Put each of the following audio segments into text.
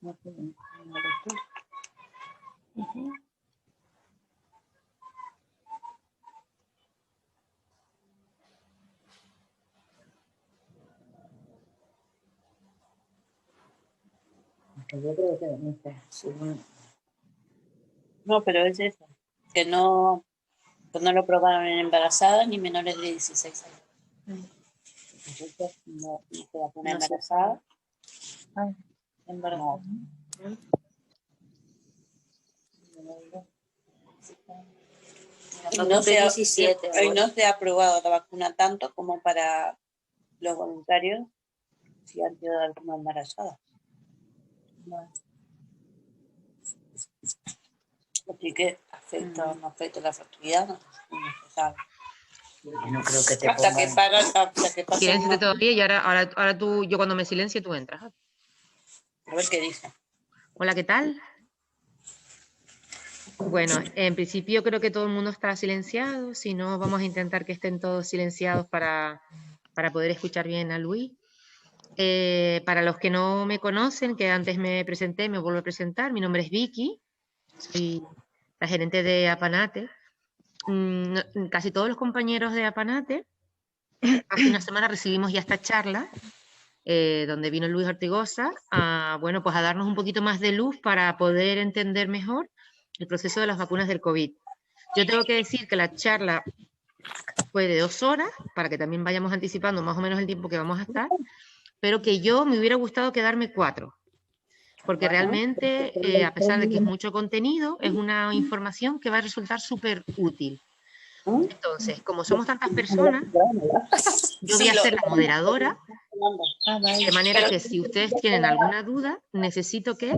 No sé, una lectura. Yo creo que no sé, sí, no, pero es eso, que no lo probaron en embarazadas ni menores de 16 años. Entonces, no se vacuna embarazada. Embarazada. No se ha, 17, no se ha aprobado la vacuna tanto como para los voluntarios si han sido de alguna embarazada. No. Así que afecta o no afecta la fertilidad, no se sabe. No creo que te hasta pongan... que para, hasta que pase. Silénciate todavía y ahora tú, yo cuando me silencie tú entras. A ver qué dice. Hola, ¿qué tal? Bueno, en principio creo que todo el mundo está silenciado, si no vamos a intentar que estén todos silenciados para poder escuchar bien a Luis. Para los que no me conocen, que antes me presenté, me vuelvo a presentar, mi nombre es Vicky, soy la gerente de Apanate. Casi todos los compañeros de Apanate, hace una semana recibimos ya esta charla, donde vino Luis Ortigosa, bueno, pues a darnos un poquito más de luz para poder entender mejor el proceso de las vacunas del COVID. Yo tengo que decir que la charla fue de 2 horas, para que también vayamos anticipando más o menos el tiempo que vamos a estar, pero que yo me hubiera gustado quedarme 4, porque realmente, a pesar de que es mucho contenido, es una información que va a resultar súper útil. Entonces, como somos tantas personas, yo voy a ser la moderadora, de manera que si ustedes tienen alguna duda, necesito que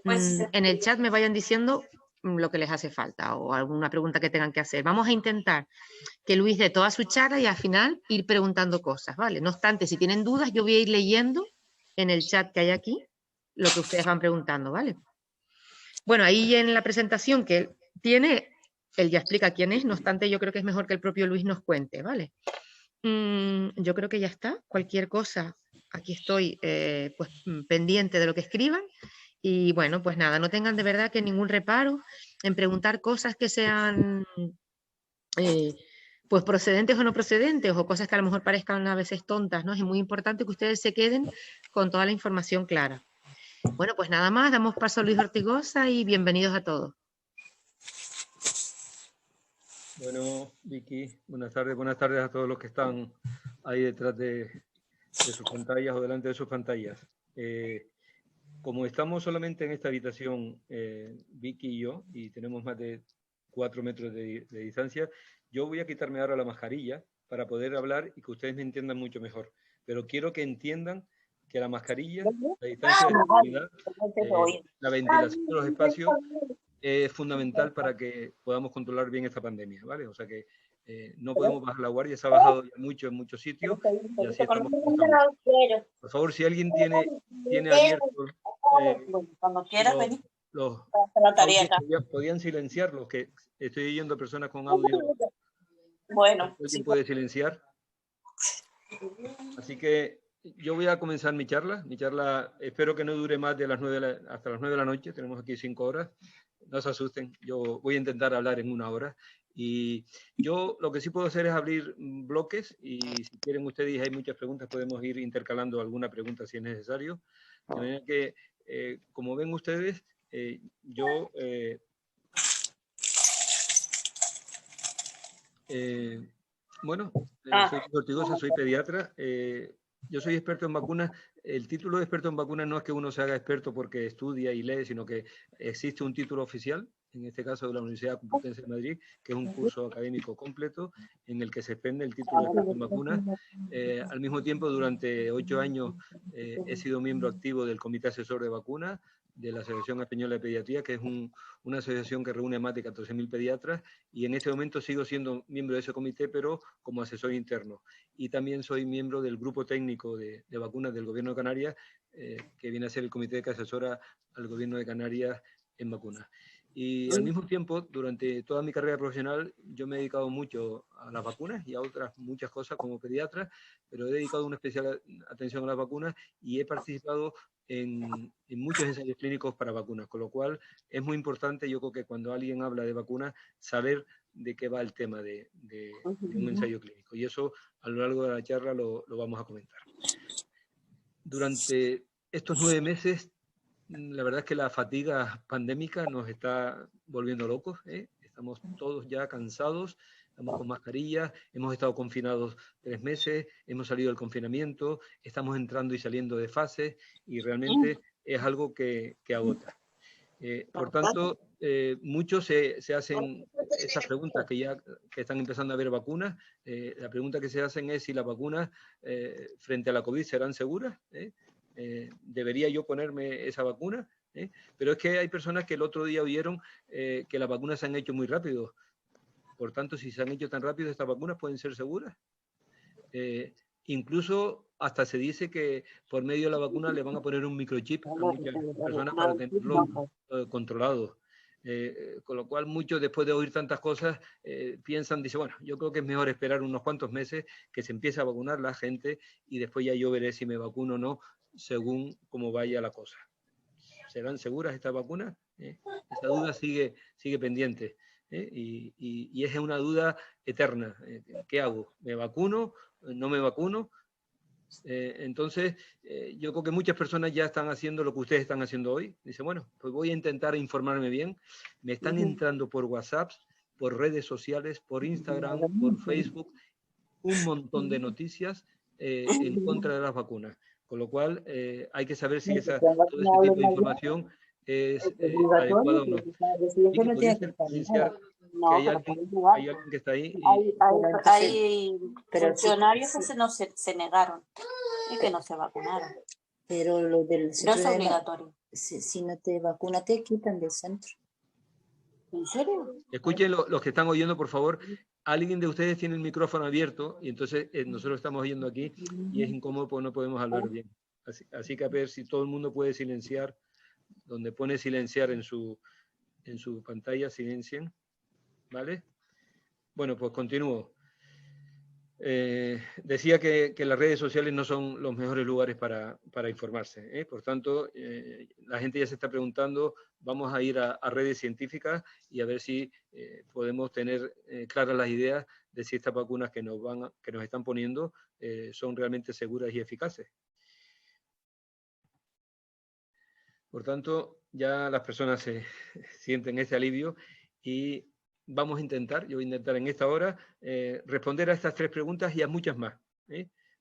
en el chat me vayan diciendo lo que les hace falta o alguna pregunta que tengan que hacer. Vamos a intentar que Luis dé toda su charla y al final ir preguntando cosas, ¿vale? No obstante, si tienen dudas, yo voy a ir leyendo en el chat que hay aquí lo que ustedes van preguntando, ¿vale? Bueno, ahí en la presentación que él tiene, él ya explica quién es, no obstante, yo creo que es mejor que el propio Luis nos cuente, ¿vale? Yo creo que ya está. Cualquier cosa, aquí estoy pues pendiente de lo que escriban. Y bueno, pues nada, no tengan de verdad que ningún reparo en preguntar cosas que sean pues procedentes o no procedentes, o cosas que a lo mejor parezcan a veces tontas, ¿no? Es muy importante que ustedes se queden con toda la información clara. Bueno, pues nada más, damos paso a Luis Ortigosa y bienvenidos a todos. Bueno, Vicky, buenas tardes a todos los que están ahí detrás de sus pantallas o delante de sus pantallas. Como estamos solamente en esta habitación, Vicky y yo, y tenemos más de 4 metros de distancia, yo voy a quitarme ahora la mascarilla para poder hablar y que ustedes me entiendan mucho mejor. Pero quiero que entiendan que la mascarilla, la distancia de seguridad, la ventilación de los espacios es fundamental para que podamos controlar bien esta pandemia, ¿vale? O sea que no podemos bajar la guardia, se ha bajado ya mucho en muchos sitios y así estamos como estamos. Por favor, si alguien tiene abierto cuando quieras venir. los la tarea audios, podían silenciarlos, que estoy oyendo personas con audio. Bueno, ¿Alguien puede silenciar? Así que yo voy a comenzar mi charla. Mi charla espero que no dure más de las 9 hasta las 9 de la noche. Tenemos aquí 5 horas. No se asusten, yo voy a intentar hablar en 1 hora. Y yo lo que sí puedo hacer es abrir bloques y si quieren ustedes y hay muchas preguntas, podemos ir intercalando alguna pregunta si es necesario. De manera que, como ven ustedes, yo... bueno, soy Ortigosa, soy pediatra. Yo soy experto en vacunas. El título de experto en vacunas no es que uno se haga experto porque estudia y lee, sino que existe un título oficial, en este caso de la Universidad Complutense de Madrid, que es un curso académico completo en el que se expende el título de experto en vacunas. Al mismo tiempo, durante 8 años he sido miembro activo del Comité Asesor de Vacunas, de la Asociación Española de Pediatría, que es una asociación que reúne a más de 14.000 pediatras, y en este momento sigo siendo miembro de ese comité, pero como asesor interno. Y también soy miembro del grupo técnico de vacunas del Gobierno de Canarias, que viene a ser el comité que asesora al Gobierno de Canarias en vacunas. Y al mismo tiempo, durante toda mi carrera profesional, yo me he dedicado mucho a las vacunas y a otras muchas cosas como pediatra, pero he dedicado una especial atención a las vacunas y he participado en muchos ensayos clínicos para vacunas, con lo cual es muy importante, yo creo que cuando alguien habla de vacunas, saber de qué va el tema de un ensayo clínico. Y eso a lo largo de la charla lo vamos a comentar. Durante estos 9 meses, la verdad es que la fatiga pandémica nos está volviendo locos, ¿eh? Estamos todos ya cansados, estamos con mascarillas, hemos estado confinados 3 meses, hemos salido del confinamiento, estamos entrando y saliendo de fases y realmente es algo que agota. Por tanto, muchos se hacen esas preguntas que están empezando a haber vacunas. La pregunta que se hacen es si las vacunas frente a la COVID serán seguras. ¿Debería yo ponerme esa vacuna? Pero es que hay personas que el otro día oyeron que las vacunas se han hecho muy rápido. Por tanto, si se han hecho tan rápido, ¿estas vacunas pueden ser seguras? Incluso hasta se dice que por medio de la vacuna le van a poner un microchip a muchas personas para tenerlo controlado. Con lo cual muchos, después de oír tantas cosas, piensan, dice, bueno, yo creo que es mejor esperar unos cuantos meses que se empiece a vacunar la gente y después ya yo veré si me vacuno o no, según cómo vaya la cosa. ¿Serán seguras estas vacunas? Esa duda sigue pendiente. Y es una duda eterna. ¿Qué hago? ¿Me vacuno? ¿No me vacuno? Entonces, yo creo que muchas personas ya están haciendo lo que ustedes están haciendo hoy. Dicen, bueno, pues voy a intentar informarme bien. Me están entrando por WhatsApp, por redes sociales, por Instagram, por Facebook, un montón de noticias en contra de las vacunas. Con lo cual, hay que saber si todo este tipo de información es adecuada o no. ¿Y que podría ser silenciar que hay alguien que está ahí? Hay funcionarios que se negaron y que no se vacunaron. Pero lo del centro no es obligatorio. Si no te vacunas, te quitan del centro. ¿En serio? Escuchen los que están oyendo, por favor. Alguien de ustedes tiene el micrófono abierto y entonces nosotros estamos oyendo aquí y es incómodo porque no podemos hablar bien. Así que a ver si todo el mundo puede silenciar. Donde pone silenciar en su pantalla, silencien. ¿Vale? Bueno, pues continúo. Decía que las redes sociales no son los mejores lugares para informarse. Por tanto, la gente ya se está preguntando, vamos a ir a redes científicas y a ver si podemos tener claras las ideas de si estas vacunas que nos están poniendo son realmente seguras y eficaces. Por tanto, ya las personas se sienten este alivio y vamos a intentar, yo voy a intentar en esta hora responder a estas 3 preguntas y a muchas más.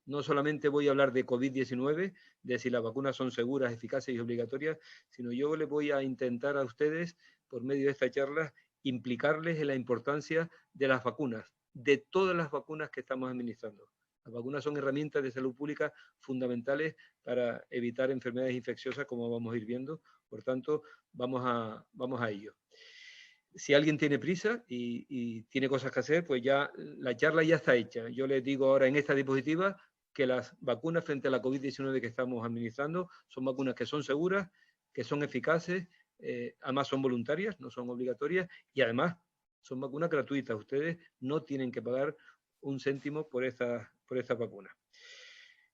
No solamente voy a hablar de COVID-19, de si las vacunas son seguras, eficaces y obligatorias, sino yo les voy a intentar a ustedes, por medio de esta charla, implicarles en la importancia de las vacunas, de todas las vacunas que estamos administrando. Las vacunas son herramientas de salud pública fundamentales para evitar enfermedades infecciosas, como vamos a ir viendo. Por tanto, vamos a ello. Si alguien tiene prisa y tiene cosas que hacer, pues ya la charla ya está hecha. Yo les digo ahora en esta diapositiva que las vacunas frente a la COVID-19 que estamos administrando son vacunas que son seguras, que son eficaces, además son voluntarias, no son obligatorias, y además son vacunas gratuitas. Ustedes no tienen que pagar un céntimo por estas vacunas.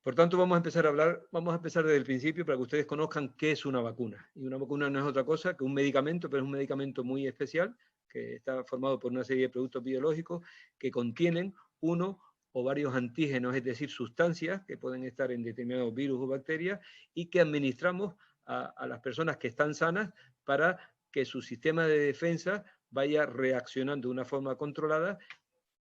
Por tanto, vamos a empezar desde el principio para que ustedes conozcan qué es una vacuna. Y una vacuna no es otra cosa que un medicamento, pero es un medicamento muy especial, que está formado por una serie de productos biológicos que contienen uno o varios antígenos, es decir, sustancias que pueden estar en determinados virus o bacterias y que administramos a las personas que están sanas para que su sistema de defensa vaya reaccionando de una forma controlada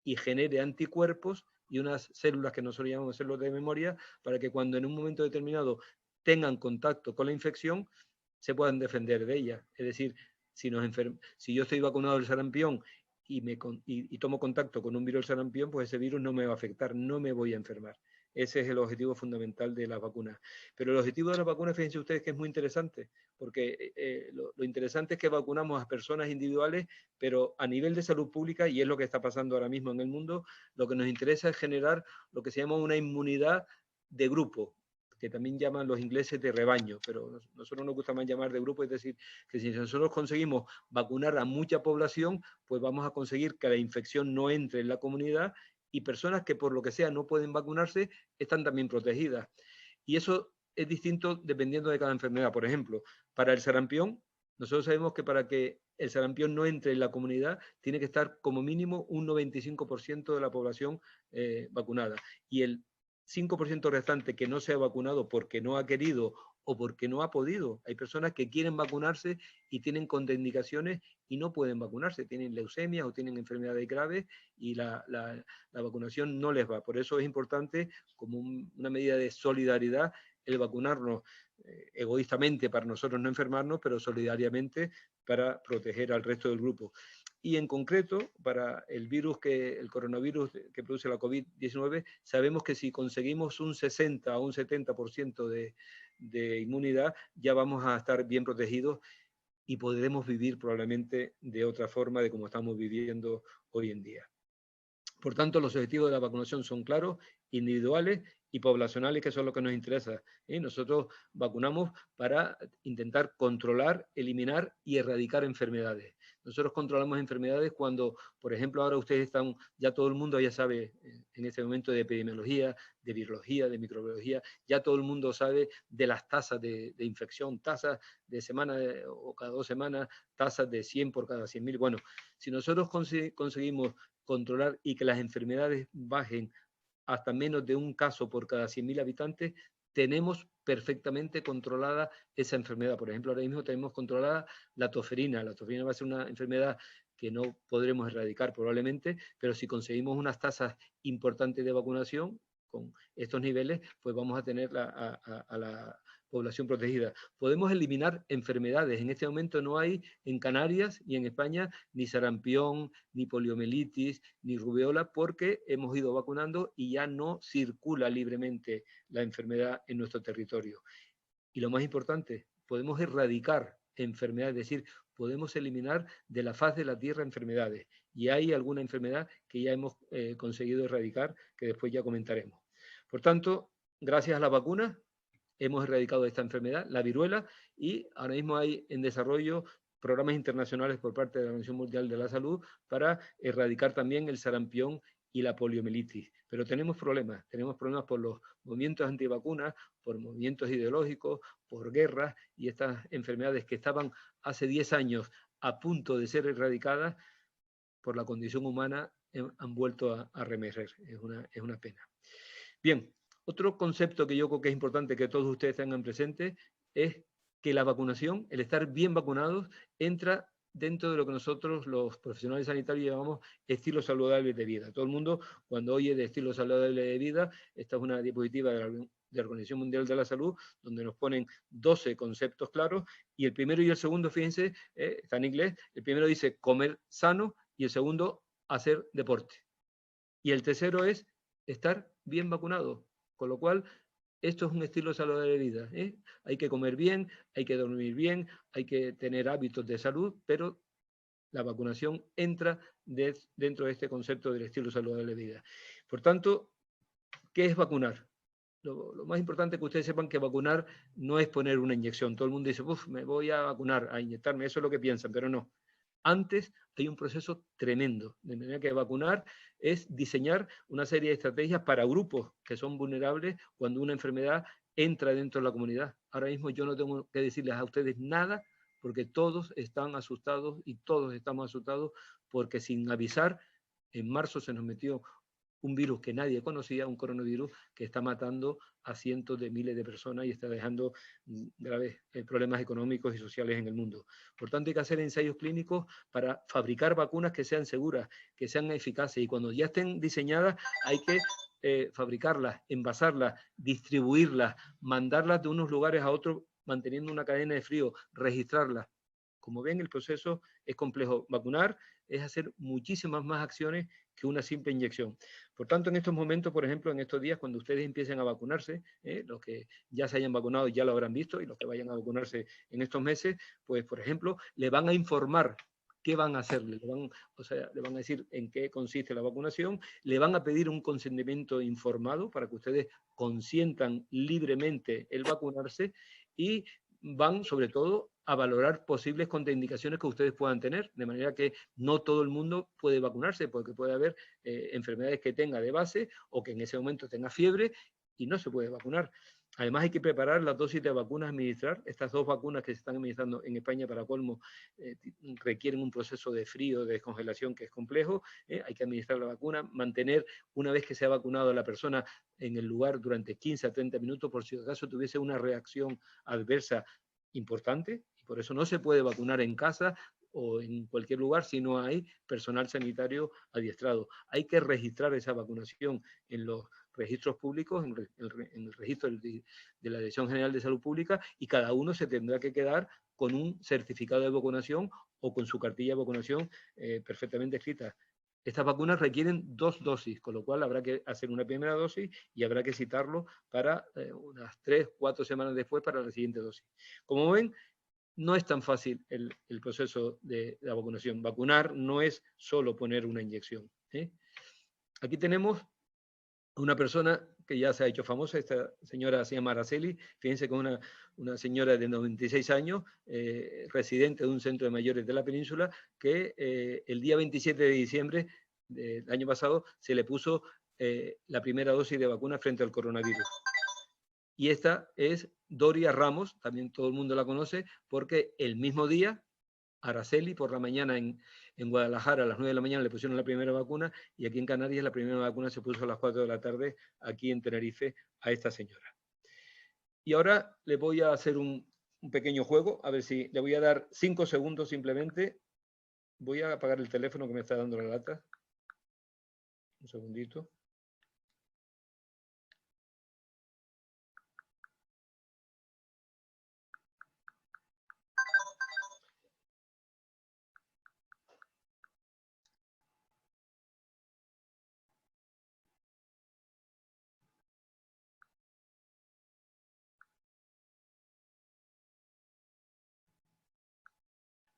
y genere anticuerpos y unas células que nosotros llamamos células de memoria para que cuando en un momento determinado tengan contacto con la infección se puedan defender de ella. Es decir, si yo estoy vacunado del sarampión y tomo contacto con un virus del sarampión, pues ese virus no me va a afectar, no me voy a enfermar. Ese es el objetivo fundamental de las vacunas. Pero el objetivo de las vacunas, fíjense ustedes que es muy interesante, porque lo interesante es que vacunamos a personas individuales, pero a nivel de salud pública, y es lo que está pasando ahora mismo en el mundo, lo que nos interesa es generar lo que se llama una inmunidad de grupo, que también llaman los ingleses de rebaño, pero nosotros nos gusta más llamar de grupo, es decir, que si nosotros conseguimos vacunar a mucha población, pues vamos a conseguir que la infección no entre en la comunidad y personas que por lo que sea no pueden vacunarse están también protegidas. Y eso es distinto dependiendo de cada enfermedad. Por ejemplo, para el sarampión, nosotros sabemos que para que el sarampión no entre en la comunidad, tiene que estar como mínimo un 95% de la población vacunada. Y el 5% restante que no se ha vacunado porque no ha querido o porque no ha podido. Hay personas que quieren vacunarse y tienen contraindicaciones y no pueden vacunarse. Tienen leucemia o tienen enfermedades graves y la vacunación no les va. Por eso es importante, como una medida de solidaridad, el vacunarnos egoístamente para nosotros no enfermarnos, pero solidariamente para proteger al resto del grupo. Y en concreto, para el coronavirus que produce la COVID-19, sabemos que si conseguimos un 60 o un 70% de inmunidad, ya vamos a estar bien protegidos y podremos vivir probablemente de otra forma de como estamos viviendo hoy en día. Por tanto, los objetivos de la vacunación son claros, individuales y poblacionales, que son lo que nos interesa. Nosotros vacunamos para intentar controlar, eliminar y erradicar enfermedades. Nosotros controlamos enfermedades cuando, por ejemplo, ahora ustedes están, ya todo el mundo ya sabe en este momento de epidemiología, de virología, de microbiología, ya todo el mundo sabe de las tasas de infección, tasas de semana o cada 2 semanas, tasas de 100 por cada 100.000. Bueno, si nosotros conseguimos controlar y que las enfermedades bajen hasta menos de un caso por cada 100.000 habitantes, tenemos perfectamente controlada esa enfermedad. Por ejemplo, ahora mismo tenemos controlada la toferina. La toferina va a ser una enfermedad que no podremos erradicar probablemente, pero si conseguimos unas tasas importantes de vacunación con estos niveles, pues vamos a tener a la población protegida. Podemos eliminar enfermedades. En este momento no hay en Canarias y en España ni sarampión, ni poliomielitis, ni rubiola, porque hemos ido vacunando y ya no circula libremente la enfermedad en nuestro territorio. Y lo más importante, podemos erradicar enfermedades, es decir, podemos eliminar de la faz de la tierra enfermedades. Y hay alguna enfermedad que ya hemos conseguido erradicar, que después ya comentaremos. Por tanto, gracias a la vacuna, hemos erradicado esta enfermedad, la viruela, y ahora mismo hay en desarrollo programas internacionales por parte de la Organización Mundial de la Salud para erradicar también el sarampión y la poliomielitis. Pero tenemos problemas por los movimientos antivacunas, por movimientos ideológicos, por guerras, y estas enfermedades que estaban hace 10 años a punto de ser erradicadas por la condición humana han vuelto a reemerger. Es una pena. Bien, otro concepto que yo creo que es importante que todos ustedes tengan presente es que la vacunación, el estar bien vacunados, entra dentro de lo que nosotros los profesionales sanitarios llamamos estilo saludable de vida. Todo el mundo, cuando oye de estilo saludable de vida, esta es una diapositiva de la Organización Mundial de la Salud, donde nos ponen 12 conceptos claros, y el primero y el segundo, fíjense, está en inglés, el primero dice comer sano, y el segundo, hacer deporte. Y el tercero es estar bien vacunado, con lo cual esto es un estilo saludable de vida. Hay que comer bien, hay que dormir bien, hay que tener hábitos de salud, pero la vacunación entra dentro de este concepto del estilo saludable de vida. Por tanto, ¿qué es vacunar? Lo más importante es que ustedes sepan que vacunar no es poner una inyección. Todo el mundo dice, me voy a vacunar, a inyectarme, eso es lo que piensan, pero no. Antes hay un proceso tremendo, de manera que vacunar es diseñar una serie de estrategias para grupos que son vulnerables cuando una enfermedad entra dentro de la comunidad. Ahora mismo yo no tengo que decirles a ustedes nada porque todos están asustados y todos estamos asustados porque sin avisar, en marzo se nos metió un virus que nadie conocía, un coronavirus que está matando a cientos de miles de personas y está dejando graves problemas económicos y sociales en el mundo. Por tanto, hay que hacer ensayos clínicos para fabricar vacunas que sean seguras, que sean eficaces, y cuando ya estén diseñadas hay que fabricarlas, envasarlas, distribuirlas, mandarlas de unos lugares a otros manteniendo una cadena de frío, registrarlas. Como ven, el proceso es complejo. Vacunar es hacer muchísimas más acciones que una simple inyección. Por tanto, en estos momentos, por ejemplo, en estos días, cuando ustedes empiecen a vacunarse, los que ya se hayan vacunado ya lo habrán visto, y los que vayan a vacunarse en estos meses, pues, por ejemplo, le van a informar qué van a hacerle. O sea, le van a decir en qué consiste la vacunación, le van a pedir un consentimiento informado para que ustedes consientan libremente el vacunarse y van, sobre todo, a valorar posibles contraindicaciones que ustedes puedan tener, de manera que no todo el mundo puede vacunarse, porque puede haber enfermedades que tenga de base o que en ese momento tenga fiebre y no se puede vacunar. Además hay que preparar las dosis de vacunas a administrar. Estas 2 vacunas que se están administrando en España, para colmo, requieren un proceso de frío, de descongelación que es complejo. Hay que administrar la vacuna, mantener, una vez que se ha vacunado a la persona, en el lugar durante 15 a 30 minutos, por si acaso tuviese una reacción adversa importante. Y por eso no se puede vacunar en casa o en cualquier lugar si no hay personal sanitario adiestrado. Hay que registrar esa vacunación en los registros públicos, en el registro de la Dirección General de Salud Pública, y cada uno se tendrá que quedar con un certificado de vacunación o con su cartilla de vacunación perfectamente escrita. Estas vacunas requieren 2 dosis, con lo cual habrá que hacer una primera dosis y habrá que citarlo para unas 3 o 4 semanas después para la siguiente dosis. Como ven, no es tan fácil el proceso de la vacunación. Vacunar no es solo poner una inyección. Aquí tenemos una persona que ya se ha hecho famosa. Esta señora se llama Araceli. Fíjense que es una señora de 96 años, residente de un centro de mayores de la península, que el día 27 de diciembre del año pasado se le puso la primera dosis de vacuna frente al coronavirus. Y esta es Doria Ramos, también todo el mundo la conoce, porque el mismo día, Araceli, por la mañana en Guadalajara, a las 9 de la mañana le pusieron la primera vacuna, y aquí en Canarias la primera vacuna se puso a las 4 de la tarde, aquí en Tenerife, a esta señora. Y ahora le voy a hacer un pequeño juego, a ver si le voy a dar 5 segundos simplemente. Voy a apagar el teléfono que me está dando la lata. Un segundito.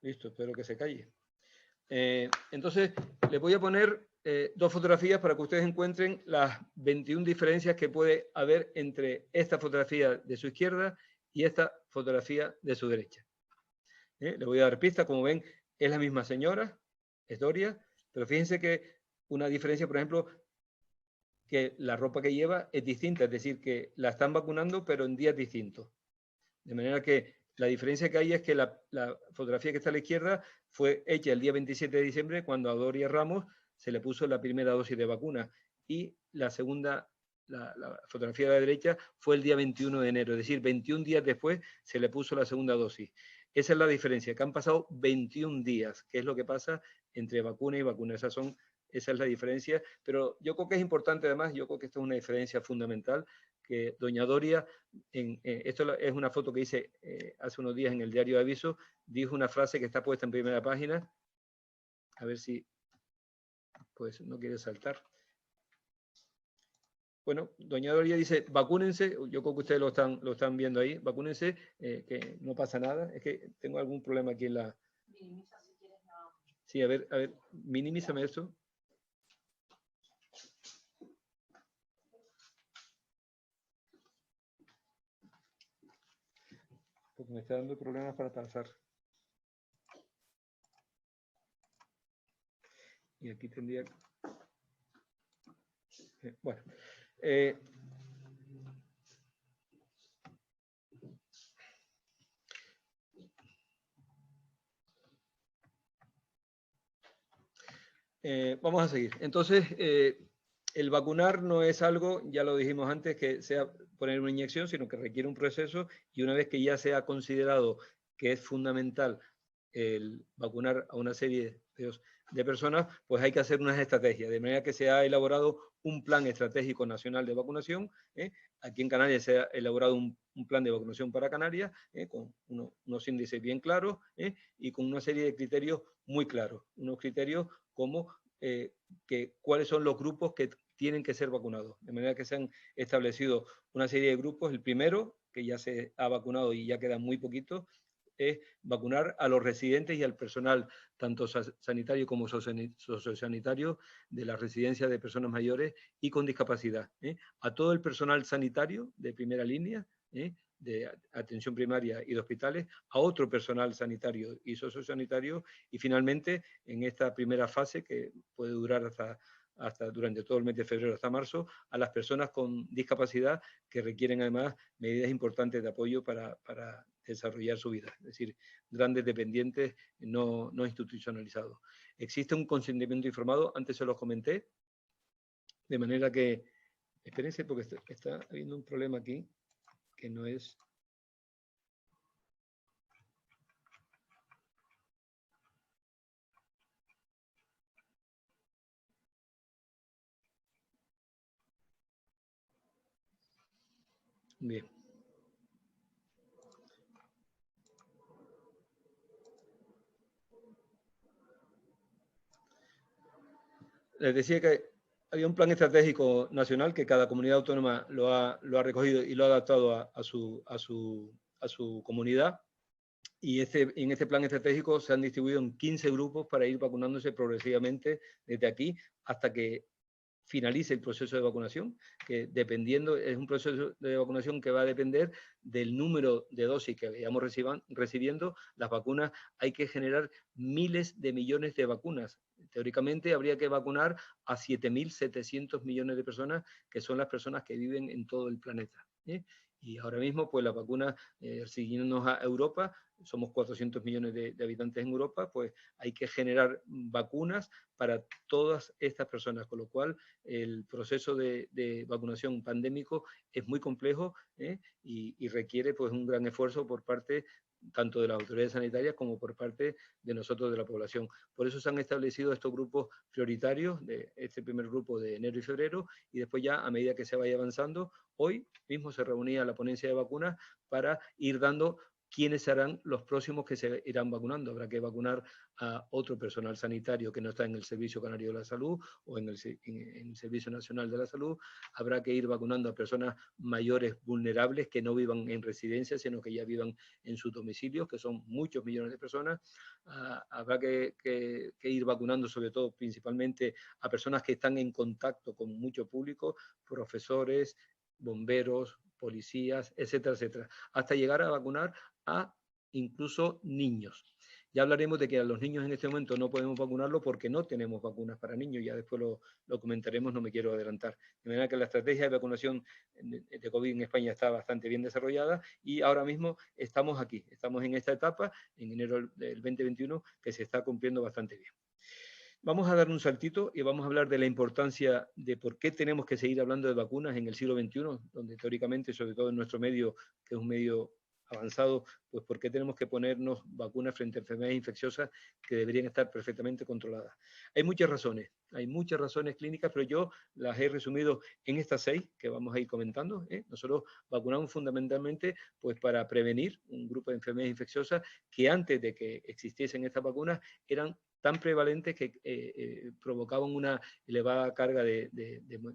Listo, espero que se calle. Entonces, les voy a poner 2 fotografías para que ustedes encuentren las 21 diferencias que puede haber entre esta fotografía de su izquierda y esta fotografía de su derecha. Les voy a dar pista. Como ven, es la misma señora, es Doria, pero fíjense que una diferencia, por ejemplo, que la ropa que lleva es distinta, es decir, que la están vacunando, pero en días distintos. De manera que la diferencia que hay es que la fotografía que está a la izquierda fue hecha el día 27 de diciembre, cuando a Doria Ramos se le puso la primera dosis de vacuna, y la segunda, la fotografía de la derecha, fue el día 21 de enero, es decir, 21 días después se le puso la segunda dosis. Esa es la diferencia, que han pasado 21 días, que es lo que pasa entre vacuna y vacuna. Esa es la diferencia, pero yo creo que es importante, además, yo creo que esto es una diferencia fundamental, que doña Doria, esto es una foto que hice hace unos días en el diario de Aviso, dijo una frase que está puesta en primera página, a ver si, pues no quiere saltar. Bueno, doña Doria dice, vacúnense, yo creo que ustedes lo están viendo ahí, vacúnense, que no pasa nada. Es que tengo algún problema aquí en la... Minimiza si quieres la... Sí, a ver, minimízame esto. Porque me está dando problemas para pasar. Y aquí tendría... Bueno. Vamos a seguir. Entonces, el vacunar no es algo, ya lo dijimos antes, que sea poner una inyección, sino que requiere un proceso, y una vez que ya se ha considerado que es fundamental el vacunar a una serie de personas, pues hay que hacer unas estrategias, de manera que se ha elaborado un plan estratégico nacional de vacunación. Aquí en Canarias se ha elaborado un plan de vacunación para Canarias, con unos índices bien claros, y con una serie de criterios muy claros, unos criterios como cuáles son los grupos que tienen que ser vacunados, de manera que se han establecido una serie de grupos. El primero, que ya se ha vacunado y ya quedan muy poquitos, es vacunar a los residentes y al personal, tanto sanitario como sociosanitario, de la residencia de personas mayores y con discapacidad. A todo el personal sanitario de primera línea, de atención primaria y de hospitales, a otro personal sanitario y sociosanitario, y finalmente, en esta primera fase, que puede durar hasta durante todo el mes de febrero hasta marzo, a las personas con discapacidad que requieren además medidas importantes de apoyo para desarrollar su vida, es decir, grandes dependientes no institucionalizados. Existe un consentimiento informado, antes se los comenté, de manera que, espérense porque está habiendo un problema aquí, que no es... Bien. Les decía que había un plan estratégico nacional que cada comunidad autónoma lo ha recogido y lo ha adaptado a su comunidad. Y en este plan estratégico se han distribuido en 15 grupos para ir vacunándose progresivamente desde aquí hasta que finalice el proceso de vacunación, que dependiendo, es un proceso de vacunación que va a depender del número de dosis que vayamos recibiendo. Las vacunas, hay que generar miles de millones de vacunas. Teóricamente habría que vacunar a 7.700 millones de personas, que son las personas que viven en todo el planeta. Y ahora mismo, pues las vacunas, siguiéndonos a Europa, somos 400 millones de habitantes en Europa, pues hay que generar vacunas para todas estas personas, con lo cual el proceso de vacunación pandémico es muy complejo y requiere pues un gran esfuerzo por parte tanto de las autoridades sanitarias como por parte de nosotros, de la población. Por eso se han establecido estos grupos prioritarios, de este primer grupo de enero y febrero, y después ya a medida que se vaya avanzando, hoy mismo se reunía la ponencia de vacunas para ir dando quiénes serán los próximos que se irán vacunando. Habrá que vacunar a otro personal sanitario que no está en el Servicio Canario de la Salud o en el Servicio Nacional de la Salud. Habrá que ir vacunando a personas mayores vulnerables que no vivan en residencia, sino que ya vivan en sus domicilios, que son muchos millones de personas. Habrá que ir vacunando sobre todo, principalmente, a personas que están en contacto con mucho público, profesores, bomberos, policías, etcétera, etcétera, hasta llegar a vacunar a incluso niños. Ya hablaremos de que a los niños en este momento no podemos vacunarlos porque no tenemos vacunas para niños, ya después lo comentaremos, no me quiero adelantar. De manera que la estrategia de vacunación de COVID en España está bastante bien desarrollada y ahora mismo estamos aquí, estamos en esta etapa, en enero del 2021, que se está cumpliendo bastante bien. Vamos a dar un saltito y vamos a hablar de la importancia de por qué tenemos que seguir hablando de vacunas en el siglo XXI, donde teóricamente, sobre todo en nuestro medio, que es un medio avanzado, pues por qué tenemos que ponernos vacunas frente a enfermedades infecciosas que deberían estar perfectamente controladas. Hay muchas razones clínicas, pero yo las he resumido en estas 6 que vamos a ir comentando. Nosotros vacunamos fundamentalmente pues para prevenir un grupo de enfermedades infecciosas que antes de que existiesen estas vacunas eran tan prevalentes que provocaban una elevada carga de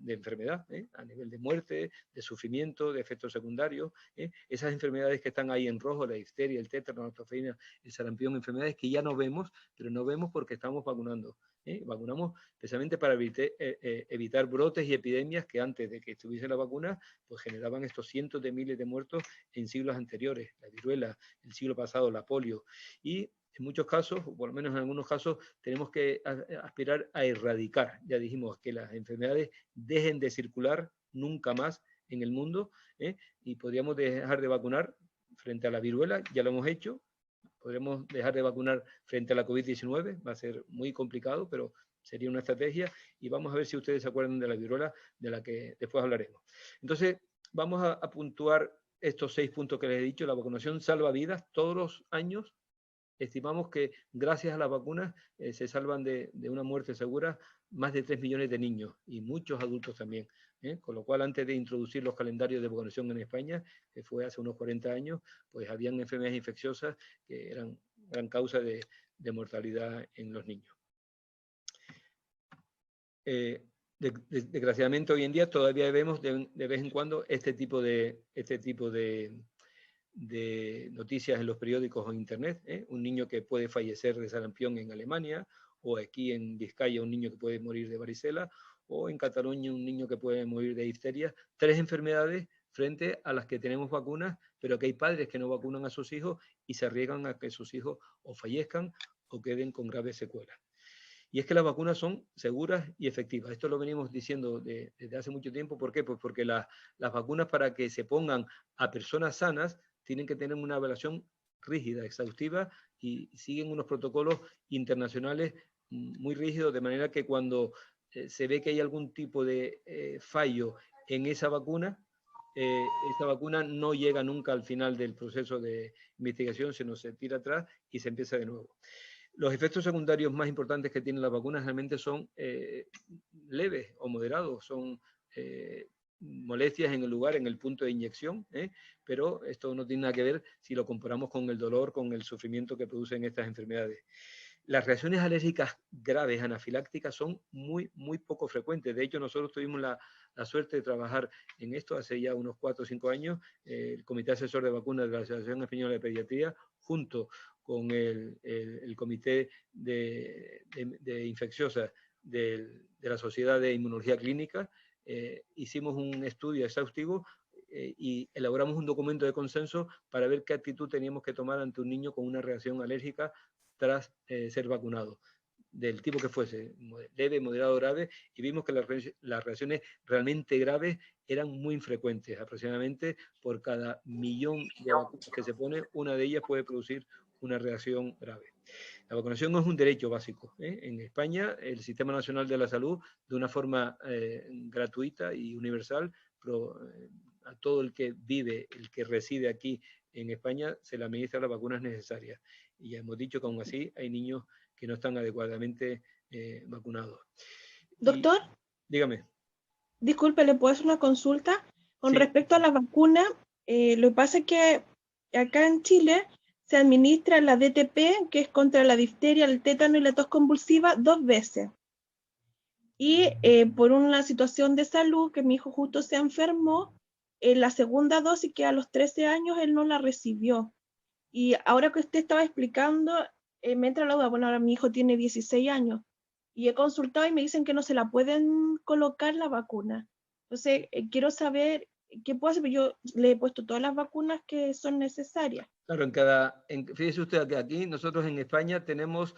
enfermedad, a nivel de muerte, de sufrimiento, de efectos secundarios. Esas enfermedades que están ahí en rojo, la difteria, el tétano, la octofeina, el sarampión, enfermedades que ya no vemos, pero no vemos porque estamos vacunando. Vacunamos especialmente para evitar brotes y epidemias que antes de que estuviese la vacuna, pues generaban estos cientos de miles de muertos en siglos anteriores, la viruela, el siglo pasado, la polio. Y en muchos casos, o por lo menos en algunos casos, tenemos que aspirar a erradicar. Ya dijimos que las enfermedades dejen de circular nunca más en el mundo, y podríamos dejar de vacunar frente a la viruela, ya lo hemos hecho. Podremos dejar de vacunar frente a la COVID-19, va a ser muy complicado, pero sería una estrategia, y vamos a ver si ustedes se acuerdan de la viruela, de la que después hablaremos. Entonces, vamos a puntuar estos 6 puntos que les he dicho. La vacunación salva vidas. Todos los años estimamos que gracias a las vacunas se salvan de una muerte segura más de 3 millones de niños y muchos adultos también. Con lo cual, antes de introducir los calendarios de vacunación en España, que fue hace unos 40 años, pues habían enfermedades infecciosas que eran gran causa de mortalidad en los niños. Desgraciadamente hoy en día todavía vemos de vez en cuando este tipo de de noticias en los periódicos o en internet, un niño que puede fallecer de sarampión en Alemania, o aquí en Vizcaya un niño que puede morir de varicela, o en Cataluña un niño que puede morir de difteria. 3 enfermedades frente a las que tenemos vacunas, pero que hay padres que no vacunan a sus hijos y se arriesgan a que sus hijos o fallezcan o queden con graves secuelas. Y es que las vacunas son seguras y efectivas. Esto lo venimos diciendo desde hace mucho tiempo. ¿Por qué? Pues porque las vacunas, para que se pongan a personas sanas, tienen que tener una evaluación rígida, exhaustiva, y siguen unos protocolos internacionales muy rígidos, de manera que cuando se ve que hay algún tipo de fallo en esa vacuna no llega nunca al final del proceso de investigación, sino se tira atrás y se empieza de nuevo. Los efectos secundarios más importantes que tienen las vacunas realmente son leves o moderados, son molestias en el lugar, en el punto de inyección, pero esto no tiene nada que ver si lo comparamos con el dolor, con el sufrimiento que producen estas enfermedades. Las reacciones alérgicas graves, anafilácticas, son muy, muy poco frecuentes. De hecho, nosotros tuvimos la suerte de trabajar en esto hace ya unos 4 o 5 años. El Comité Asesor de Vacunas de la Asociación Española de Pediatría, junto con el Comité de Infecciosas de la Sociedad de Inmunología Clínica, hicimos un estudio exhaustivo y elaboramos un documento de consenso para ver qué actitud teníamos que tomar ante un niño con una reacción alérgica tras ser vacunado, del tipo que fuese, leve, moderado, grave, y vimos que las reacciones realmente graves eran muy infrecuentes. Aproximadamente por cada 1.000.000 de vacunas que se pone, una de ellas puede producir una reacción grave. La vacunación no es un derecho básico. En España, el Sistema Nacional de la Salud, de una forma gratuita y universal, a todo el que vive, el que reside aquí en España, se le administra las vacunas necesarias. Y ya hemos dicho que aún así hay niños que no están adecuadamente vacunados. Doctor, dígame. Disculpe, ¿le puedo hacer una consulta? Con Sí. respecto a las vacunas, lo que pasa es que acá en Chile se administra la DTP, que es contra la difteria, el tétano y la tos convulsiva, 2 veces. Y por una situación de salud, que mi hijo justo se enfermó, la segunda dosis, que a los 13 años él no la recibió. Y ahora que usted estaba explicando, me entra la duda. Bueno, ahora mi hijo tiene 16 años y he consultado y me dicen que no se la pueden colocar la vacuna. Entonces, quiero saber qué puedo hacer, porque yo le he puesto todas las vacunas que son necesarias. Claro, fíjese usted que aquí nosotros en España tenemos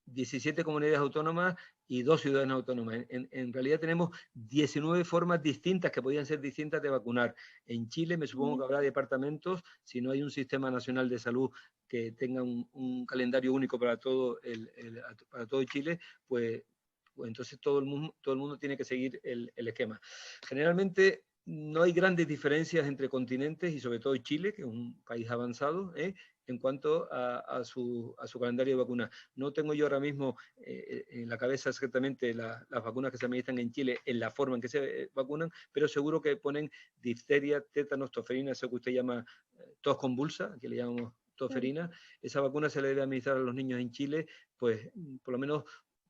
17 comunidades autónomas y 2 ciudades autónomas. En realidad tenemos 19 formas distintas, que podían ser distintas, de vacunar. En Chile me supongo que habrá departamentos, si no hay un sistema nacional de salud que tenga un calendario único para todo Chile, pues entonces todo el mundo tiene que seguir el esquema. Generalmente no hay grandes diferencias entre continentes, y sobre todo Chile, que es un país avanzado, en cuanto a su calendario de vacunas. No tengo yo ahora mismo en la cabeza exactamente las vacunas que se administran en Chile en la forma en que se vacunan, pero seguro que ponen difteria, tétanos, tosferina, eso que usted llama tos convulsa, que le llamamos tosferina. Esa vacuna se le debe administrar a los niños en Chile, pues por lo menos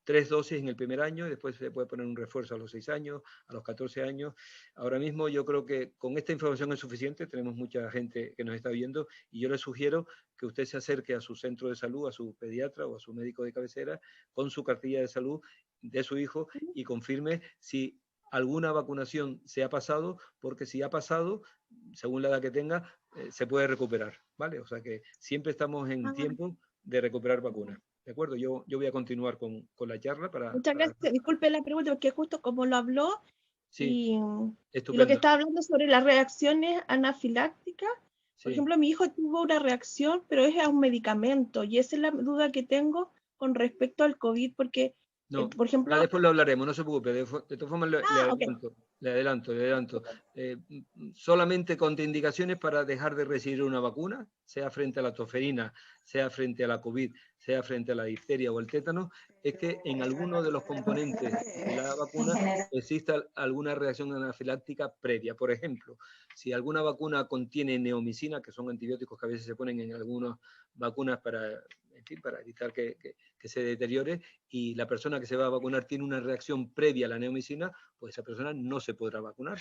3 dosis en el primer año, y después se puede poner un refuerzo a los 6 años, a los 14 años. Ahora mismo yo creo que con esta información es suficiente. Tenemos mucha gente que nos está viendo, y yo le sugiero que usted se acerque a su centro de salud, a su pediatra o a su médico de cabecera, con su cartilla de salud de su hijo, y confirme si alguna vacunación se ha pasado, porque si ha pasado, según la edad que tenga, se puede recuperar, ¿vale? O sea que siempre estamos en tiempo de recuperar vacunas. ¿De acuerdo? Yo voy a continuar con la charla para... Muchas gracias. Disculpe la pregunta, porque justo como lo habló, sí, y lo que estaba hablando sobre las reacciones anafilácticas, sí. Por ejemplo, mi hijo tuvo una reacción, pero es a un medicamento, y esa es la duda que tengo con respecto al COVID, porque, No, por ejemplo... ya después lo hablaremos, no se preocupe. De todas formas, le adelanto. Solamente contraindicaciones para dejar de recibir una vacuna, sea frente a la tosferina, sea frente a la COVID, sea frente a la difteria o el tétano, es que en alguno de los componentes de la vacuna exista alguna reacción anafiláctica previa. Por ejemplo, si alguna vacuna contiene neomicina, que son antibióticos que a veces se ponen en algunas vacunas para evitar que se deteriore, y la persona que se va a vacunar tiene una reacción previa a la neomicina, pues esa persona no se podrá vacunar.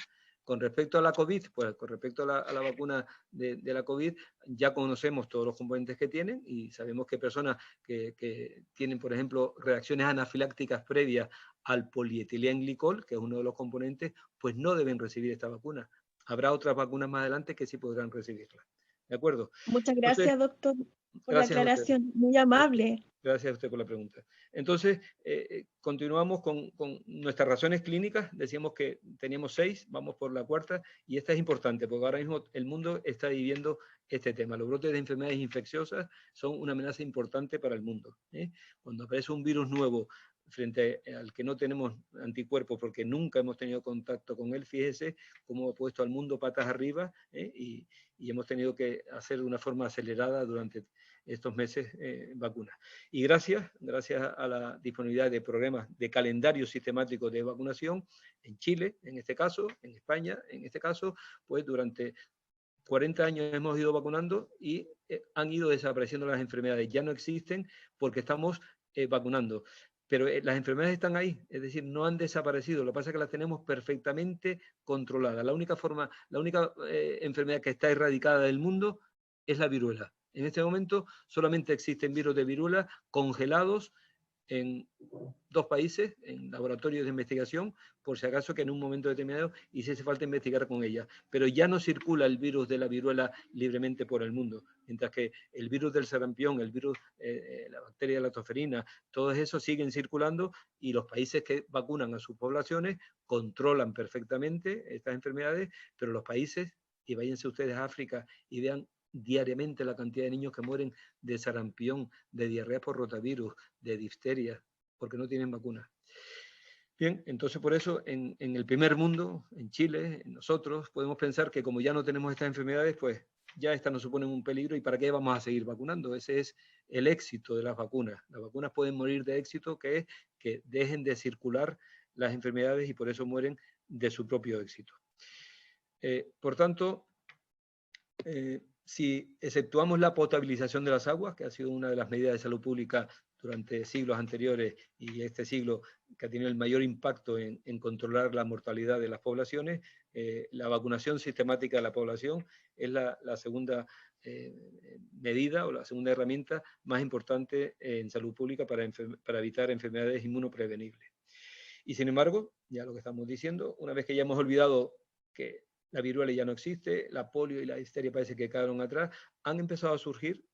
Con respecto a la COVID, pues con respecto a la vacuna de la COVID, ya conocemos todos los componentes que tienen y sabemos que personas que tienen, por ejemplo, reacciones anafilácticas previas al polietilenglicol, que es uno de los componentes, pues no deben recibir esta vacuna. Habrá otras vacunas más adelante que sí podrán recibirla. ¿De acuerdo? Muchas gracias, Entonces, doctor, por la gracias a usted. aclaración. Muy amable. Gracias a usted por la pregunta. Entonces, continuamos con nuestras razones clínicas. Decíamos que teníamos 6, vamos por la cuarta, y esta es importante, porque ahora mismo el mundo está viviendo este tema. Los brotes de enfermedades infecciosas son una amenaza importante para el mundo. Cuando aparece un virus nuevo frente al que no tenemos anticuerpos porque nunca hemos tenido contacto con él, fíjese cómo ha puesto al mundo patas arriba, y hemos tenido que hacer de una forma acelerada durante estos meses vacunas. Y gracias a la disponibilidad de programas de calendario sistemático de vacunación en Chile, en este caso, en España, en este caso, pues durante 40 años hemos ido vacunando y han ido desapareciendo las enfermedades. Ya no existen porque estamos vacunando. Pero las enfermedades están ahí, es decir, no han desaparecido. Lo que pasa es que las tenemos perfectamente controladas. La única enfermedad que está erradicada del mundo es la viruela. En este momento solamente existen virus de viruela congelados en 2 países, en laboratorios de investigación, por si acaso que en un momento determinado hiciese falta investigar con ella. Pero ya no circula el virus de la viruela libremente por el mundo, mientras que el virus del sarampión, el virus, la bacteria de la toferina, todos esos siguen circulando y los países que vacunan a sus poblaciones controlan perfectamente estas enfermedades, pero los países, y váyanse ustedes a África y vean diariamente la cantidad de niños que mueren de sarampión, de diarrea por rotavirus, de difteria, porque no tienen vacuna. Bien, entonces por eso en el primer mundo, en Chile, nosotros podemos pensar que como ya no tenemos estas enfermedades, pues ya estas no suponen un peligro y ¿para qué vamos a seguir vacunando? Ese es el éxito de las vacunas. Las vacunas pueden morir de éxito, que es que dejen de circular las enfermedades y por eso mueren de su propio éxito. Por tanto, si exceptuamos la potabilización de las aguas, que ha sido una de las medidas de salud pública durante siglos anteriores y este siglo que ha tenido el mayor impacto en controlar la mortalidad de las poblaciones, la vacunación sistemática de la población es la segunda medida o la segunda herramienta más importante en salud pública para evitar enfermedades inmunoprevenibles. Y sin embargo, ya lo que estamos diciendo, una vez que ya hemos olvidado que la viruela ya no existe, la polio y la difteria parece que quedaron atrás, han empezado a surgir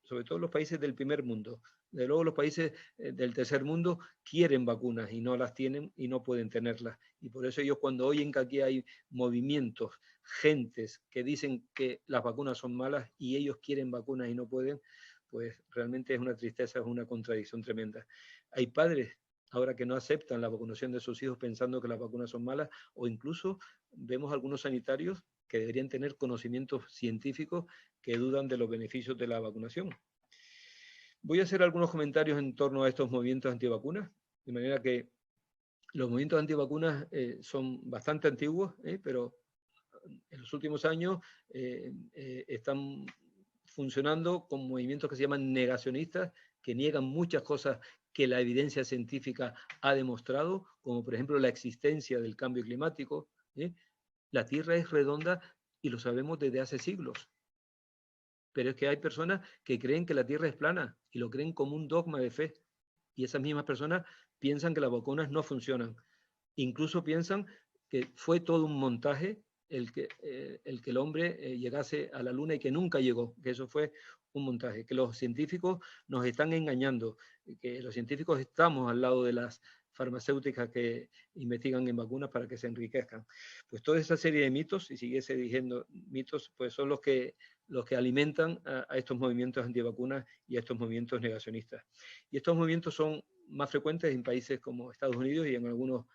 sobre todo en los países del primer mundo. De luego los países del tercer mundo quieren vacunas y no las tienen y no pueden tenerlas. Y por eso ellos cuando oyen que aquí hay movimientos, gentes que dicen que las vacunas son malas y ellos quieren vacunas y no pueden, pues realmente es una tristeza, es una contradicción tremenda. Hay padres ahora que no aceptan la vacunación de sus hijos pensando que las vacunas son malas, o incluso vemos algunos sanitarios que deberían tener conocimientos científicos que dudan de los beneficios de la vacunación. Voy a hacer algunos comentarios en torno a estos movimientos antivacunas, de manera que los movimientos antivacunas son bastante antiguos, pero en los últimos años están funcionando con movimientos que se llaman negacionistas, que niegan muchas cosas que la evidencia científica ha demostrado, como por ejemplo la existencia del cambio climático. La Tierra es redonda y lo sabemos desde hace siglos. Pero es que hay personas que creen que la Tierra es plana y lo creen como un dogma de fe. Y esas mismas personas piensan que las vacunas no funcionan. Incluso piensan que fue todo un montaje el que el hombre llegase a la Luna y que nunca llegó, que eso fue un montaje, que los científicos nos están engañando, que los científicos estamos al lado de las farmacéuticas que investigan en vacunas para que se enriquezcan. Pues toda esa serie de mitos, y siguiese diciendo mitos, pues son los que alimentan a estos movimientos antivacunas y a estos movimientos negacionistas. Y estos movimientos son más frecuentes en países como Estados Unidos y en algunos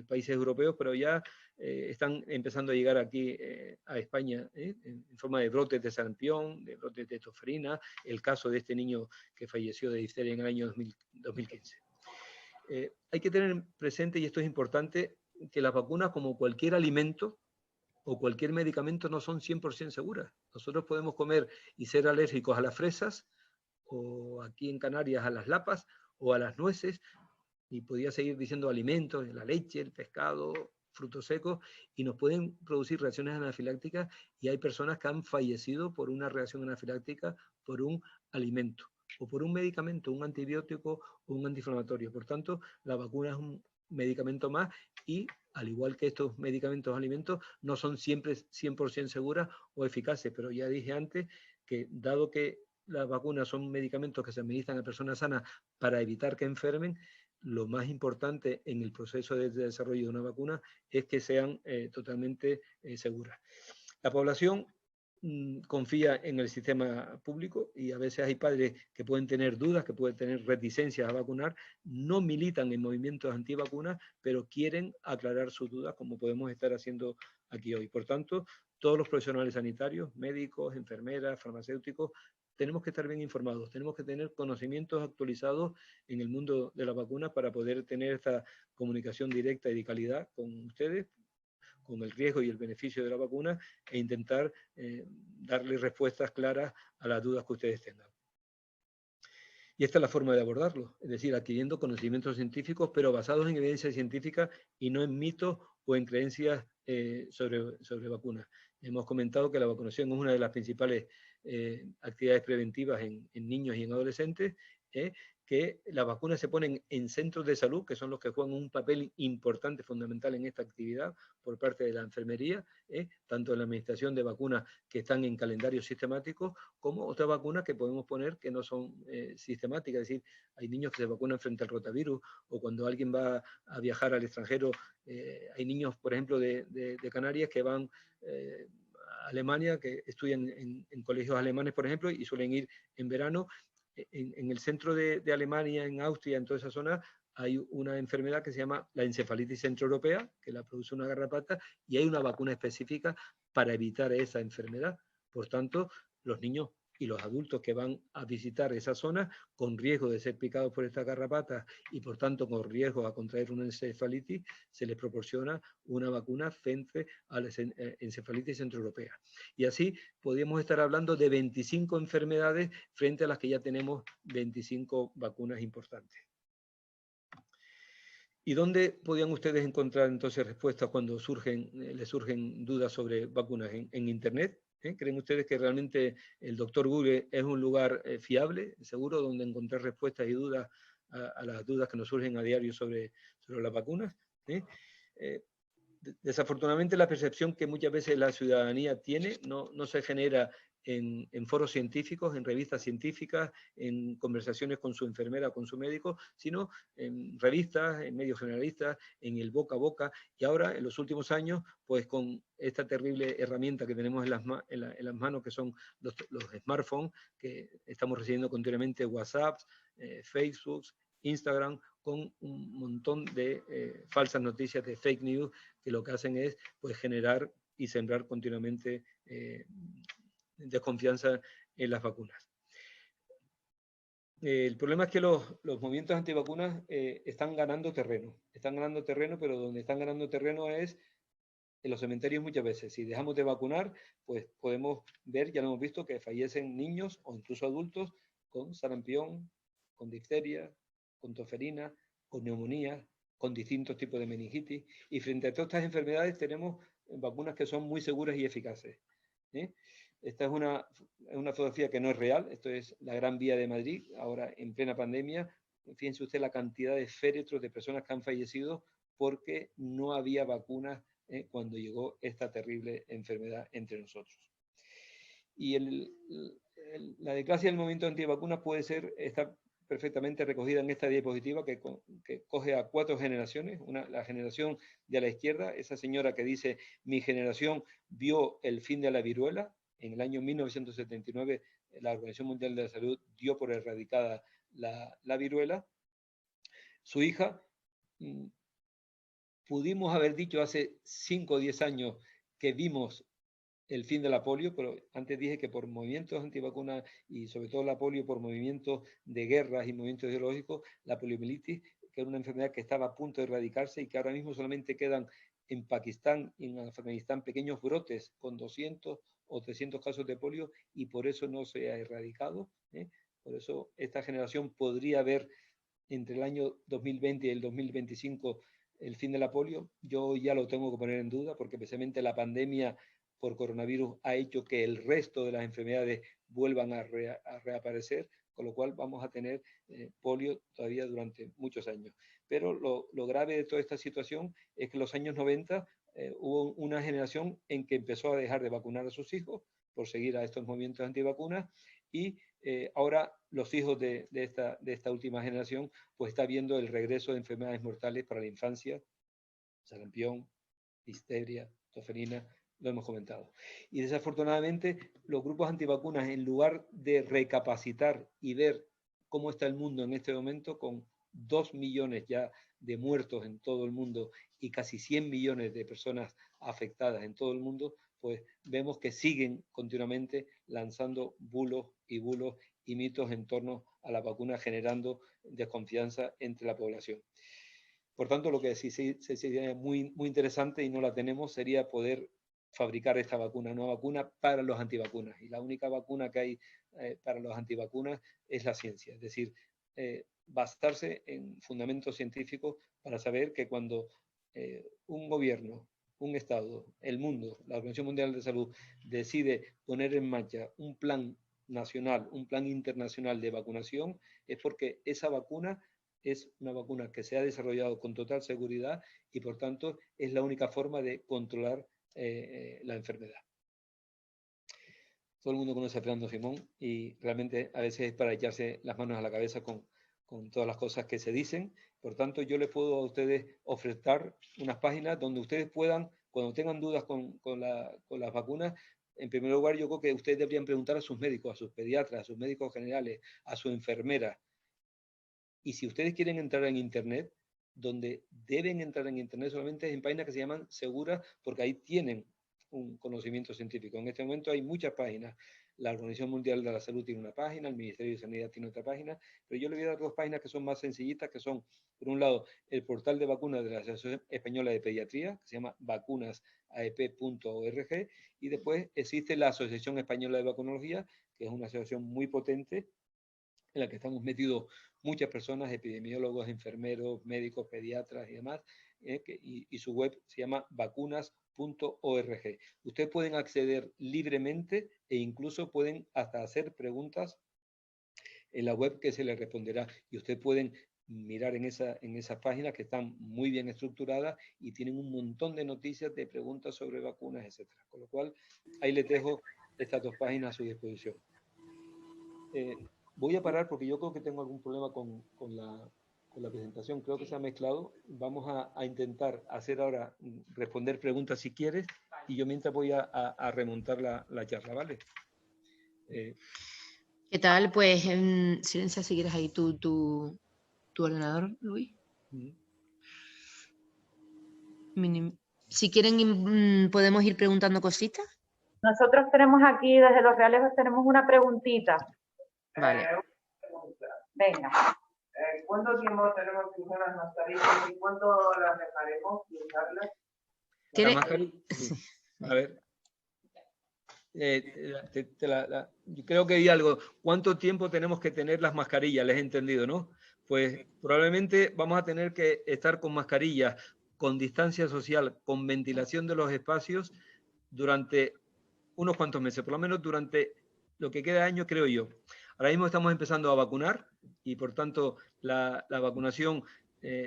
países europeos, pero ya están empezando a llegar aquí a España en forma de brotes de sarampión, de brotes de toferina, el caso de este niño que falleció de difteria en el año 2015. Hay que tener presente, y esto es importante, que las vacunas, como cualquier alimento o cualquier medicamento, no son 100% seguras. Nosotros podemos comer y ser alérgicos a las fresas, o aquí en Canarias a las lapas, o a las nueces, y podría seguir diciendo alimentos, la leche, el pescado, frutos secos, y nos pueden producir reacciones anafilácticas, y hay personas que han fallecido por una reacción anafiláctica por un alimento o por un medicamento, un antibiótico o un antiinflamatorio. Por tanto, la vacuna es un medicamento más, y al igual que estos medicamentos o alimentos, no son siempre 100% seguras o eficaces, pero ya dije antes que, dado que las vacunas son medicamentos que se administran a personas sanas para evitar que enfermen, lo más importante en el proceso de desarrollo de una vacuna es que sean totalmente seguras. La población confía en el sistema público, y a veces hay padres que pueden tener dudas, que pueden tener reticencias a vacunar, no militan en movimientos antivacunas, pero quieren aclarar sus dudas, como podemos estar haciendo aquí hoy. Por tanto, todos los profesionales sanitarios, médicos, enfermeras, farmacéuticos, tenemos que estar bien informados, tenemos que tener conocimientos actualizados en el mundo de la vacuna para poder tener esta comunicación directa y de calidad con ustedes, con el riesgo y el beneficio de la vacuna, e intentar darle respuestas claras a las dudas que ustedes tengan. Y esta es la forma de abordarlo, es decir, adquiriendo conocimientos científicos, pero basados en evidencia científica y no en mitos o en creencias sobre vacunas. Hemos comentado que la vacunación es una de las principales actividades preventivas en niños y en adolescentes, que las vacunas se ponen en centros de salud, que son los que juegan un papel importante, fundamental en esta actividad por parte de la enfermería, tanto en la administración de vacunas que están en calendarios sistemáticos, como otras vacunas que podemos poner que no son sistemáticas. Es decir, hay niños que se vacunan frente al rotavirus, o cuando alguien va a viajar al extranjero, hay niños, por ejemplo, de Canarias que van a Alemania, que estudian en colegios alemanes, por ejemplo, y suelen ir en verano. En el centro de Alemania, en Austria, en toda esa zona, hay una enfermedad que se llama la encefalitis centroeuropea, que la produce una garrapata, y hay una vacuna específica para evitar esa enfermedad. Por tanto, los niños y los adultos que van a visitar esa zona con riesgo de ser picados por esta garrapata, y por tanto con riesgo a contraer una encefalitis, se les proporciona una vacuna frente a la encefalitis centroeuropea. Y así podríamos estar hablando de 25 enfermedades frente a las que ya tenemos 25 vacunas importantes. ¿Y dónde podían ustedes encontrar entonces respuestas cuando les surgen dudas sobre vacunas? ¿En Internet? ¿Creen ustedes que realmente el doctor Google es un lugar fiable, seguro, donde encontrar respuestas y dudas a las dudas que nos surgen a diario sobre las vacunas? Desafortunadamente, la percepción que muchas veces la ciudadanía tiene no se genera en foros científicos, en revistas científicas, en conversaciones con su enfermera o con su médico, sino en revistas, en medios generalistas, en el boca a boca, y ahora, en los últimos años, pues con esta terrible herramienta que tenemos en las manos, que son los smartphones, que estamos recibiendo continuamente WhatsApp, Facebook, Instagram, con un montón de falsas noticias, de fake news, que lo que hacen es pues generar y sembrar continuamente desconfianza en las vacunas. El problema es que los movimientos antivacunas están ganando terreno, pero donde están ganando terreno es en los cementerios muchas veces. Si dejamos de vacunar, pues podemos ver, ya lo hemos visto, que fallecen niños o incluso adultos con sarampión, con difteria, con tosferina, con neumonía, con distintos tipos de meningitis, y frente a todas estas enfermedades tenemos vacunas que son muy seguras y eficaces. Esta es una fotografía que no es real. Esto es la Gran Vía de Madrid, ahora en plena pandemia. Fíjense usted la cantidad de féretros de personas que han fallecido porque no había vacunas cuando llegó esta terrible enfermedad entre nosotros. Y la desgracia del movimiento antivacunas está perfectamente recogida en esta diapositiva que coge a 4 generaciones. La generación de la izquierda, esa señora que dice: mi generación vio el fin de la viruela. En el año 1979 la Organización Mundial de la Salud dio por erradicada la viruela. Su hija, pudimos haber dicho hace 5 o 10 años que vimos el fin de la polio, pero antes dije que por movimientos antivacunas y sobre todo la polio por movimientos de guerras y movimientos ideológicos, la poliomielitis, que era una enfermedad que estaba a punto de erradicarse y que ahora mismo solamente quedan en Pakistán y en Afganistán pequeños brotes con 200 o 300 casos de polio, y por eso no se ha erradicado. Por eso esta generación podría ver entre el año 2020 y el 2025 el fin de la polio, yo ya lo tengo que poner en duda, porque precisamente la pandemia por coronavirus ha hecho que el resto de las enfermedades vuelvan a reaparecer, con lo cual vamos a tener polio todavía durante muchos años. Pero lo grave de toda esta situación es que en los años 90 hubo una generación en que empezó a dejar de vacunar a sus hijos por seguir a estos movimientos antivacunas, y ahora los hijos de esta última generación pues está viendo el regreso de enfermedades mortales para la infancia, sarampión, difteria, tosferina, lo hemos comentado. Y desafortunadamente los grupos antivacunas, en lugar de recapacitar y ver cómo está el mundo en este momento, con 2 millones ya de muertos en todo el mundo y casi 100 millones de personas afectadas en todo el mundo, pues vemos que siguen continuamente lanzando bulos y mitos en torno a la vacuna, generando desconfianza entre la población. Por tanto, lo que sí sería muy interesante, y no la tenemos, sería poder fabricar esta vacuna, una vacuna para los antivacunas. Y la única vacuna que hay para los antivacunas es la ciencia, es decir, basarse en fundamentos científicos para saber que cuando un gobierno, un Estado, el mundo, la Organización Mundial de Salud, decide poner en marcha un plan nacional, un plan internacional de vacunación, es porque esa vacuna es una vacuna que se ha desarrollado con total seguridad y, por tanto, es la única forma de controlar la enfermedad. Todo el mundo conoce a Fernando Simón y realmente a veces es para echarse las manos a la cabeza con todas las cosas que se dicen. Por tanto, yo les puedo a ustedes ofrecer unas páginas donde ustedes puedan, cuando tengan dudas con las vacunas, en primer lugar, yo creo que ustedes deberían preguntar a sus médicos, a sus pediatras, a sus médicos generales, a su enfermera. Y si ustedes quieren entrar en Internet, donde deben entrar en Internet solamente es en páginas que se llaman seguras, porque ahí tienen un conocimiento científico. En este momento hay muchas páginas. La Organización Mundial de la Salud tiene una página, el Ministerio de Sanidad tiene otra página, pero yo le voy a dar 2 páginas que son más sencillitas, que son, por un lado, el portal de vacunas de la Asociación Española de Pediatría, que se llama vacunasaep.org, y después existe la Asociación Española de Vacunología, que es una asociación muy potente, en la que estamos metidos muchas personas, epidemiólogos, enfermeros, médicos, pediatras y demás, y su web se llama vacunas.org. Ustedes pueden acceder libremente e incluso pueden hasta hacer preguntas en la web que se les responderá, y ustedes pueden mirar en esas páginas que están muy bien estructuradas y tienen un montón de noticias, de preguntas sobre vacunas, etc. Con lo cual, ahí les dejo estas 2 páginas a su disposición. Voy a parar porque yo creo que tengo algún problema con la presentación. Creo que se ha mezclado. Vamos a intentar hacer ahora, responder preguntas si quieres, y yo mientras voy a remontar la charla, ¿vale? ¿Qué tal? Pues silencia si quieres ahí tu ordenador, Luis. Si quieren, podemos ir preguntando cositas. Nosotros tenemos aquí, desde Los Reales, tenemos una preguntita. Vale. Venga. ¿Cuánto tiempo tenemos que usar las mascarillas y cuánto las dejaremos de usarlas? ¿Tiene? A ver. Yo creo que hay algo. ¿Cuánto tiempo tenemos que tener las mascarillas? Les he entendido, ¿no? Pues probablemente vamos a tener que estar con mascarillas, con distancia social, con ventilación de los espacios durante unos cuantos meses, por lo menos durante lo que queda de año, creo yo. Ahora mismo estamos empezando a vacunar y, por tanto, la vacunación,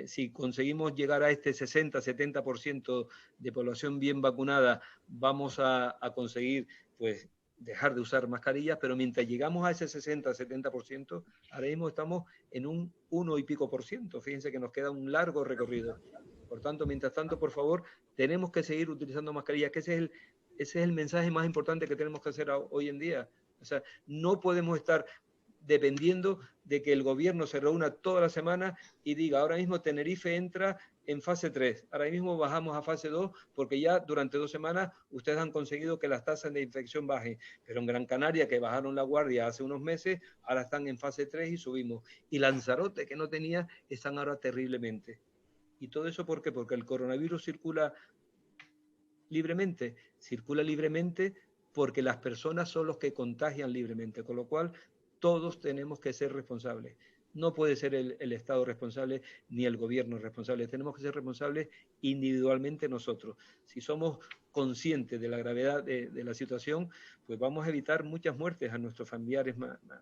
si conseguimos llegar a este 60-70% de población bien vacunada, vamos a conseguir, pues, dejar de usar mascarillas, pero mientras llegamos a ese 60-70%, ahora mismo estamos en un 1 y pico por ciento. Fíjense que nos queda un largo recorrido. Por tanto, mientras tanto, por favor, tenemos que seguir utilizando mascarillas, que ese es el mensaje más importante que tenemos que hacer hoy en día. O sea, no podemos estar dependiendo de que el gobierno se reúna toda la semana y diga, ahora mismo Tenerife entra en fase 3, ahora mismo bajamos a fase 2 porque ya durante 2 semanas ustedes han conseguido que las tasas de infección bajen, pero en Gran Canaria, que bajaron la guardia hace unos meses, ahora están en fase 3 y subimos. Y Lanzarote, que no tenía, están ahora terriblemente. ¿Y todo eso por qué? Porque el coronavirus circula libremente porque las personas son los que contagian libremente, con lo cual todos tenemos que ser responsables. No puede ser el Estado responsable ni el gobierno responsable. Tenemos que ser responsables individualmente nosotros. Si somos conscientes de la gravedad de la situación, pues vamos a evitar muchas muertes a nuestros familiares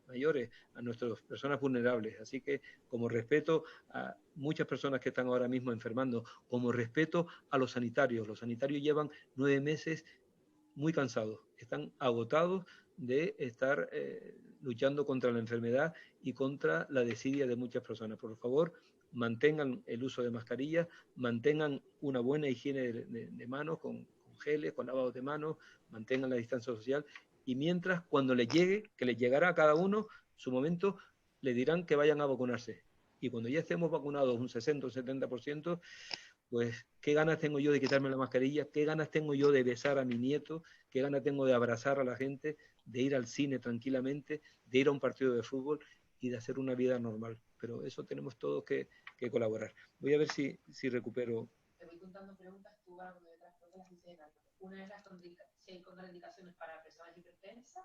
mayores, a nuestras personas vulnerables. Así que, como respeto a muchas personas que están ahora mismo enfermando, como respeto a los sanitarios llevan 9 meses muy cansados, están agotados de estar luchando contra la enfermedad y contra la desidia de muchas personas. Por favor, mantengan el uso de mascarillas, mantengan una buena higiene de manos con geles, con lavados de manos, mantengan la distancia social y mientras, cuando les llegue, que les llegará a cada uno su momento, le dirán que vayan a vacunarse. Y cuando ya estemos vacunados un 60 o 70%, pues qué ganas tengo yo de quitarme la mascarilla, qué ganas tengo yo de besar a mi nieto, qué ganas tengo de abrazar a la gente, de ir al cine tranquilamente, de ir a un partido de fútbol y de hacer una vida normal. Pero eso tenemos todos que colaborar. Voy a ver si recupero. Te voy contando preguntas, tú vas de otras cosas y se dan. Una es si hay contraindicaciones para personas hipertensas.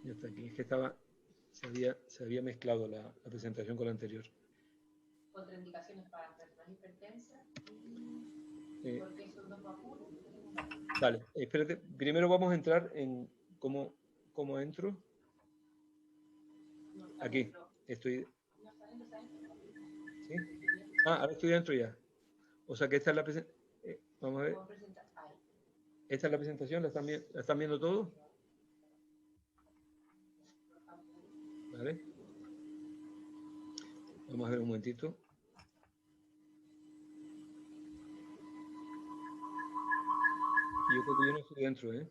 Ya está aquí, es que se había mezclado la presentación con la anterior. Contraindicaciones para personas hipertensas. ¿Por qué son 2 vacunas? Vale, espérate. Primero vamos a entrar en cómo entro. Aquí, estoy. ¿Sí? Ahora estoy dentro ya. O sea que esta es la presentación. Vamos a ver. ¿Esta es la presentación? ¿La están viendo todos? Vale. Vamos a ver un momentito. Yo creo que yo no estoy dentro, ¿eh?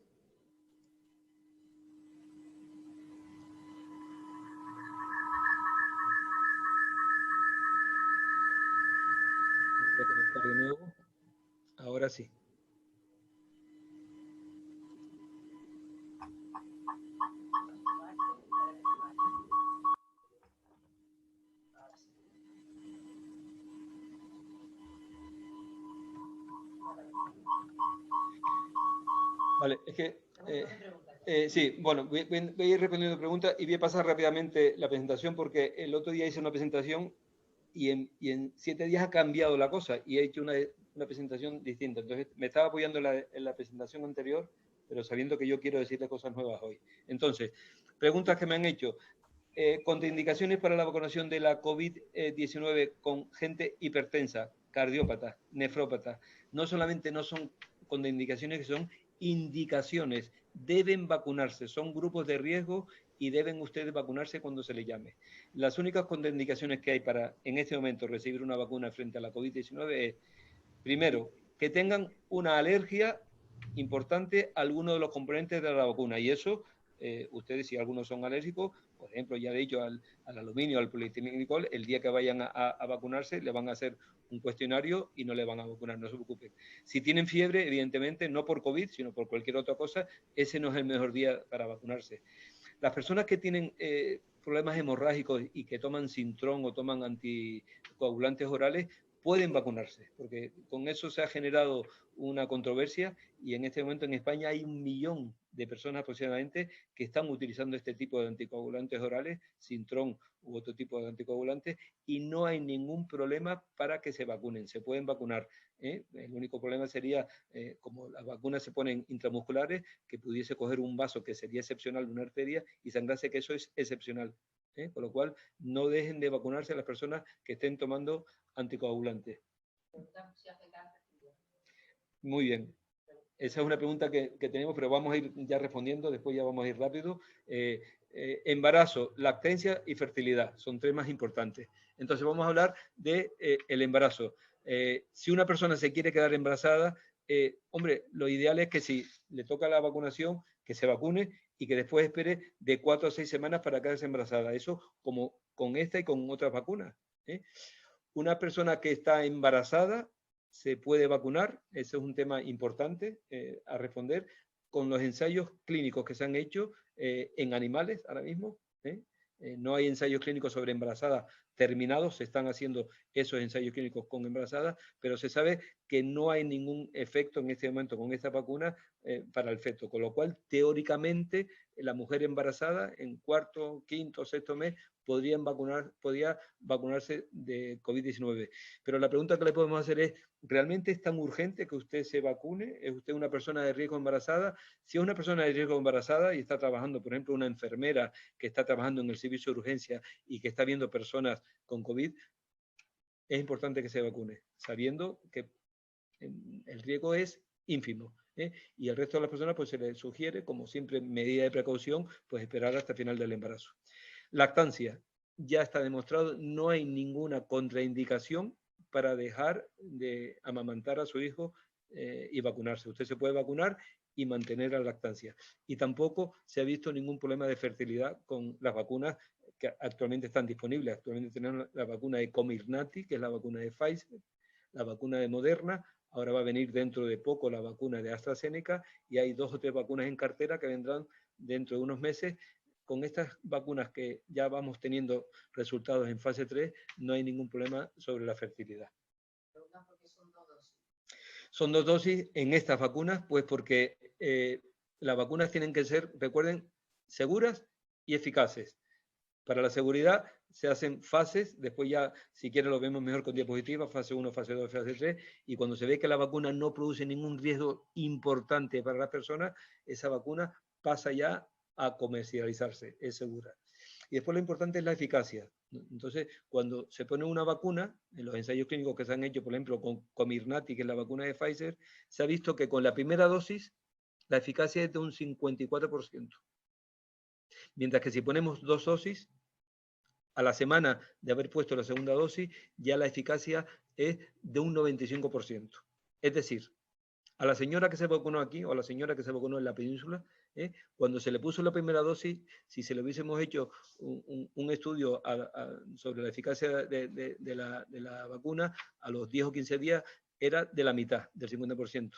Voy a conectar de nuevo. Ahora sí. Vale, es que sí, bueno, voy a ir respondiendo preguntas y voy a pasar rápidamente la presentación porque el otro día hice una presentación y en 7 días ha cambiado la cosa y he hecho una presentación distinta. Entonces me estaba apoyando en la presentación anterior, pero sabiendo que yo quiero decirle cosas nuevas hoy. Entonces, preguntas que me han hecho. Contraindicaciones para la vacunación de la COVID-19 con gente hipertensa, cardiópata, nefrópata. No solamente no son contraindicaciones, que son indicaciones. Deben vacunarse, son grupos de riesgo y deben ustedes vacunarse cuando se les llame. Las únicas contraindicaciones que hay para, en este momento, recibir una vacuna frente a la COVID-19 es, primero, que tengan una alergia importante a alguno de los componentes de la vacuna. Y eso, ustedes, si algunos son alérgicos, por ejemplo, ya he dicho al aluminio, al polietilenglicol, el día que vayan a vacunarse, le van a hacer un cuestionario y no le van a vacunar, no se preocupen. Si tienen fiebre, evidentemente, no por COVID, sino por cualquier otra cosa, ese no es el mejor día para vacunarse. Las personas que tienen problemas hemorrágicos y que toman Sintrón o toman anticoagulantes orales, pueden vacunarse, porque con eso se ha generado una controversia y en este momento en España hay 1 millón de personas aproximadamente que están utilizando este tipo de anticoagulantes orales, Sintrón u otro tipo de anticoagulantes, y no hay ningún problema para que se vacunen, se pueden vacunar. El único problema sería, como las vacunas se ponen intramusculares, que pudiese coger un vaso que sería excepcional, una arteria, y sangrarse, que eso es excepcional. Con lo cual, no dejen de vacunarse a las personas que estén tomando anticoagulantes. Muy bien. Esa es una pregunta que tenemos, pero vamos a ir ya respondiendo, después ya vamos a ir rápido. Embarazo, lactancia y fertilidad son temas importantes. Entonces vamos a hablar de el embarazo. Si una persona se quiere quedar embarazada, hombre, lo ideal es que si le toca la vacunación, que se vacune y que después espere de 4 a 6 semanas para quedarse embarazada. Eso como con esta y con otras vacunas. Una persona que está embarazada se puede vacunar, ese es un tema importante a responder, con los ensayos clínicos que se han hecho en animales ahora mismo. No hay ensayos clínicos sobre embarazadas terminados, se están haciendo esos ensayos clínicos con embarazadas, pero se sabe que no hay ningún efecto en este momento con esta vacuna para el feto, con lo cual teóricamente la mujer embarazada en cuarto, quinto, sexto mes podía vacunarse de COVID-19. Pero la pregunta que le podemos hacer es, ¿realmente es tan urgente que usted se vacune? ¿Es usted una persona de riesgo embarazada? Si es una persona de riesgo embarazada y está trabajando, por ejemplo, una enfermera que está trabajando en el servicio de urgencia y que está viendo personas con COVID, es importante que se vacune, sabiendo que el riesgo es ínfimo, ¿eh? Y el resto de las personas pues se les sugiere, como siempre, medida de precaución, pues esperar hasta el final del embarazo. Lactancia, ya está demostrado, no hay ninguna contraindicación para dejar de amamantar a su hijo y vacunarse. Usted se puede vacunar y mantener la lactancia. Y tampoco se ha visto ningún problema de fertilidad con las vacunas que actualmente están disponibles. Actualmente tenemos la vacuna de Comirnaty, que es la vacuna de Pfizer, la vacuna de Moderna, ahora va a venir dentro de poco la vacuna de AstraZeneca y hay 2 o 3 vacunas en cartera que vendrán dentro de unos meses. Con estas vacunas que ya vamos teniendo resultados en fase 3, no hay ningún problema sobre la fertilidad. Son 2 dosis en estas vacunas, pues porque las vacunas tienen que ser, recuerden, seguras y eficaces. Para la seguridad se hacen fases, después ya, si quieren lo vemos mejor con diapositivas, fase 1, fase 2, fase 3, y cuando se ve que la vacuna no produce ningún riesgo importante para las personas, esa vacuna pasa ya a comercializarse, es segura. Y después lo importante es la eficacia. Entonces, cuando se pone una vacuna, en los ensayos clínicos que se han hecho, por ejemplo, con Comirnaty, que es la vacuna de Pfizer, se ha visto que con la primera dosis la eficacia es de un 54%. Mientras que si ponemos 2 dosis, a la semana de haber puesto la segunda dosis, ya la eficacia es de un 95%. Es decir, a la señora que se vacunó aquí o a la señora que se vacunó en la península, cuando se le puso la primera dosis, si se le hubiésemos hecho un estudio sobre la eficacia de la vacuna, a los 10 o 15 días era de la mitad, del 50%.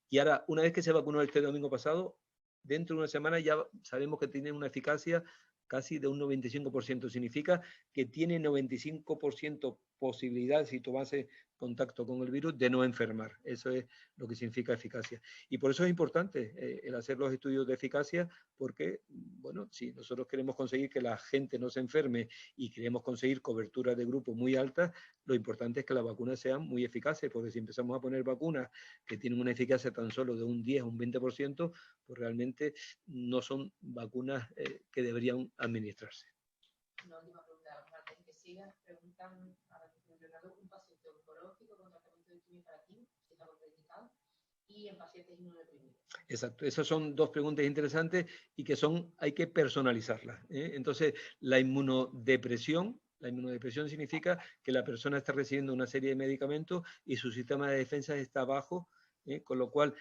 Y ahora, una vez que se vacunó este domingo pasado, dentro de una semana ya sabemos que tiene una eficacia casi de un 95%. Significa que tiene 95% posibilidad, si tomase contacto con el virus, de no enfermar. Eso es lo que significa eficacia. Y por eso es importante el hacer los estudios de eficacia, porque, bueno, si nosotros queremos conseguir que la gente no se enferme y queremos conseguir cobertura de grupo muy alta, lo importante es que las vacunas sean muy eficaces, porque si empezamos a poner vacunas que tienen una eficacia tan solo de un 10 o un 20%, pues realmente no son vacunas que deberían administrarse. Una última pregunta, antes de que sigas, preguntan un paciente oncológico con tratamiento de quimioterapia, si está contraindicado, y en pacientes inmunodeprimidos. Exacto, esas son 2 preguntas interesantes y que hay que personalizarlas. Entonces, la inmunodepresión significa que la persona está recibiendo una serie de medicamentos y su sistema de defensa está bajo, con lo cual,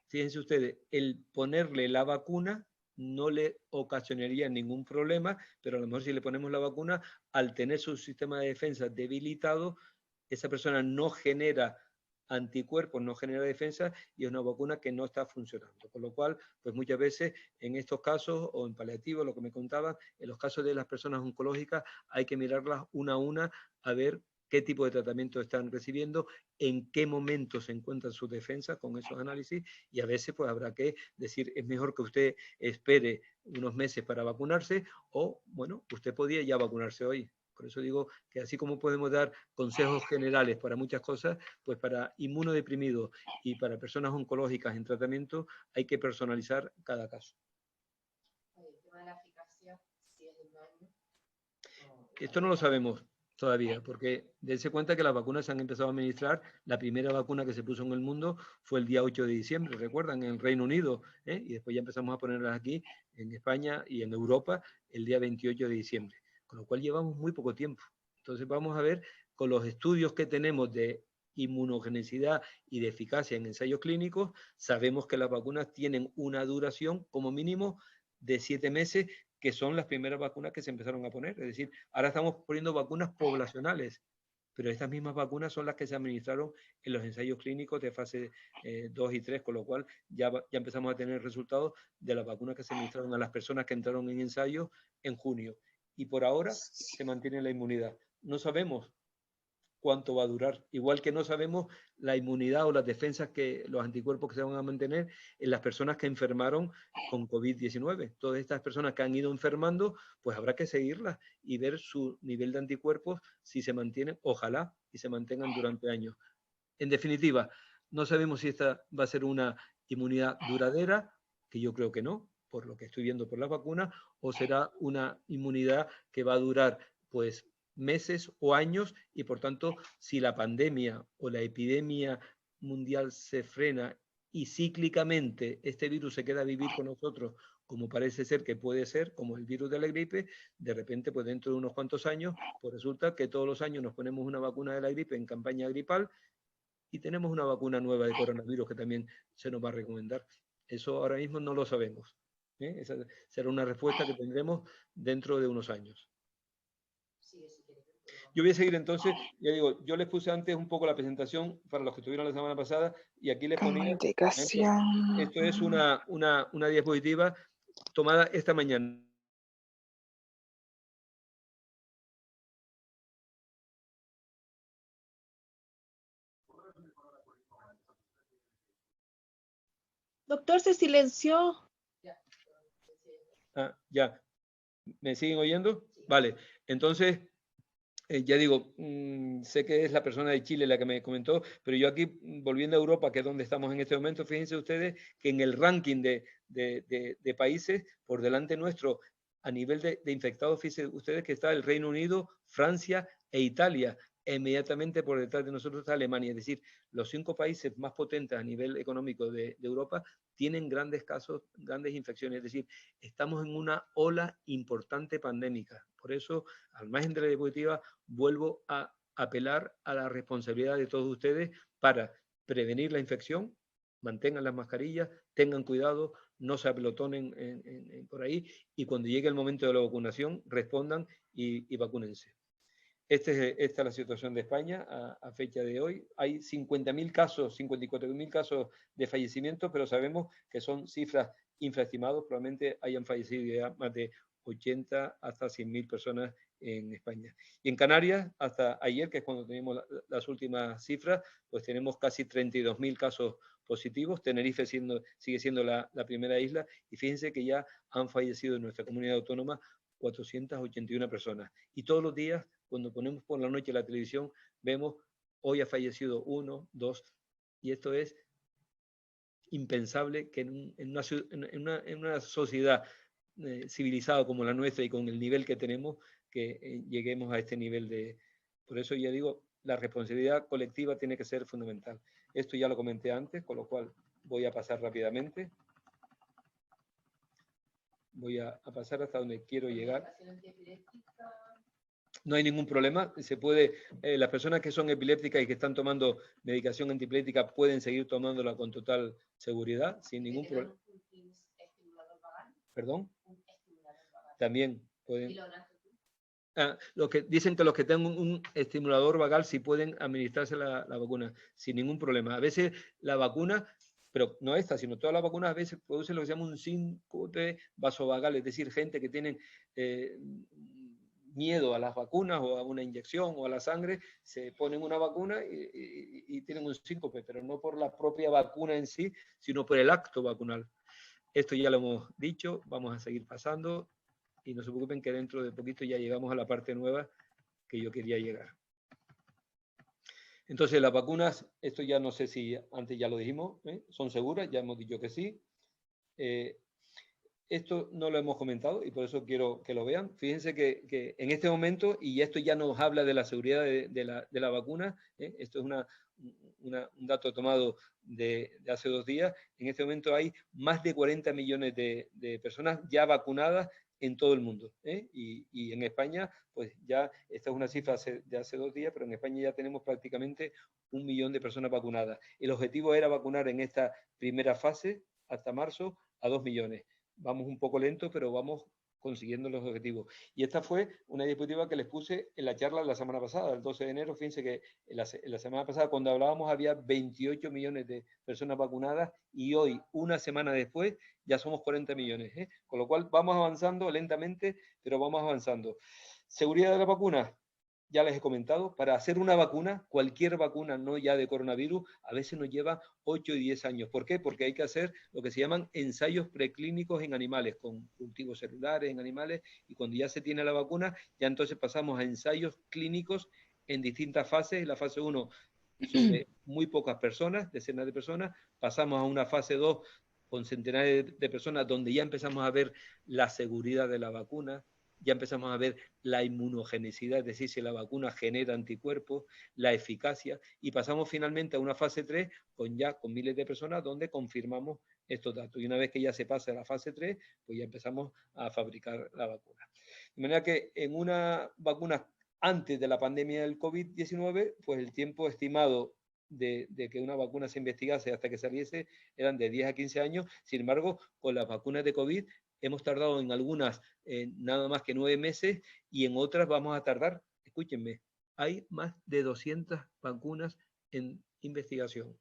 fíjense ustedes, el ponerle la vacuna no le ocasionaría ningún problema, pero a lo mejor si le ponemos la vacuna, al tener su sistema de defensa debilitado, esa persona no genera anticuerpos, no genera defensa y es una vacuna que no está funcionando. Con lo cual, pues muchas veces en estos casos, o en paliativo, lo que me contaban, en los casos de las personas oncológicas hay que mirarlas una a una a ver qué tipo de tratamiento están recibiendo, en qué momento se encuentran sus defensas con esos análisis y a veces pues habrá que decir, es mejor que usted espere unos meses para vacunarse o, bueno, usted podía ya vacunarse hoy. Por eso digo que así como podemos dar consejos generales para muchas cosas, pues para inmunodeprimidos y para personas oncológicas en tratamiento hay que personalizar cada caso. El tema de la eficacia, si es de un año. Esto no lo sabemos todavía, porque dense cuenta que las vacunas se han empezado a administrar. La primera vacuna que se puso en el mundo fue el día 8 de diciembre, recuerdan, en el Reino Unido, y después ya empezamos a ponerlas aquí, en España y en Europa, el día 28 de diciembre, con lo cual llevamos muy poco tiempo. Entonces vamos a ver, con los estudios que tenemos de inmunogenicidad y de eficacia en ensayos clínicos, sabemos que las vacunas tienen una duración como mínimo de 7 meses, que son las primeras vacunas que se empezaron a poner. Es decir, ahora estamos poniendo vacunas poblacionales, pero estas mismas vacunas son las que se administraron en los ensayos clínicos de fase 2 y 3, con lo cual ya empezamos a tener resultados de las vacunas que se administraron a las personas que entraron en ensayos en junio. Y por ahora se mantiene la inmunidad. No sabemos cuánto va a durar. Igual que no sabemos la inmunidad o las defensas, los anticuerpos que se van a mantener en las personas que enfermaron con COVID-19. Todas estas personas que han ido enfermando, pues habrá que seguirlas y ver su nivel de anticuerpos si se mantienen, ojalá, y se mantengan durante años. En definitiva, no sabemos si esta va a ser una inmunidad duradera, que yo creo que no, por lo que estoy viendo por las vacunas, o será una inmunidad que va a durar pues meses o años, y por tanto, si la pandemia o la epidemia mundial se frena y cíclicamente este virus se queda a vivir con nosotros, como parece ser que puede ser, como el virus de la gripe, de repente, pues dentro de unos cuantos años, pues resulta que todos los años nos ponemos una vacuna de la gripe en campaña gripal y tenemos una vacuna nueva de coronavirus que también se nos va a recomendar. Eso ahora mismo no lo sabemos. Esa será una respuesta que tendremos dentro de unos años. Yo voy a seguir entonces, ya digo, yo les puse antes un poco la presentación para los que estuvieron la semana pasada y aquí les ponía, esto es una diapositiva tomada esta mañana. Doctor, se silenció. Ya. ¿Me siguen oyendo? Vale. Entonces, ya digo, sé que es la persona de Chile la que me comentó, pero yo aquí, volviendo a Europa, que es donde estamos en este momento, fíjense ustedes que en el ranking de países, por delante nuestro, a nivel de infectados, fíjense ustedes que está el Reino Unido, Francia e Italia. Inmediatamente por detrás de nosotros está Alemania. Es decir, los 5 países más potentes a nivel económico de Europa tienen grandes casos, grandes infecciones. Es decir, estamos en una ola importante pandémica. Por eso, al margen de la diapositiva, vuelvo a apelar a la responsabilidad de todos ustedes para prevenir la infección, mantengan las mascarillas, tengan cuidado, no se apelotonen por ahí, y cuando llegue el momento de la vacunación, respondan y vacúnense. Esta es la situación de España a fecha de hoy. Hay 50.000 casos, 54.000 casos de fallecimiento, pero sabemos que son cifras infraestimadas. Probablemente hayan fallecido ya más de 80 hasta 100.000 personas en España. Y en Canarias, hasta ayer, que es cuando tenemos las últimas cifras, pues tenemos casi 32.000 casos positivos. Tenerife sigue siendo la primera isla, y fíjense que ya han fallecido en nuestra comunidad autónoma 481 personas. Y todos los días, cuando ponemos por la noche la televisión, vemos, hoy ha fallecido 1, 2, y esto es impensable que en una sociedad civilizada como la nuestra y con el nivel que tenemos, que lleguemos a este nivel de... Por eso ya digo, la responsabilidad colectiva tiene que ser fundamental. Esto ya lo comenté antes, con lo cual voy a pasar rápidamente. Voy a pasar hasta donde quiero llegar. No hay ningún problema. Se puede, las personas que son epilépticas y que están tomando medicación antiepiléptica pueden seguir tomándola con total seguridad, sin ningún problema. ¿Perdón? También pueden. Los que dicen que los que tengan un estimulador vagal sí pueden administrarse la vacuna sin ningún problema. A veces la vacuna, pero no esta, sino todas las vacunas, a veces producen lo que se llama un síncope vasovagal, es decir, gente que tienen miedo a las vacunas o a una inyección o a la sangre, se ponen una vacuna y tienen un síncope, pero no por la propia vacuna en sí, sino por el acto vacunal. Esto ya lo hemos dicho, vamos a seguir pasando y no se preocupen que dentro de poquito ya llegamos a la parte nueva que yo quería llegar. Entonces, las vacunas, esto ya no sé si antes ya lo dijimos, son seguras, ya hemos dicho que sí. Esto no lo hemos comentado y por eso quiero que lo vean. Fíjense que en este momento, y esto ya nos habla de la seguridad de la vacuna, esto es un dato tomado de hace 2 días, en este momento hay más de 40 millones de personas ya vacunadas en todo el mundo. Y en España, pues ya, esta es una cifra de hace 2 días, pero en España ya tenemos prácticamente 1 millón de personas vacunadas. El objetivo era vacunar en esta primera fase, hasta marzo, a 2 millones. Vamos un poco lento, pero vamos consiguiendo los objetivos. Y esta fue una diapositiva que les puse en la charla la semana pasada, el 12 de enero. Fíjense que en la semana pasada, cuando hablábamos, había 28 millones de personas vacunadas y hoy, una semana después, ya somos 40 millones. Con lo cual, vamos avanzando lentamente, pero vamos avanzando. Seguridad de la vacuna. ya les he comentado, para hacer una vacuna, cualquier vacuna, no ya de coronavirus, a veces nos lleva 8 y 10 años. ¿Por qué? Porque hay que hacer lo que se llaman ensayos preclínicos en animales, con cultivos celulares en animales, y cuando ya se tiene la vacuna, ya entonces pasamos a ensayos clínicos en distintas fases. La fase 1 sobre muy pocas personas, decenas de personas, pasamos a una fase 2 con centenares de personas, donde ya empezamos a ver la seguridad de la vacuna, ya empezamos a ver la inmunogenicidad, es decir, si la vacuna genera anticuerpos, la eficacia, y pasamos finalmente a una fase 3 con miles de personas donde confirmamos estos datos. Y una vez que ya se pasa a la fase 3, pues ya empezamos a fabricar la vacuna. De manera que en una vacuna antes de la pandemia del COVID-19, pues el tiempo estimado de que una vacuna se investigase hasta que saliese eran de 10 a 15 años. Sin embargo, con las vacunas de COVID hemos tardado en algunas nada más que 9 meses y en otras vamos a tardar, escúchenme, hay más de 200 vacunas en investigación.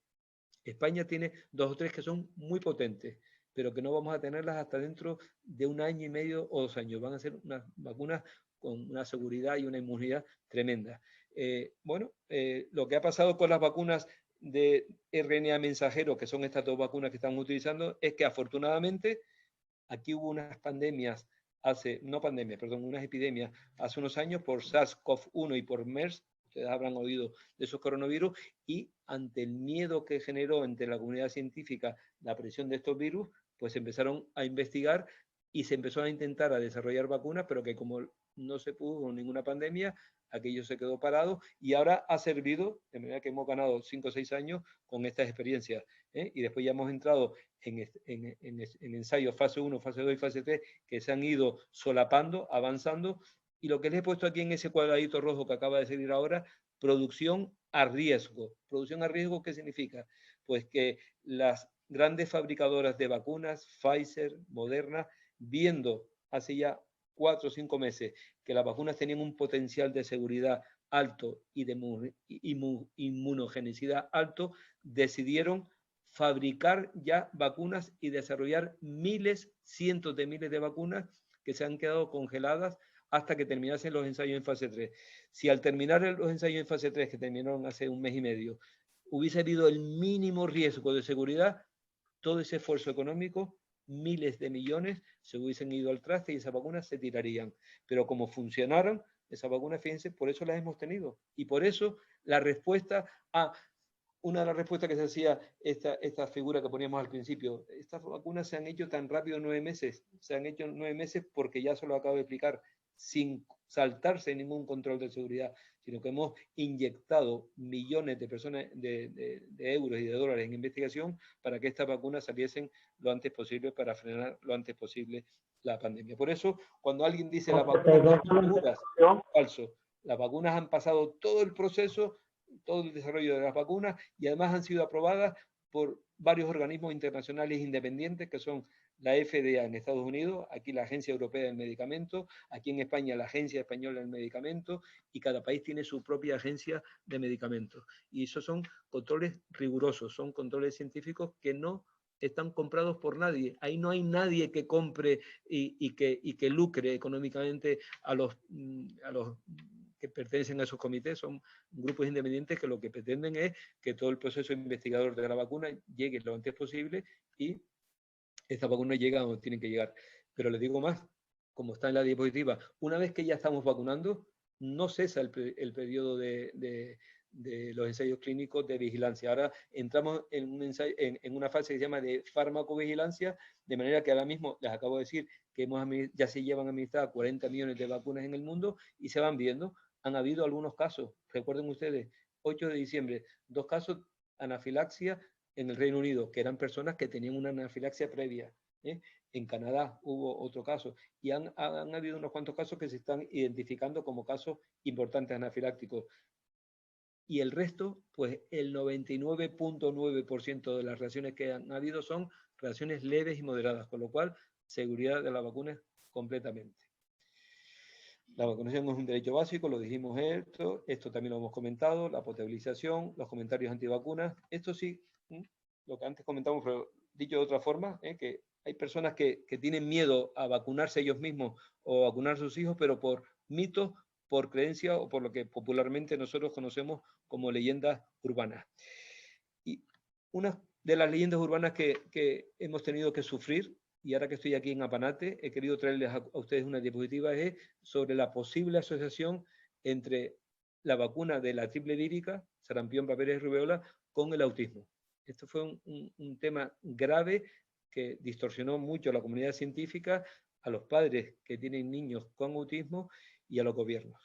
España tiene 2 o 3 que son muy potentes, pero que no vamos a tenerlas hasta dentro de 1 año y medio o 2 años. Van a ser unas vacunas con una seguridad y una inmunidad tremenda. Lo que ha pasado con las vacunas de RNA mensajero, que son estas 2 vacunas que estamos utilizando, es que afortunadamente aquí hubo unas pandemias unas epidemias hace unos años por SARS-CoV-1 y por MERS. Ustedes habrán oído de esos coronavirus, y ante el miedo que generó entre la comunidad científica la aparición de estos virus, pues empezaron a investigar y se empezó a intentar a desarrollar vacunas, pero que como no se pudo con ninguna pandemia, aquello se quedó parado y ahora ha servido, de manera que hemos ganado 5 o 6 años con estas experiencias, y después ya hemos entrado en ensayos fase 1, fase 2 y fase 3 que se han ido solapando, avanzando, y lo que les he puesto aquí en ese cuadradito rojo que acaba de salir ahora, producción a riesgo. ¿Producción a riesgo qué significa? Pues que las grandes fabricadoras de vacunas, Pfizer, Moderna, viendo hace ya 4 o 5 meses que las vacunas tenían un potencial de seguridad alto y de inmunogenicidad alto, decidieron fabricar ya vacunas y desarrollar cientos de miles de vacunas que se han quedado congeladas hasta que terminasen los ensayos en fase 3. Si al terminar los ensayos en fase 3, que terminaron hace 1 mes y medio, hubiese habido el mínimo riesgo de seguridad, todo ese esfuerzo económico, miles de millones, se hubiesen ido al traste y esas vacunas se tirarían. Pero como funcionaron, esas vacunas, fíjense, por eso las hemos tenido. Y por eso la respuesta a una de las respuestas que se hacía, esta figura que poníamos al principio, estas vacunas se han hecho tan rápido en 9 meses, se han hecho en 9 meses porque ya se lo acabo de explicar, sin saltarse ningún control de seguridad, sino que hemos inyectado millones de personas de euros y de dólares en investigación para que estas vacunas saliesen lo antes posible, para frenar lo antes posible la pandemia. Por eso, cuando alguien dice las vacunas son seguras, falso. Las vacunas han pasado todo el proceso, todo el desarrollo de las vacunas, y además han sido aprobadas por varios organismos internacionales independientes, que son la FDA en Estados Unidos, aquí la Agencia Europea del Medicamento, aquí en España la Agencia Española del Medicamento, y cada país tiene su propia agencia de medicamentos. Y esos son controles rigurosos, son controles científicos que no están comprados por nadie. Ahí no hay nadie que compre y que lucre económicamente a los que pertenecen a esos comités. Son grupos independientes que lo que pretenden es que todo el proceso investigador de la vacuna llegue lo antes posible y estas vacunas llegan donde tienen que llegar. Pero les digo más, como está en la diapositiva, una vez que ya estamos vacunando, no cesa el periodo de los ensayos clínicos de vigilancia. Ahora entramos en una fase que se llama de farmacovigilancia, de manera que ahora mismo les acabo de decir que ya se llevan administradas 40 millones de vacunas en el mundo y se van viendo. Han habido algunos casos, recuerden ustedes, 8 de diciembre, 2 casos anafilaxia en el Reino Unido, que eran personas que tenían una anafilaxia previa. En Canadá hubo otro caso, y han habido unos cuantos casos que se están identificando como casos importantes anafilácticos. Y el resto, pues el 99.9% de las reacciones que han habido son reacciones leves y moderadas, con lo cual, seguridad de la vacuna completamente. La vacunación es un derecho básico, lo dijimos esto también lo hemos comentado, la potabilización, los comentarios antivacunas, esto sí, lo que antes comentamos, pero dicho de otra forma, que hay personas que tienen miedo a vacunarse ellos mismos o a vacunar a sus hijos, pero por mitos por creencia o por lo que popularmente nosotros conocemos como leyendas urbanas. Y una de las leyendas urbanas que hemos tenido que sufrir, y ahora que estoy aquí en Apanate, he querido traerles a ustedes una diapositiva, es sobre la posible asociación entre la vacuna de la triple vírica, sarampión, papeles y rubéola, con el autismo. Esto fue un tema grave que distorsionó mucho a la comunidad científica, a los padres que tienen niños con autismo y a los gobiernos.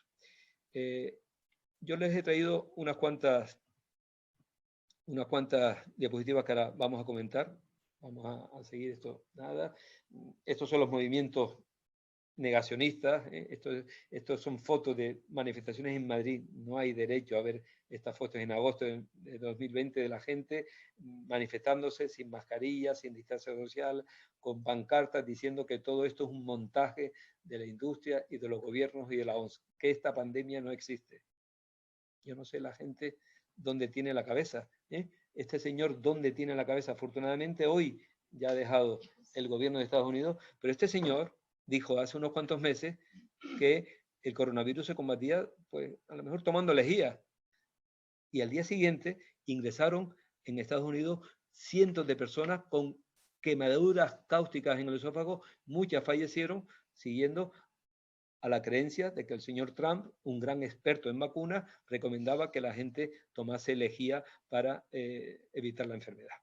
Yo les he traído unas cuantas diapositivas que ahora vamos a comentar. Vamos a seguir esto. Nada. Estos son los movimientos negacionistas. Estos son fotos de manifestaciones en Madrid. No hay derecho a ver estas fotos en agosto de 2020 de la gente manifestándose sin mascarilla, sin distancia social, con pancartas diciendo que todo esto es un montaje de la industria y de los gobiernos y de la OMS, que esta pandemia no existe. Yo no sé la gente dónde tiene la cabeza. Este señor dónde tiene la cabeza. Afortunadamente hoy ya ha dejado el gobierno de Estados Unidos, pero este señor dijo hace unos cuantos meses que el coronavirus se combatía, pues a lo mejor tomando lejía. Y al día siguiente ingresaron en Estados Unidos cientos de personas con quemaduras cáusticas en el esófago, muchas fallecieron siguiendo a la creencia de que el señor Trump, un gran experto en vacunas, recomendaba que la gente tomase lejía para evitar la enfermedad.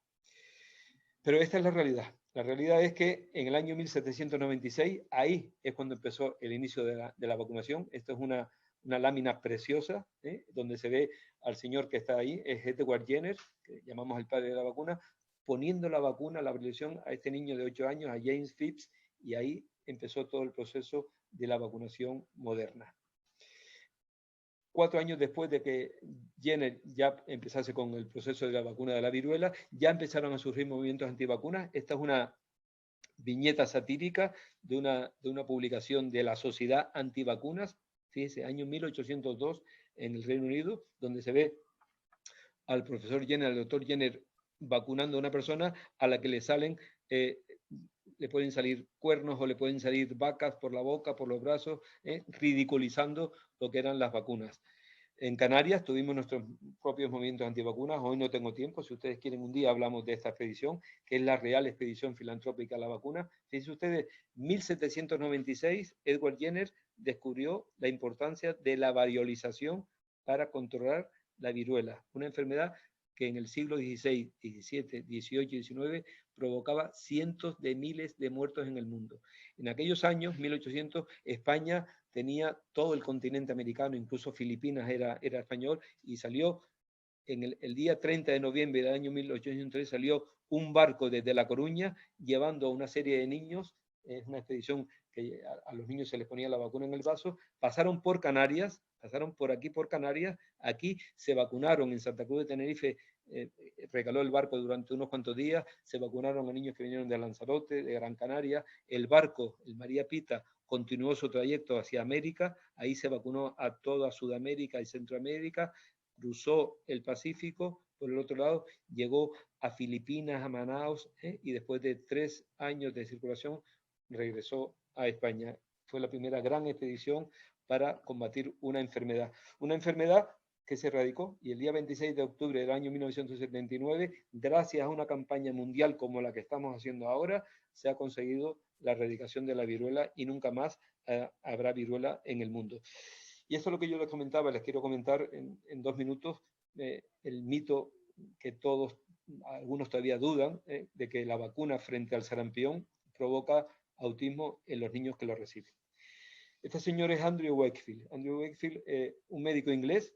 Pero esta es la realidad. La realidad es que en el año 1796, ahí es cuando empezó el inicio de la vacunación. Esto es una lámina preciosa, donde se ve al señor que está ahí, es Edward Jenner, que llamamos el padre de la vacuna, poniendo la vacuna, la aplicación a este niño de 8 años, a James Phipps, y ahí empezó todo el proceso de la vacunación moderna. 4 años después de que Jenner ya empezase con el proceso de la vacuna de la viruela, ya empezaron a surgir movimientos antivacunas. Esta es una viñeta satírica de una publicación de la Sociedad Antivacunas, fíjense, año 1802 en el Reino Unido, donde se ve al profesor Jenner, al doctor Jenner, vacunando a una persona a la que le salen, le pueden salir cuernos o le pueden salir vacas por la boca, por los brazos, ridiculizando lo que eran las vacunas. En Canarias tuvimos nuestros propios movimientos antivacunas. Hoy no tengo tiempo. Si ustedes quieren, un día hablamos de esta expedición, que es la Real Expedición Filantrópica a la Vacuna. Fíjense ustedes, 1796, Edward Jenner descubrió la importancia de la variolización para controlar la viruela, una enfermedad que en el siglo XVI, XVII, XVIII y XIX provocaba cientos de miles de muertos en el mundo. En aquellos años, 1800, España tenía todo el continente americano, incluso Filipinas era español, y salió en el día 30 de noviembre del año 1803, salió un barco desde La Coruña llevando a una serie de niños, es una expedición que a los niños se les ponía la vacuna en el vaso, pasaron por Canarias, pasaron por Canarias, aquí se vacunaron en Santa Cruz de Tenerife, regaló el barco durante unos cuantos días, se vacunaron a niños que vinieron de Lanzarote, de Gran Canaria, el barco, el María Pita, continuó su trayecto hacia América, ahí se vacunó a toda Sudamérica y Centroamérica, cruzó el Pacífico, por el otro lado, llegó a Filipinas, a Manaos, y después de 3 años de circulación, regresó a España. Fue la primera gran expedición para combatir una enfermedad que se erradicó, y el día 26 de octubre del año 1979, gracias a una campaña mundial como la que estamos haciendo ahora, se ha conseguido la erradicación de la viruela y nunca más habrá viruela en el mundo. Y esto es lo que yo les comentaba, les quiero comentar en 2 minutos, el mito que todos, algunos todavía dudan, de que la vacuna frente al sarampión provoca autismo en los niños que lo reciben. Este señor es Andrew Wakefield. Andrew Wakefield, un médico inglés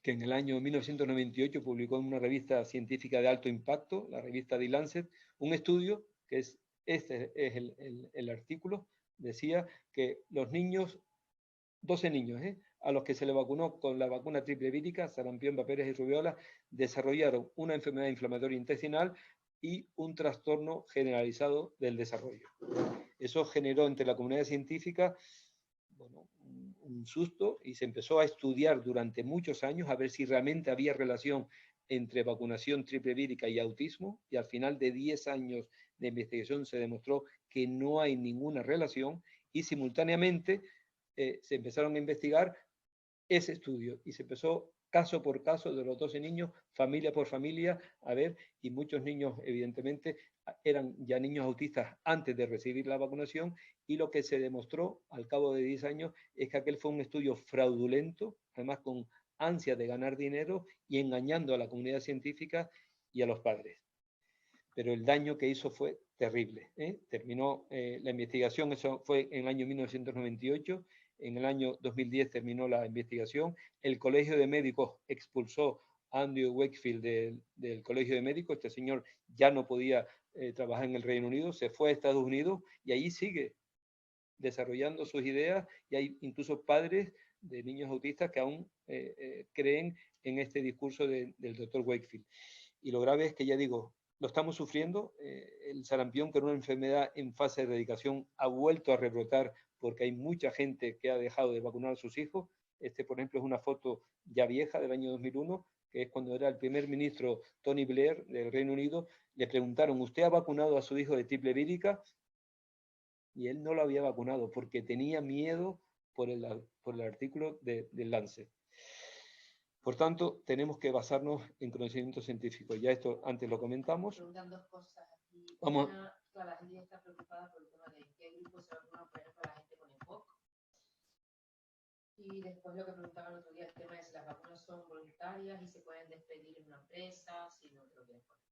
que en el año 1998 publicó en una revista científica de alto impacto, la revista The Lancet, un estudio que este es el artículo, decía que los niños, 12 niños, a los que se le vacunó con la vacuna triple vírica, sarampión, papeles y rubéola, desarrollaron una enfermedad inflamatoria intestinal y un trastorno generalizado del desarrollo. Eso generó entre la comunidad científica, bueno, un susto, y se empezó a estudiar durante muchos años a ver si realmente había relación entre vacunación triple vírica y autismo, y al final de 10 años de investigación se demostró que no hay ninguna relación, y simultáneamente se empezaron a investigar ese estudio y se empezó caso por caso de los 12 niños, familia por familia, a ver, y muchos niños evidentemente eran ya niños autistas antes de recibir la vacunación, y lo que se demostró al cabo de 10 años es que aquel fue un estudio fraudulento, además con ansia de ganar dinero y engañando a la comunidad científica y a los padres. Pero el daño que hizo fue terrible, ¿eh? Terminó la investigación, eso fue en el año 1998, en el año 2010 terminó la investigación, el Colegio de Médicos expulsó a Andrew Wakefield del Colegio de Médicos, este señor ya no podía trabajar en el Reino Unido, se fue a Estados Unidos y allí sigue desarrollando sus ideas, y hay incluso padres de niños autistas que aún creen en este discurso del doctor Wakefield. Y lo grave es que, ya digo, lo estamos sufriendo, el sarampión, que era una enfermedad en fase de erradicación, ha vuelto a rebrotar porque hay mucha gente que ha dejado de vacunar a sus hijos. Por ejemplo, es una foto ya vieja del año 2001, que es cuando era el primer ministro Tony Blair del Reino Unido. Le preguntaron, ¿usted ha vacunado a su hijo de triple vírica? Y él no lo había vacunado porque tenía miedo por el artículo del Lancet. Por tanto, tenemos que basarnos en conocimiento científico. Ya esto antes lo comentamos. Preguntan dos cosas aquí. Vamos. Una, claro, la gente ya está preocupada por el tema de qué grupo se vacuna, por ejemplo, la gente con EPOC. Y después lo que preguntaba el otro día, el tema de si las vacunas son voluntarias y se pueden despedir en una empresa, si no te lo quieres poner.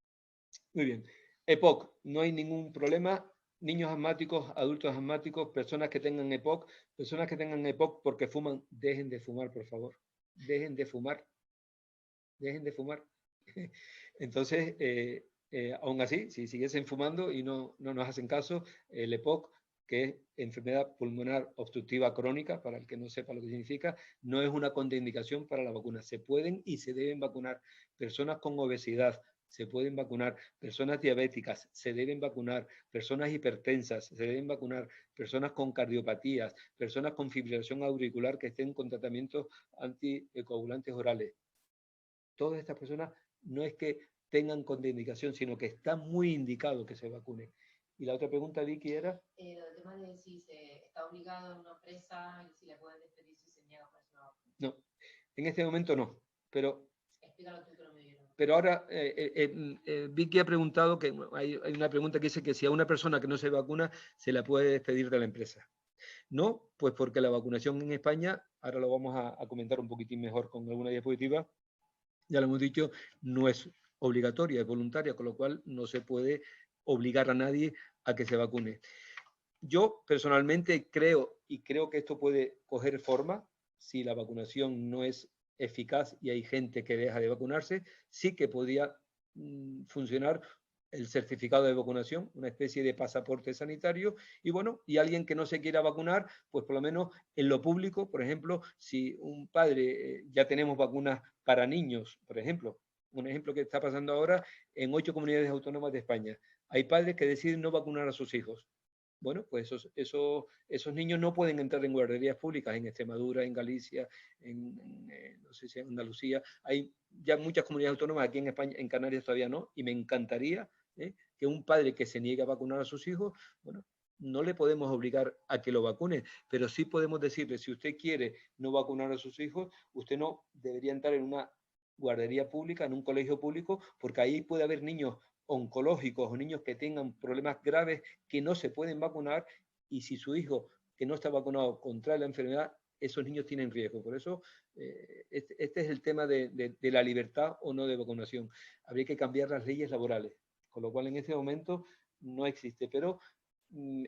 Muy bien. EPOC, no hay ningún problema. Niños asmáticos, adultos asmáticos, personas que tengan EPOC, porque fuman, dejen de fumar, por favor. Dejen de fumar. Dejen de fumar. Entonces, aún así, si siguiesen fumando y no nos hacen caso, el EPOC, que es enfermedad pulmonar obstructiva crónica, para el que no sepa lo que significa, no es una contraindicación para la vacuna. Se pueden y se deben vacunar. Personas con obesidad se pueden vacunar, personas diabéticas se deben vacunar, personas hipertensas se deben vacunar, personas con cardiopatías, personas con fibrilación auricular que estén con tratamientos anticoagulantes orales. Todas estas personas no es que tengan contraindicación, sino que está muy indicado que se vacunen. Y la otra pregunta, Vicky, era... El tema de si se está obligado en una empresa y si le pueden despedir si se niega por eso. No, en este momento no, pero... Explícalo tú que no me vieron. Pero ahora, Vicky ha preguntado, que hay una pregunta que dice que si a una persona que no se vacuna se la puede despedir de la empresa. No, pues porque la vacunación en España, ahora lo vamos a comentar un poquitín mejor con alguna diapositiva, ya lo hemos dicho, no es obligatoria, es voluntaria, con lo cual no se puede obligar a nadie a que se vacune. Yo personalmente creo que esto puede coger forma si la vacunación no es eficaz y hay gente que deja de vacunarse, sí que podría funcionar el certificado de vacunación, una especie de pasaporte sanitario, y bueno, y alguien que no se quiera vacunar, pues por lo menos en lo público, por ejemplo, si un padre, ya tenemos vacunas para niños, por ejemplo, un ejemplo que está pasando ahora en 8 comunidades autónomas de España, hay padres que deciden no vacunar a sus hijos. Bueno, pues esos niños no pueden entrar en guarderías públicas en Extremadura, en Galicia, no sé si en Andalucía. Hay ya muchas comunidades autónomas, aquí en España, en Canarias todavía no, y me encantaría que un padre que se niegue a vacunar a sus hijos, bueno, no le podemos obligar a que lo vacune, pero sí podemos decirle, si usted quiere no vacunar a sus hijos, usted no debería entrar en una guardería pública, en un colegio público, porque ahí puede haber niños oncológicos o niños que tengan problemas graves que no se pueden vacunar, y si su hijo que no está vacunado contrae la enfermedad, esos niños tienen riesgo. Por eso este es el tema de la libertad o no de vacunación. Habría que cambiar las leyes laborales, con lo cual en este momento no existe, pero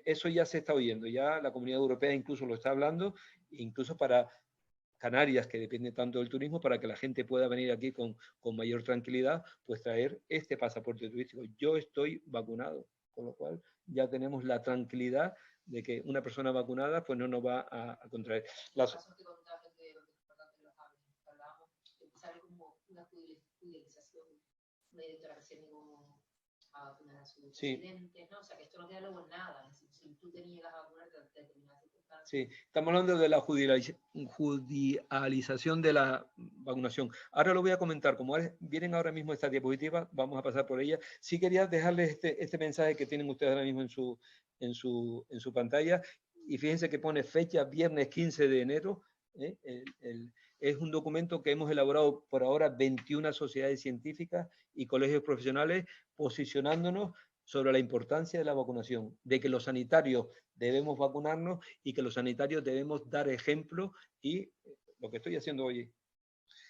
eso ya se está oyendo, ya la Comunidad Europea incluso lo está hablando, incluso para Canarias, que depende tanto del turismo, para que la gente pueda venir aquí con mayor tranquilidad, pues traer este pasaporte turístico. Yo estoy vacunado, con lo cual ya tenemos la tranquilidad de que una persona vacunada pues no nos va a contraer. Las... a vacunar a sus residentes, ¿no? O sea, que esto no queda luego en nada. Si tú te niegas a vacunar, te determinas circunstancias. Sí, estamos hablando de la judicialización de la vacunación. Ahora lo voy a comentar, como vienen ahora mismo estas diapositivas, vamos a pasar por ellas. Sí quería dejarles este mensaje que tienen ustedes ahora mismo en su pantalla, y fíjense que pone fecha viernes 15 de enero. Es un documento que hemos elaborado por ahora 21 sociedades científicas y colegios profesionales, posicionándonos sobre la importancia de la vacunación, de que los sanitarios debemos vacunarnos y que los sanitarios debemos dar ejemplo, y lo que estoy haciendo hoy,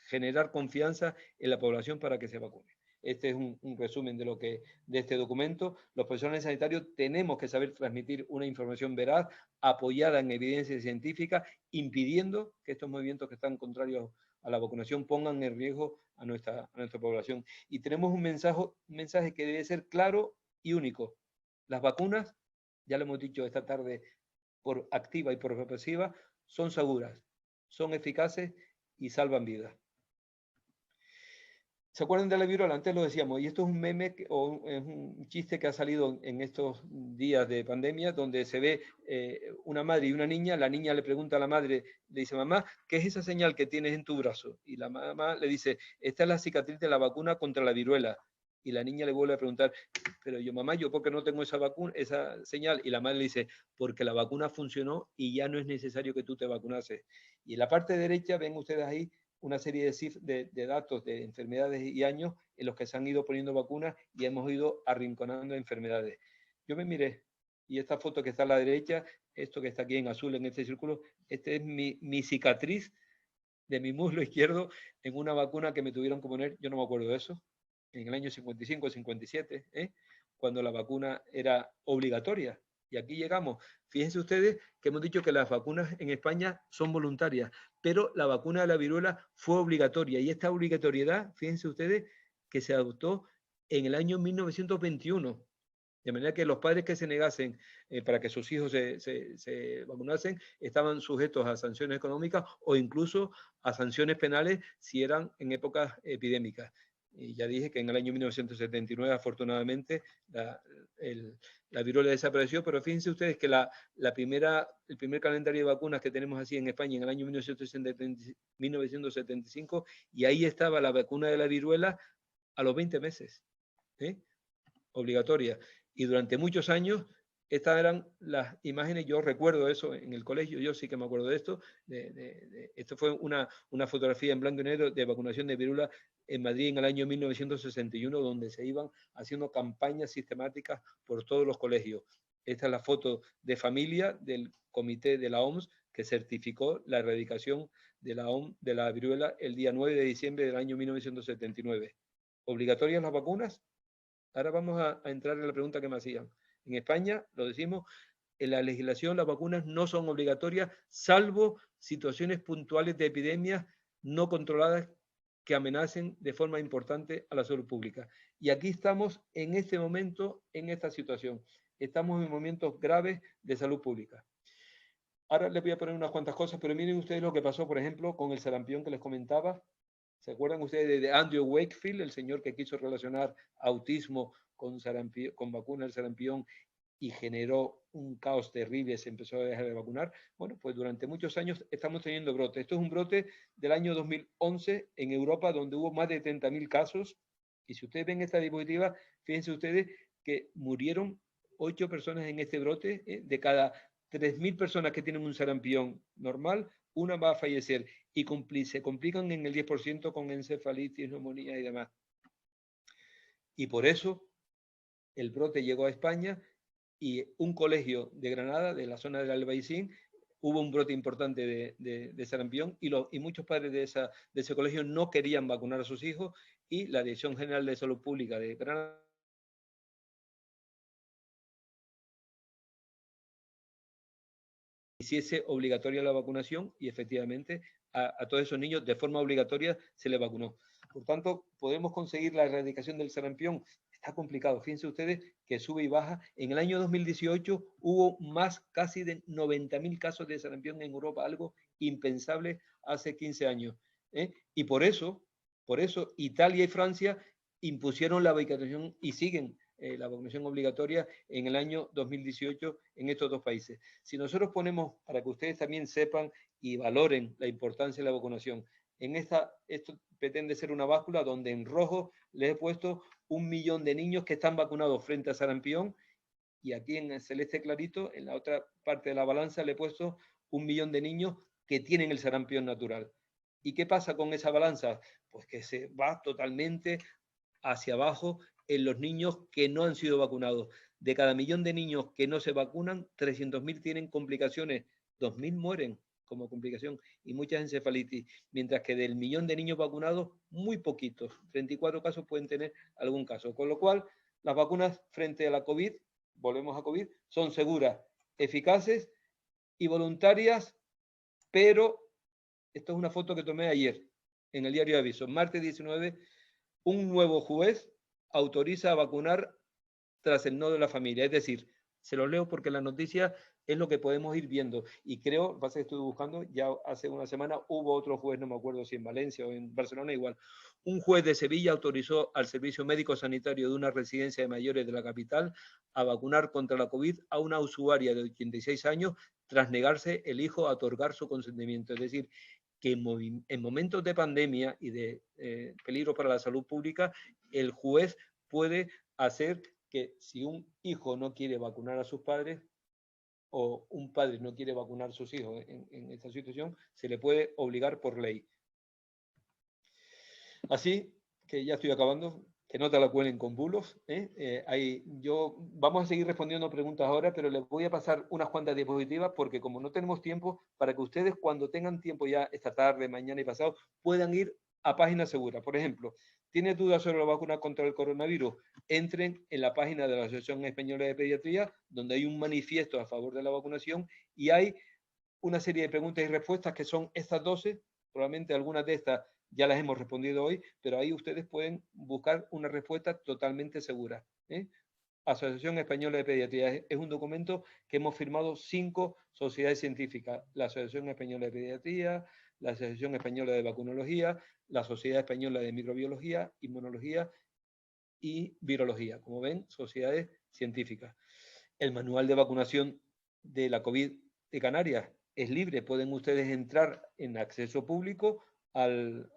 generar confianza en la población para que se vacune. Este es un resumen de este documento. Los profesionales sanitarios tenemos que saber transmitir una información veraz, apoyada en evidencia científica, impidiendo que estos movimientos que están contrarios a la vacunación pongan en riesgo a nuestra población. Y tenemos un mensaje que debe ser claro y único. Las vacunas, ya lo hemos dicho esta tarde por activa y por pasiva, son seguras, son eficaces y salvan vidas. ¿Se acuerdan de la viruela? Antes lo decíamos, y esto es un meme o es un chiste que ha salido en estos días de pandemia, donde se ve una madre y una niña. La niña le pregunta a la madre, le dice, mamá, ¿qué es esa señal que tienes en tu brazo? Y la mamá le dice, esta es la cicatriz de la vacuna contra la viruela. Y la niña le vuelve a preguntar, pero yo, mamá, ¿yo por qué no tengo esa señal? Y la madre le dice, porque la vacuna funcionó y ya no es necesario que tú te vacunases. Y en la parte derecha ven ustedes ahí una serie de datos de enfermedades y años en los que se han ido poniendo vacunas y hemos ido arrinconando enfermedades. Yo me miré, y esta foto que está a la derecha, esto que está aquí en azul en este círculo, esta es mi cicatriz de mi muslo izquierdo en una vacuna que me tuvieron que poner, yo no me acuerdo de eso, en el año 55 o 57, cuando la vacuna era obligatoria. Y aquí llegamos. Fíjense ustedes que hemos dicho que las vacunas en España son voluntarias, pero la vacuna de la viruela fue obligatoria. Y esta obligatoriedad, fíjense ustedes, que se adoptó en el año 1921. De manera que los padres que se negasen para que sus hijos se vacunasen estaban sujetos a sanciones económicas o incluso a sanciones penales si eran en épocas epidémicas. Y ya dije que en el año 1979, afortunadamente, la viruela desapareció, pero fíjense ustedes que el primer calendario de vacunas que tenemos así en España en el año 1975, y ahí estaba la vacuna de la viruela a los 20 meses, obligatoria. Y durante muchos años, estas eran las imágenes, yo recuerdo eso en el colegio, yo sí que me acuerdo de esto, esto fue una fotografía en blanco y negro de vacunación de viruela en Madrid en el año 1961, donde se iban haciendo campañas sistemáticas por todos los colegios. Esta es la foto de familia del comité de la OMS que certificó la erradicación de la viruela el día 9 de diciembre del año 1979. ¿Obligatorias las vacunas? Ahora vamos a entrar en la pregunta que me hacían. En España, lo decimos, en la legislación las vacunas no son obligatorias, salvo situaciones puntuales de epidemias no controladas que amenacen de forma importante a la salud pública. Y aquí estamos en este momento, en esta situación. Estamos en momentos graves de salud pública. Ahora les voy a poner unas cuantas cosas, pero miren ustedes lo que pasó, por ejemplo, con el sarampión que les comentaba. ¿Se acuerdan ustedes de Andrew Wakefield, el señor que quiso relacionar autismo con vacuna del sarampión y generó un caos terrible, se empezó a dejar de vacunar? Bueno, pues durante muchos años estamos teniendo brotes. Esto es un brote del año 2011 en Europa, donde hubo más de 30.000 casos. Y si ustedes ven esta diapositiva, fíjense ustedes que murieron 8 personas en este brote. De cada 3.000 personas que tienen un sarampión normal, una va a fallecer y se complican en el 10% con encefalitis, neumonía y demás. Y por eso el brote llegó a España y un colegio de Granada, de la zona del Albaicín, hubo un brote importante de sarampión y muchos padres de ese colegio no querían vacunar a sus hijos y la Dirección General de Salud Pública de Granada hiciese obligatoria la vacunación y efectivamente a todos esos niños de forma obligatoria se les vacunó. Por tanto, podemos conseguir la erradicación del sarampión. Está complicado. Fíjense ustedes que sube y baja. En el año 2018 hubo casi de 90.000 casos de sarampión en Europa, algo impensable hace 15 años. Y por eso Italia y Francia impusieron la vacunación y siguen la vacunación obligatoria en el año 2018 en estos dos países. Si nosotros ponemos, para que ustedes también sepan y valoren la importancia de la vacunación, esto pretende ser una báscula donde en rojo les he puesto 1 millón de niños que están vacunados frente a sarampión Y aquí en el celeste clarito, en la otra parte de la balanza, le he puesto 1 millón de niños que tienen el sarampión natural. ¿Y qué pasa con esa balanza? Pues que se va totalmente hacia abajo en los niños que no han sido vacunados. De cada 1 millón de niños que no se vacunan, 300.000 tienen complicaciones, 2.000 mueren como complicación y muchas encefalitis, mientras que del 1 millón de niños vacunados, muy poquitos, 34 casos pueden tener algún caso. Con lo cual, las vacunas frente a la COVID, volvemos a COVID, son seguras, eficaces y voluntarias, pero esto es una foto que tomé ayer en el diario de Aviso. Martes 19, un nuevo juez autoriza a vacunar tras el no de la familia. Es decir, se lo leo porque la noticia es lo que podemos ir viendo. Y creo, lo que pasa es que estuve buscando, ya hace una semana hubo otro juez, no me acuerdo si en Valencia o en Barcelona, igual. Un juez de Sevilla autorizó al Servicio Médico Sanitario de una residencia de mayores de la capital a vacunar contra la COVID a una usuaria de 86 años tras negarse el hijo a otorgar su consentimiento. Es decir, que en momentos de pandemia y de peligro para la salud pública, el juez puede hacer que si un hijo no quiere vacunar a sus padres o un padre no quiere vacunar a sus hijos en esta situación, se le puede obligar por ley. Así que ya estoy acabando, que no te la cuelen con bulos. Vamos a seguir respondiendo preguntas ahora, pero les voy a pasar unas cuantas diapositivas porque como no tenemos tiempo, para que ustedes cuando tengan tiempo ya esta tarde, mañana y pasado, puedan ir a página segura. Por ejemplo, ¿tienes dudas sobre la vacuna contra el coronavirus? Entren en la página de la Asociación Española de Pediatría, donde hay un manifiesto a favor de la vacunación y hay una serie de preguntas y respuestas que son estas 12, probablemente algunas de estas ya las hemos respondido hoy, pero ahí ustedes pueden buscar una respuesta totalmente segura. Asociación Española de Pediatría es un documento que hemos firmado 5 sociedades científicas, la Asociación Española de Pediatría, la Asociación Española de Vacunología, la Sociedad Española de Microbiología, Inmunología y Virología. Como ven, sociedades científicas. El manual de vacunación de la COVID de Canarias es libre, pueden ustedes entrar en acceso público al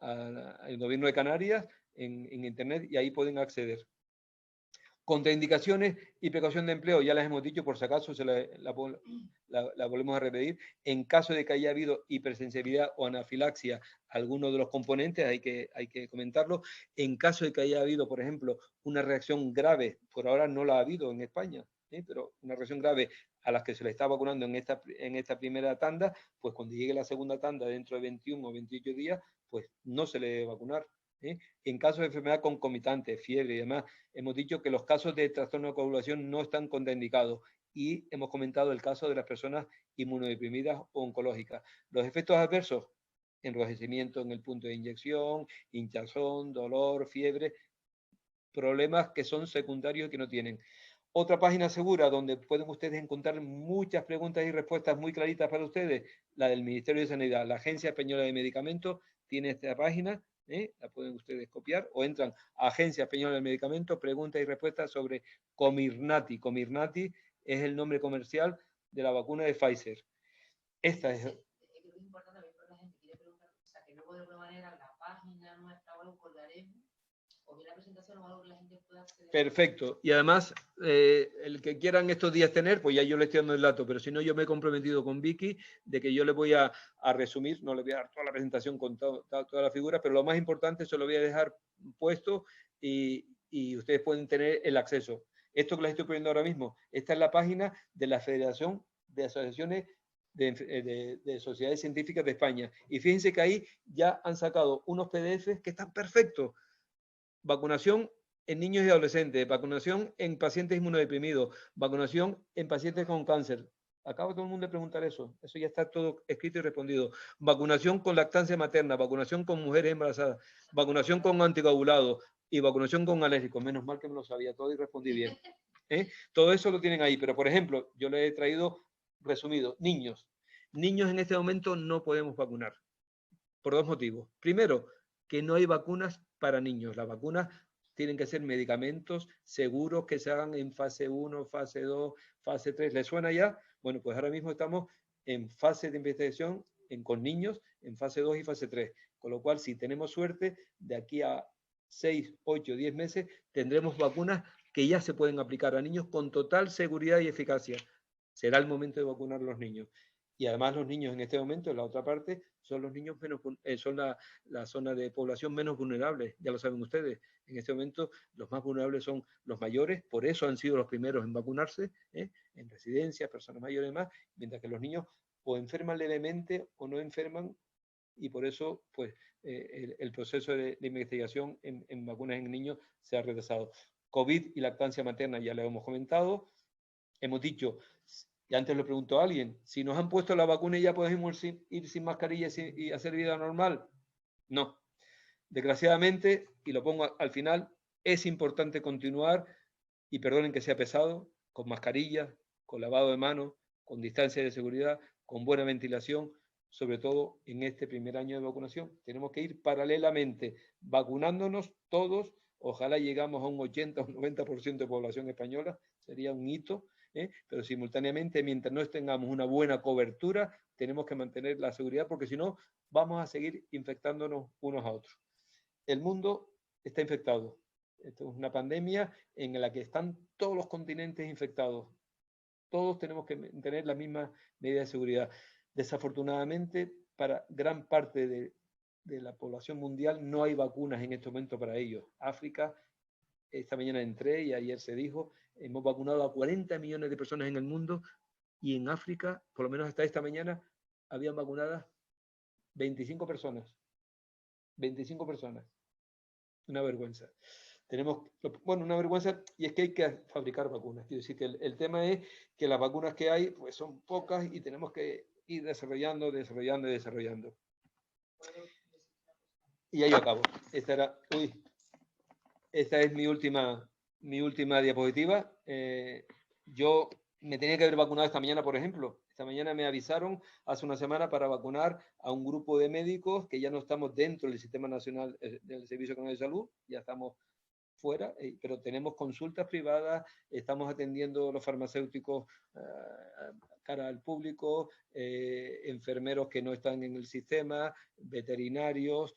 gobierno de Canarias en internet y ahí pueden acceder. Contraindicaciones y precaución de empleo, ya las hemos dicho, por si acaso la volvemos a repetir. En caso de que haya habido hipersensibilidad o anafilaxia a alguno de los componentes, hay que comentarlo. En caso de que haya habido, por ejemplo, una reacción grave, por ahora no la ha habido en España, pero una reacción grave a las que se le está vacunando en esta primera tanda, pues cuando llegue la segunda tanda dentro de 21 o 28 días, pues no se le debe vacunar. En casos de enfermedad concomitante, fiebre y demás, hemos dicho que los casos de trastorno de coagulación no están contraindicados y hemos comentado el caso de las personas inmunodeprimidas o oncológicas. Los efectos adversos, enrojecimiento en el punto de inyección, hinchazón, dolor, fiebre, problemas que son secundarios y que no tienen. Otra página segura donde pueden ustedes encontrar muchas preguntas y respuestas muy claritas para ustedes, la del Ministerio de Sanidad. La Agencia Española de Medicamentos tiene esta página, la pueden ustedes copiar o entran a Agencia Española de Medicamentos, preguntas y respuestas sobre Comirnaty. Comirnaty es el nombre comercial de la vacuna de Pfizer. Esta es... Es importante también para la gente que quiere preguntar, o sea, que luego de alguna manera la página nuestra o algo colgaremos, o bien la presentación o algo que la gente pueda acceder. Perfecto. Y además, el que quieran estos días tener, pues ya yo le estoy dando el dato, pero si no, yo me he comprometido con Vicky de que yo le voy a resumir, no le voy a dar toda la presentación con toda la figura, pero lo más importante se lo voy a dejar puesto y ustedes pueden tener el acceso. Esto que les estoy poniendo ahora mismo, esta es la página de la Federación de Asociaciones de Sociedades Científicas de España. Y fíjense que ahí ya han sacado unos PDFs que están perfectos. Vacunación en niños y adolescentes, vacunación en pacientes inmunodeprimidos, vacunación en pacientes con cáncer. Acaba todo el mundo de preguntar eso. Eso ya está todo escrito y respondido. Vacunación con lactancia materna, vacunación con mujeres embarazadas, vacunación con anticoagulados y vacunación con alérgicos. Menos mal que me lo sabía todo y respondí bien. Todo eso lo tienen ahí. Pero, por ejemplo, yo le he traído resumido. Niños. Niños en este momento no podemos vacunar. Por 2 motivos. Primero, que no hay vacunas para niños. Las vacunas tienen que ser medicamentos seguros que se hagan en fase 1, fase 2, fase 3. ¿Les suena ya? Bueno, pues ahora mismo estamos en fase de investigación con niños, en fase 2 y fase 3. Con lo cual, si tenemos suerte, de aquí a 6, 8, 10 meses tendremos vacunas que ya se pueden aplicar a niños con total seguridad y eficacia. Será el momento de vacunar a los niños. Y además los niños en este momento, en la otra parte, son los niños menos, son la zona de población menos vulnerable, ya lo saben ustedes. En este momento los más vulnerables son los mayores, por eso han sido los primeros en vacunarse, en residencias, personas mayores y más, mientras que los niños o enferman levemente o no enferman, y por eso pues, el proceso de investigación en vacunas en niños se ha retrasado. COVID y lactancia materna ya lo hemos comentado. Hemos dicho, y antes lo preguntó a alguien, si nos han puesto la vacuna y ya podemos ir sin mascarilla y hacer vida normal. No. Desgraciadamente, y lo pongo al final, es importante continuar, y perdonen que sea pesado, con mascarilla, con lavado de manos, con distancia de seguridad, con buena ventilación, sobre todo en este primer año de vacunación. Tenemos que ir paralelamente vacunándonos todos. Ojalá llegamos a un 80 o un 90% de población española, sería un hito, pero simultáneamente, mientras no tengamos una buena cobertura, tenemos que mantener la seguridad, porque si no, vamos a seguir infectándonos unos a otros. El mundo está infectado. Esto es una pandemia en la que están todos los continentes infectados. Todos tenemos que tener la misma medida de seguridad. Desafortunadamente, para gran parte de la población mundial no hay vacunas en este momento para ellos. África, esta mañana entré y ayer se dijo, hemos vacunado a 40 millones de personas en el mundo, y en África, por lo menos hasta esta mañana, habían vacunadas 25 personas. 25 personas. Una vergüenza. Tenemos, bueno, una vergüenza, y es que hay que fabricar vacunas. Quiero decir que el tema es que las vacunas que hay pues son pocas y tenemos que ir desarrollando. Y ahí acabo. Esta es mi última diapositiva. Yo me tenía que haber vacunado esta mañana, por ejemplo. Esta mañana me avisaron hace una semana para vacunar a un grupo de médicos que ya no estamos dentro del Sistema Nacional del Servicio Nacional de Salud, ya estamos fuera, pero tenemos consultas privadas, estamos atendiendo los farmacéuticos cara al público, enfermeros que no están en el sistema, veterinarios,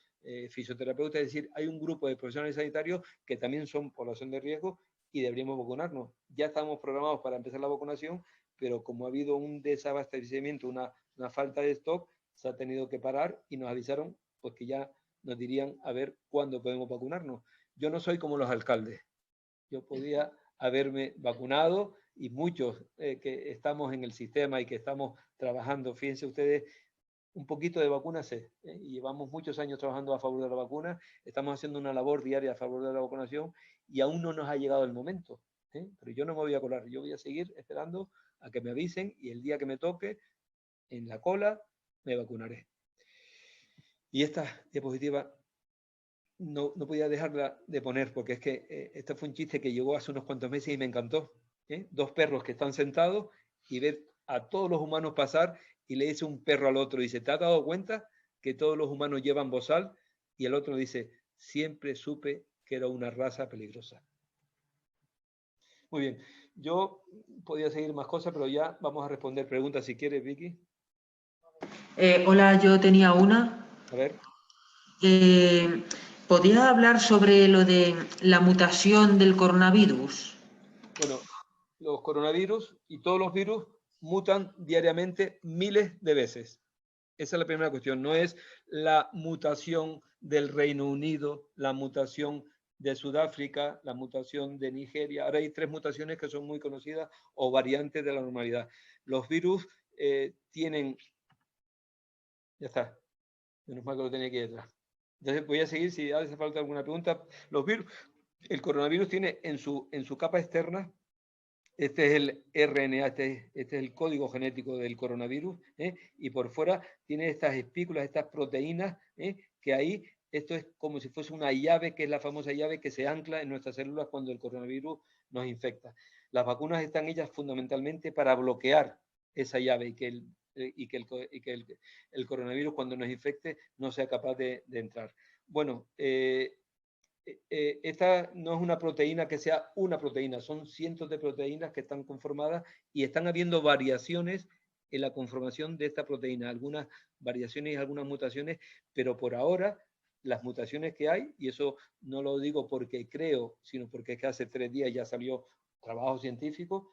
fisioterapeutas, es decir, hay un grupo de profesionales sanitarios que también son población de riesgo y deberíamos vacunarnos. Ya estamos programados para empezar la vacunación, pero como ha habido un desabastecimiento, una falta de stock, se ha tenido que parar y nos avisaron pues que ya nos dirían a ver cuándo podemos vacunarnos. Yo no soy como los alcaldes. Yo podía haberme vacunado, y muchos que estamos en el sistema y que estamos trabajando, fíjense ustedes, un poquito de vacuna sé, y llevamos muchos años trabajando a favor de la vacuna, estamos haciendo una labor diaria a favor de la vacunación y aún no nos ha llegado el momento. Pero yo no me voy a colar, yo voy a seguir esperando a que me avisen y el día que me toque, en la cola, me vacunaré. Y esta diapositiva no podía dejarla de poner, porque es que este fue un chiste que llegó hace unos cuantos meses y me encantó. Dos perros que están sentados y ver a todos los humanos pasar, y le dice un perro al otro, dice, ¿te has dado cuenta que todos los humanos llevan bozal? Y el otro dice, siempre supe que era una raza peligrosa. Muy bien, yo podía seguir más cosas, pero ya vamos a responder preguntas si quieres, Vicky. Hola, yo tenía una. A ver. ¿Podrías hablar sobre lo de la mutación del coronavirus? Bueno, los coronavirus y todos los virus mutan diariamente miles de veces. Esa es la primera cuestión. No es la mutación del Reino Unido, la mutación de Sudáfrica, la mutación de Nigeria. Ahora hay 3 mutaciones que son muy conocidas o variantes de la normalidad. Los virus tienen... Ya está. Menos mal que lo tenía aquí detrás. Entonces voy a seguir si hace falta alguna pregunta. Los virus, el coronavirus tiene en su capa externa, este es el RNA, este es el código genético del coronavirus, y por fuera tiene estas espículas, estas proteínas, que ahí, esto es como si fuese una llave, que es la famosa llave que se ancla en nuestras células cuando el coronavirus nos infecta. Las vacunas están hechas fundamentalmente para bloquear esa llave y que el coronavirus cuando nos infecte no sea capaz de entrar. Bueno, esta no es una proteína que sea una proteína, son cientos de proteínas que están conformadas y están habiendo variaciones en la conformación de esta proteína, algunas variaciones y algunas mutaciones, pero por ahora las mutaciones que hay, y eso no lo digo porque creo, sino porque es que hace 3 días ya salió trabajo científico,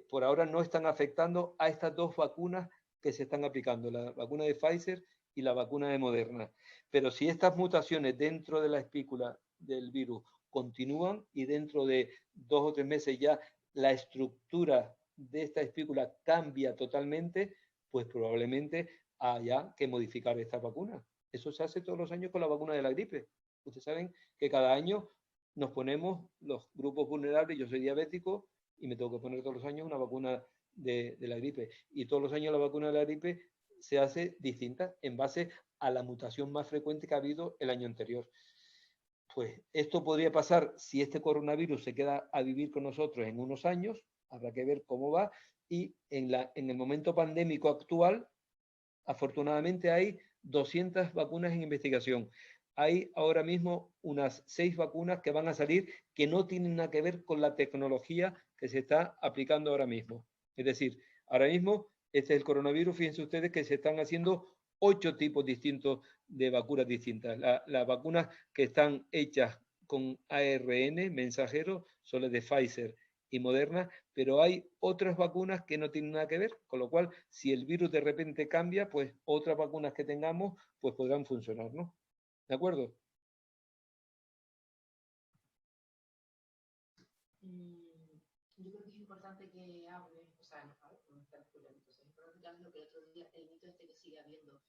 por ahora no están afectando a estas 2 vacunas que se están aplicando, la vacuna de Pfizer y la vacuna de Moderna. Pero si estas mutaciones dentro de la espícula del virus continúan y dentro de 2 o 3 meses ya la estructura de esta espícula cambia totalmente, pues probablemente haya que modificar esta vacuna. Eso se hace todos los años con la vacuna de la gripe. Ustedes saben que cada año nos ponemos los grupos vulnerables. Yo soy diabético y me tengo que poner todos los años una vacuna de la gripe. Y todos los años la vacuna de la gripe se hace distinta en base a la mutación más frecuente que ha habido el año anterior. Pues esto podría pasar si este coronavirus se queda a vivir con nosotros en unos años, habrá que ver cómo va, y en el momento pandémico actual, afortunadamente hay 200 vacunas en investigación. Hay ahora mismo unas 6 vacunas que van a salir que no tienen nada que ver con la tecnología que se está aplicando ahora mismo. Es decir, ahora mismo este es el coronavirus, fíjense ustedes que se están haciendo 8 tipos distintos de vacunas distintas. Las vacunas que están hechas con ARN mensajero son las de Pfizer y Moderna, pero hay otras vacunas que no tienen nada que ver, con lo cual, si el virus de repente cambia, pues otras vacunas que tengamos, pues podrán funcionar, ¿no? ¿De acuerdo? Yo creo que es importante que hable, o sea, a ver, no está escuchando, entonces es importante que hable lo que el otro día, el mito este que sigue habiendo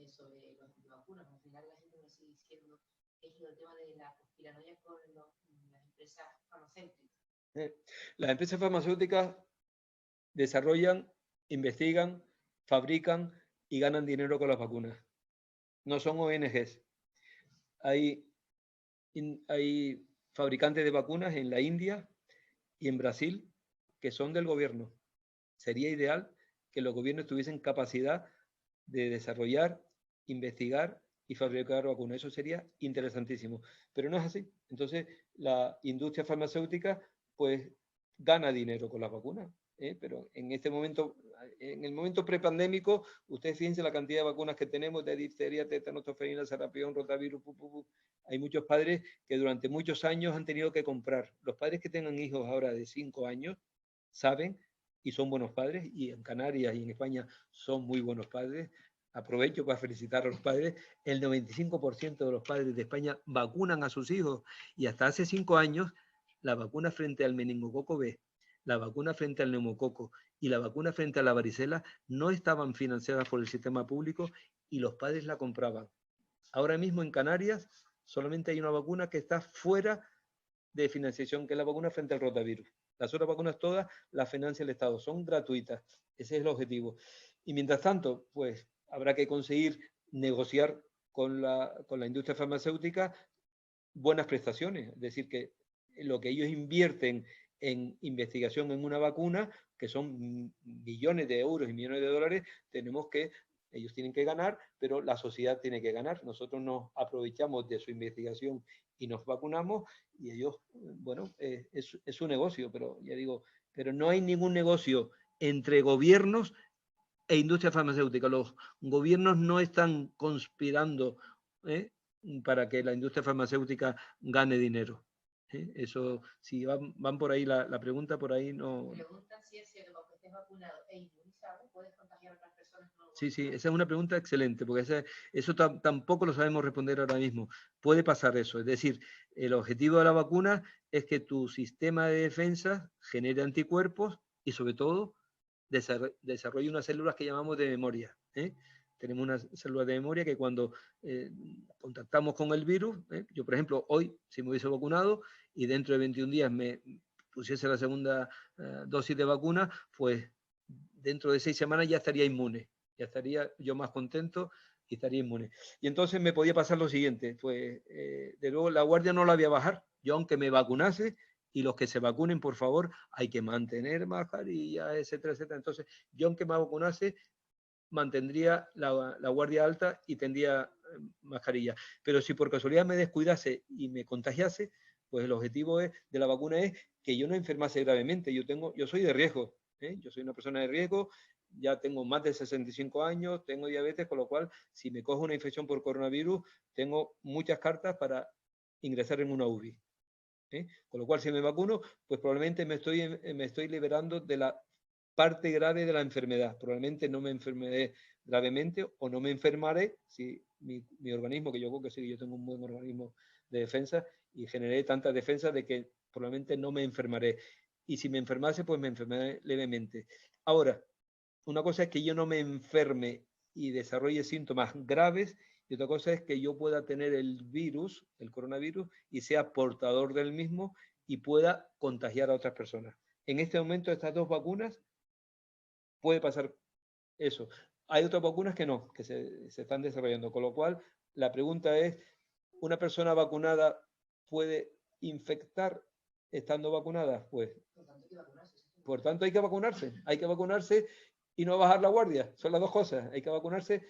sobre las vacunas, al final la gente me sigue diciendo es el tema de la conspiranoia con las empresas farmacéuticas. Las empresas farmacéuticas desarrollan, investigan, fabrican y ganan dinero con las vacunas. No son ONGs. Hay fabricantes de vacunas en la India y en Brasil que son del gobierno. Sería ideal que los gobiernos tuviesen capacidad de desarrollar, investigar y fabricar vacunas. Eso sería interesantísimo. Pero no es así. Entonces, la industria farmacéutica pues gana dinero con las vacunas. Pero en este momento, en el momento prepandémico, ustedes fíjense la cantidad de vacunas que tenemos de difteria, tétanos, tosferina, sarampión, rotavirus, Hay muchos padres que durante muchos años han tenido que comprar. Los padres que tengan hijos ahora de 5 años saben y son buenos padres, y en Canarias y en España son muy buenos padres. Aprovecho para felicitar a los padres. El 95% de los padres de España vacunan a sus hijos, y hasta hace 5 años la vacuna frente al meningococo B, la vacuna frente al neumococo y la vacuna frente a la varicela no estaban financiadas por el sistema público y los padres la compraban. Ahora mismo en Canarias solamente hay una vacuna que está fuera de financiación, que es la vacuna frente al rotavirus. Las otras vacunas todas las financia el Estado, son gratuitas. Ese es el objetivo. Y mientras tanto, pues habrá que conseguir negociar con la industria farmacéutica buenas prestaciones. Es decir, que lo que ellos invierten en investigación en una vacuna, que son millones de euros y millones de dólares, ellos tienen que ganar, pero la sociedad tiene que ganar. Nosotros nos aprovechamos de su investigación y nos vacunamos, y ellos, bueno, es su negocio, pero ya digo, pero no hay ningún negocio entre gobiernos e industria farmacéutica. Los gobiernos no están conspirando para que la industria farmacéutica gane dinero. Eso, si van por ahí la pregunta, por ahí no... Preguntan si es cierto que aunque estés vacunado e inmunizado, puedes contagiar a otras personas. Sí, esa es una pregunta excelente, porque eso tampoco lo sabemos responder ahora mismo. Puede pasar eso, es decir, el objetivo de la vacuna es que tu sistema de defensa genere anticuerpos y sobre todo desarrolle unas células que llamamos de memoria. Tenemos unas células de memoria que cuando contactamos con el virus, yo por ejemplo hoy, si me hubiese vacunado y dentro de 21 días me pusiese la segunda dosis de vacuna, pues dentro de 6 semanas ya estaría inmune. Ya estaría yo más contento y estaría inmune. Y entonces me podía pasar lo siguiente, pues de luego la guardia no la voy a bajar. Yo aunque me vacunase, y los que se vacunen, por favor, hay que mantener mascarilla, etcétera, etcétera. Entonces, yo aunque me vacunase, mantendría la guardia alta y tendría mascarilla. Pero si por casualidad me descuidase y me contagiase, pues el objetivo de la vacuna es que yo no enfermase gravemente. Yo soy de riesgo, yo soy una persona de riesgo, ya tengo más de 65 años, tengo diabetes, con lo cual, si me cojo una infección por coronavirus, tengo muchas cartas para ingresar en una UBI. Con lo cual, si me vacuno, pues probablemente me estoy liberando de la parte grave de la enfermedad. Probablemente no me enfermaré gravemente o no me enfermaré si mi organismo, que yo creo que sí, yo tengo un buen organismo de defensa y generé tanta defensa de que probablemente no me enfermaré. Y si me enfermase, pues me enfermaré levemente. Ahora, una cosa es que yo no me enferme y desarrolle síntomas graves, y otra cosa es que yo pueda tener el virus, el coronavirus, y sea portador del mismo y pueda contagiar a otras personas. En este momento, estas dos vacunas, puede pasar eso. Hay otras vacunas que no, que se están desarrollando, con lo cual la pregunta es, ¿una persona vacunada puede infectar estando vacunada? Pues, por tanto, hay que vacunarse y no bajar la guardia, son las dos cosas, hay que vacunarse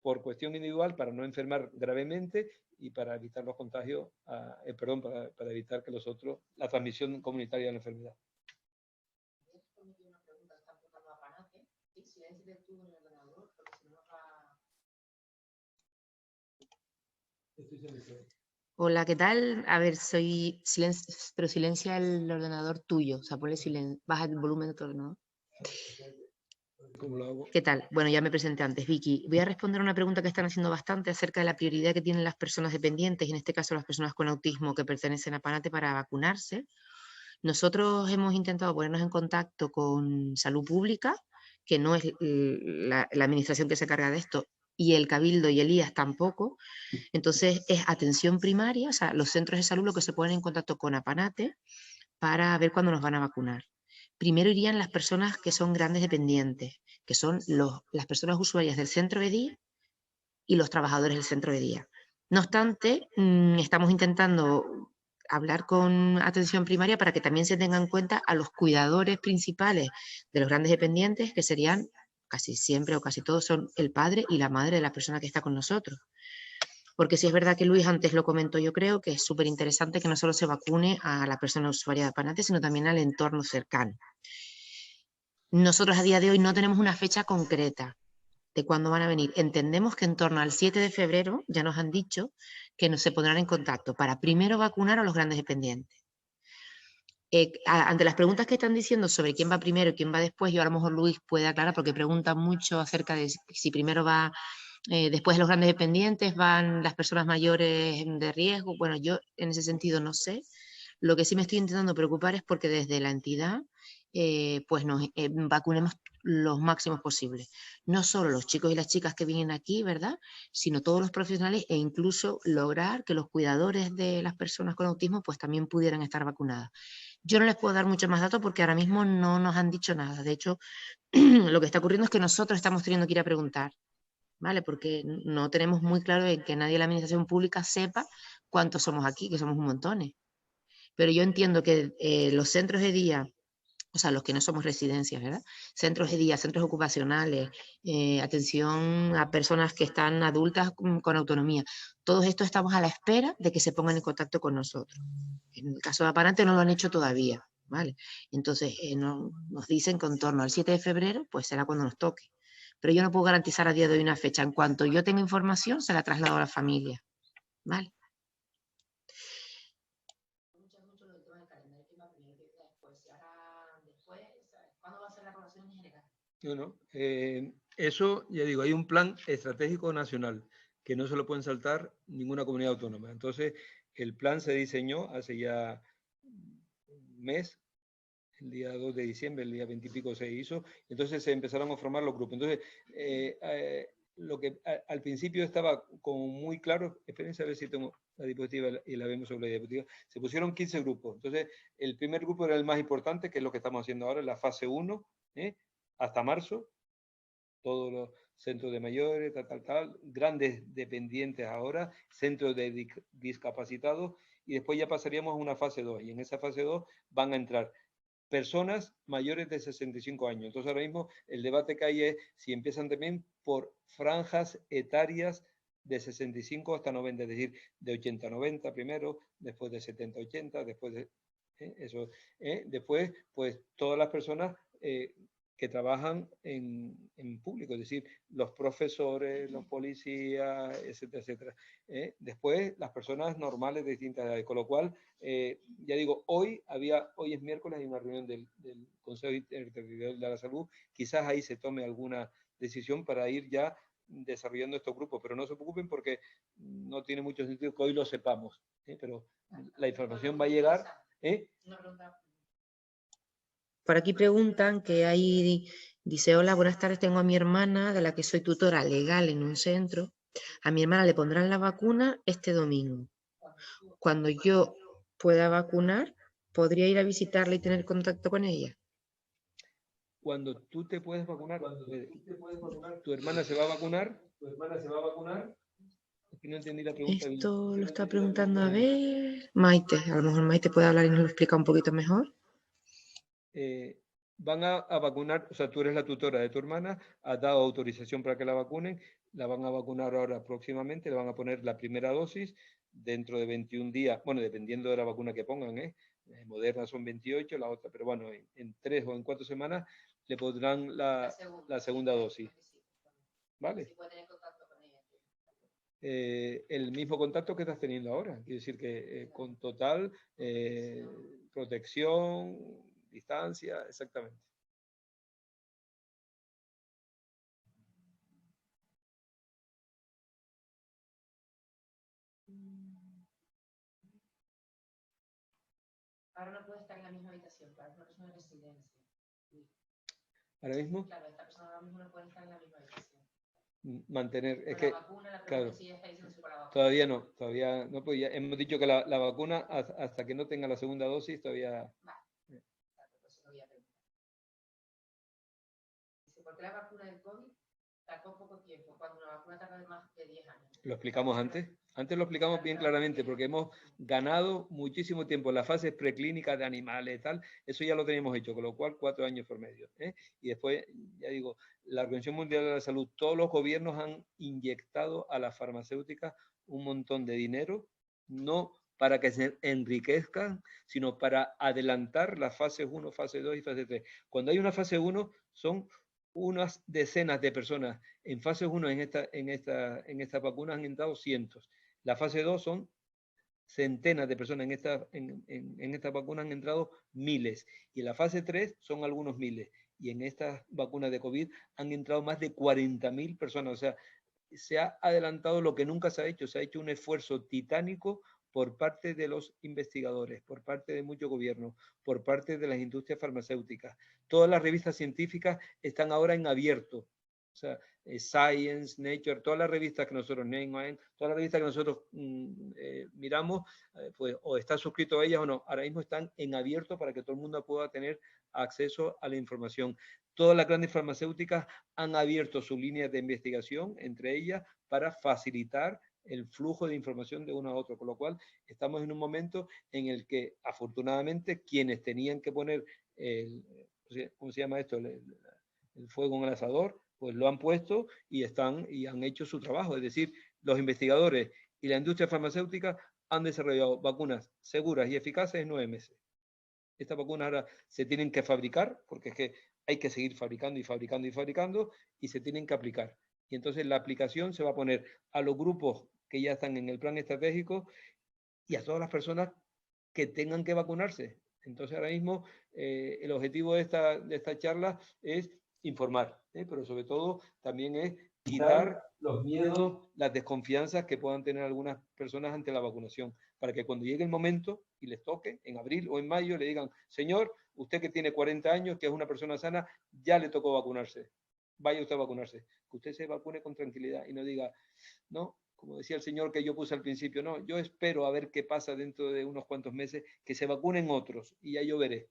por cuestión individual para no enfermar gravemente y para evitar los contagios, para evitar que la transmisión comunitaria de la enfermedad. Hola, ¿qué tal? A ver, pero silencia el ordenador tuyo, o sea, ponle silencio, baja el volumen de tu ordenador. ¿Cómo lo hago? ¿Qué tal? Bueno, ya me presenté antes, Vicky. Voy a responder a una pregunta que están haciendo bastante acerca de la prioridad que tienen las personas dependientes, y en este caso las personas con autismo que pertenecen a PANATE, para vacunarse. Nosotros hemos intentado ponernos en contacto con Salud Pública, que no es la administración que se carga de esto, y el Cabildo y el IAS tampoco. Entonces es atención primaria, o sea, los centros de salud lo que se ponen en contacto con APANATE para ver cuándo nos van a vacunar. Primero irían las personas que son grandes dependientes, que son las personas usuarias del centro de día y los trabajadores del centro de día. No obstante, estamos intentando hablar con atención primaria para que también se tengan en cuenta a los cuidadores principales de los grandes dependientes, que serían casi siempre o casi todos son el padre y la madre de la persona que está con nosotros. Porque sí es verdad que Luis antes lo comentó, yo creo que es súper interesante que no solo se vacune a la persona usuaria de APANATE, sino también al entorno cercano. Nosotros a día de hoy no tenemos una fecha concreta de cuándo van a venir. Entendemos que en torno al 7 de febrero ya nos han dicho que se pondrán en contacto para primero vacunar a los grandes dependientes. Ante las preguntas que están diciendo sobre quién va primero y quién va después, yo a lo mejor Luis puede aclarar, porque preguntan mucho acerca de si primero va, después de los grandes dependientes, van las personas mayores de riesgo. Bueno, yo en ese sentido no sé. Lo que sí me estoy intentando preocupar es porque desde la entidad pues nos vacunemos los máximos posibles. No solo los chicos y las chicas que vienen aquí, ¿verdad?, sino todos los profesionales, e incluso lograr que los cuidadores de las personas con autismo pues también pudieran estar vacunadas. Yo no les puedo dar mucho más datos porque ahora mismo no nos han dicho nada. De hecho, lo que está ocurriendo es que nosotros estamos teniendo que ir a preguntar, ¿vale? Porque no tenemos muy claro que nadie de la administración pública sepa cuántos somos aquí, que somos un montón. Pero yo entiendo que los centros de día, o sea, los que no somos residencias, ¿verdad?, centros de día, centros ocupacionales, atención a personas que están adultas con autonomía, todos estos estamos a la espera de que se pongan en contacto con nosotros. En el caso de APANATE no lo han hecho todavía, ¿vale? Entonces nos dicen que en torno al 7 de febrero pues será cuando nos toque. Pero yo no puedo garantizar a día de hoy una fecha. En cuanto yo tenga información, se la traslado a la familia, ¿vale? ¿Cuándo va a ser la aprobación en general? Bueno, eso, ya digo, hay un plan estratégico nacional que no se lo pueden saltar ninguna comunidad autónoma. Entonces, el plan se diseñó hace ya un mes, el día 2 de diciembre, el día 20 y pico se hizo, entonces se empezaron a formar los grupos. Entonces, lo que al principio estaba como muy claro, espérense a ver si tengo la diapositiva y la vemos sobre la diapositiva, se pusieron 15 grupos. Entonces, el primer grupo era el más importante, que es lo que estamos haciendo ahora, la fase 1, hasta marzo, todos los centros de mayores, grandes dependientes ahora, centros de discapacitados, y después ya pasaríamos a una fase 2, y en esa fase 2 van a entrar personas mayores de 65 años. Entonces ahora mismo el debate que hay es si empiezan también por franjas etarias de 65 hasta 90, es decir, de 80 a 90 primero, después de 70 a 80, después de eso, después pues todas las personas que trabajan en público, es decir, los profesores, los policías, etcétera, etcétera. Después, las personas normales de distintas edades, con lo cual, ya digo, hoy es miércoles, hay una reunión del Consejo Interterritorial de la Salud, quizás ahí se tome alguna decisión para ir ya desarrollando estos grupos, pero no se preocupen porque no tiene mucho sentido que hoy lo sepamos, pero la información va a llegar. Por aquí preguntan que hay, dice, hola, buenas tardes, tengo a mi hermana, de la que soy tutora legal en un centro. A mi hermana le pondrán la vacuna este domingo. Cuando yo pueda vacunar, ¿podría ir a visitarla y tener contacto con ella? Cuando tú te puedes vacunar, ¿tu hermana se va a vacunar? Es que no entendí la pregunta. Esto lo está preguntando, a ver, Maite. A lo mejor Maite puede hablar y nos lo explica un poquito mejor. Van a vacunar, o sea, tú eres la tutora de tu hermana, has dado autorización para que la vacunen, la van a vacunar ahora próximamente, le van a poner la primera dosis dentro de 21 días, bueno, dependiendo de la vacuna que pongan, Moderna son 28, la otra, pero bueno, en 3 o en 4 semanas le pondrán la segunda dosis. ¿Vale? El mismo contacto que estás teniendo ahora, quiere decir que con total protección, distancia, exactamente. Ahora no puede estar en la misma habitación, claro, es una persona de residencia. ¿Ahora mismo? Claro, esta persona ahora mismo no puede estar en la misma habitación. Mantener, es con que, la vacuna, la claro, si ella está diciendo con la vacuna. todavía no, pues ya hemos dicho que la vacuna hasta que no tenga la segunda dosis todavía... ¿Por qué la vacuna del COVID tardó poco tiempo, cuando una vacuna tarda más de 10 años? ¿Lo explicamos antes? Antes lo explicamos bien claramente, porque hemos ganado muchísimo tiempo. Las fases preclínicas de animales, tal, eso ya lo teníamos hecho, con lo cual 4 años por medio. Y después, ya digo, la Organización Mundial de la Salud, todos los gobiernos han inyectado a las farmacéuticas un montón de dinero, no para que se enriquezcan, sino para adelantar las fases 1, fase 2 y fase 3. Cuando hay una fase 1, son unas decenas de personas. En fase 1 en esta vacuna han entrado cientos. La fase 2 son centenas de personas. En esta vacuna han entrado miles. Y en la fase 3 son algunos miles. Y en estas vacunas de COVID han entrado más de 40.000 personas. O sea, se ha adelantado lo que nunca se ha hecho. Se ha hecho un esfuerzo titánico por parte de los investigadores, por parte de muchos gobiernos, por parte de las industrias farmacéuticas. Todas las revistas científicas están ahora en abierto. O sea, Science, Nature, todas las revistas que nosotros, todas las revistas que nosotros miramos, pues o está suscrito a ellas o no, ahora mismo están en abierto para que todo el mundo pueda tener acceso a la información. Todas las grandes farmacéuticas han abierto sus líneas de investigación, entre ellas, para facilitar el flujo de información de uno a otro, con lo cual estamos en un momento en el que, afortunadamente, quienes tenían que poner ¿cómo se llama esto? El fuego en el asador, pues lo han puesto y han hecho su trabajo. Es decir, los investigadores y la industria farmacéutica han desarrollado vacunas seguras y eficaces en 9 meses. Estas vacunas ahora se tienen que fabricar, porque es que hay que seguir fabricando y fabricando y fabricando, y se tienen que aplicar. Y entonces la aplicación se va a poner a los grupos que ya están en el plan estratégico y a todas las personas que tengan que vacunarse. Entonces ahora mismo el objetivo de esta charla es informar, pero sobre todo también es quitar los miedos, las desconfianzas que puedan tener algunas personas ante la vacunación, para que cuando llegue el momento y les toque, en abril o en mayo, le digan, señor, usted que tiene 40 años, que es una persona sana, ya le tocó vacunarse. Vaya usted a vacunarse. Que usted se vacune con tranquilidad y no diga, no, como decía el señor que yo puse al principio, no, yo espero a ver qué pasa dentro de unos cuantos meses, que se vacunen otros y ya yo veré.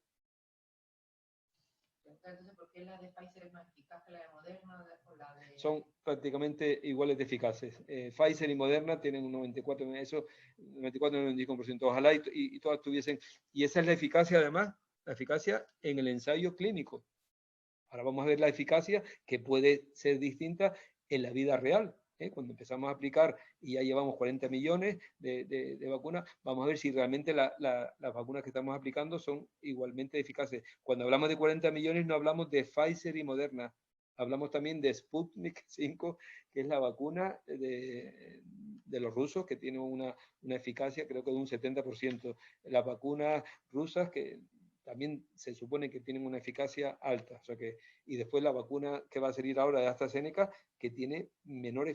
Entonces, ¿por qué la de Pfizer es más eficaz que la de Moderna o la de...? Son prácticamente iguales de eficaces. Pfizer y Moderna tienen un 94-95%. Ojalá y todas tuviesen. Y esa es la eficacia, además, la eficacia en el ensayo clínico. Ahora vamos a ver la eficacia que puede ser distinta en la vida real. Cuando empezamos a aplicar y ya llevamos 40 millones de vacunas, vamos a ver si realmente las vacunas que estamos aplicando son igualmente eficaces. Cuando hablamos de 40 millones no hablamos de Pfizer y Moderna, hablamos también de Sputnik 5, que es la vacuna de los rusos, que tiene una eficacia creo que de un 70%. Las vacunas rusas que también se supone que tienen una eficacia alta. O sea que, y después la vacuna que va a salir ahora de AstraZeneca, que tiene menor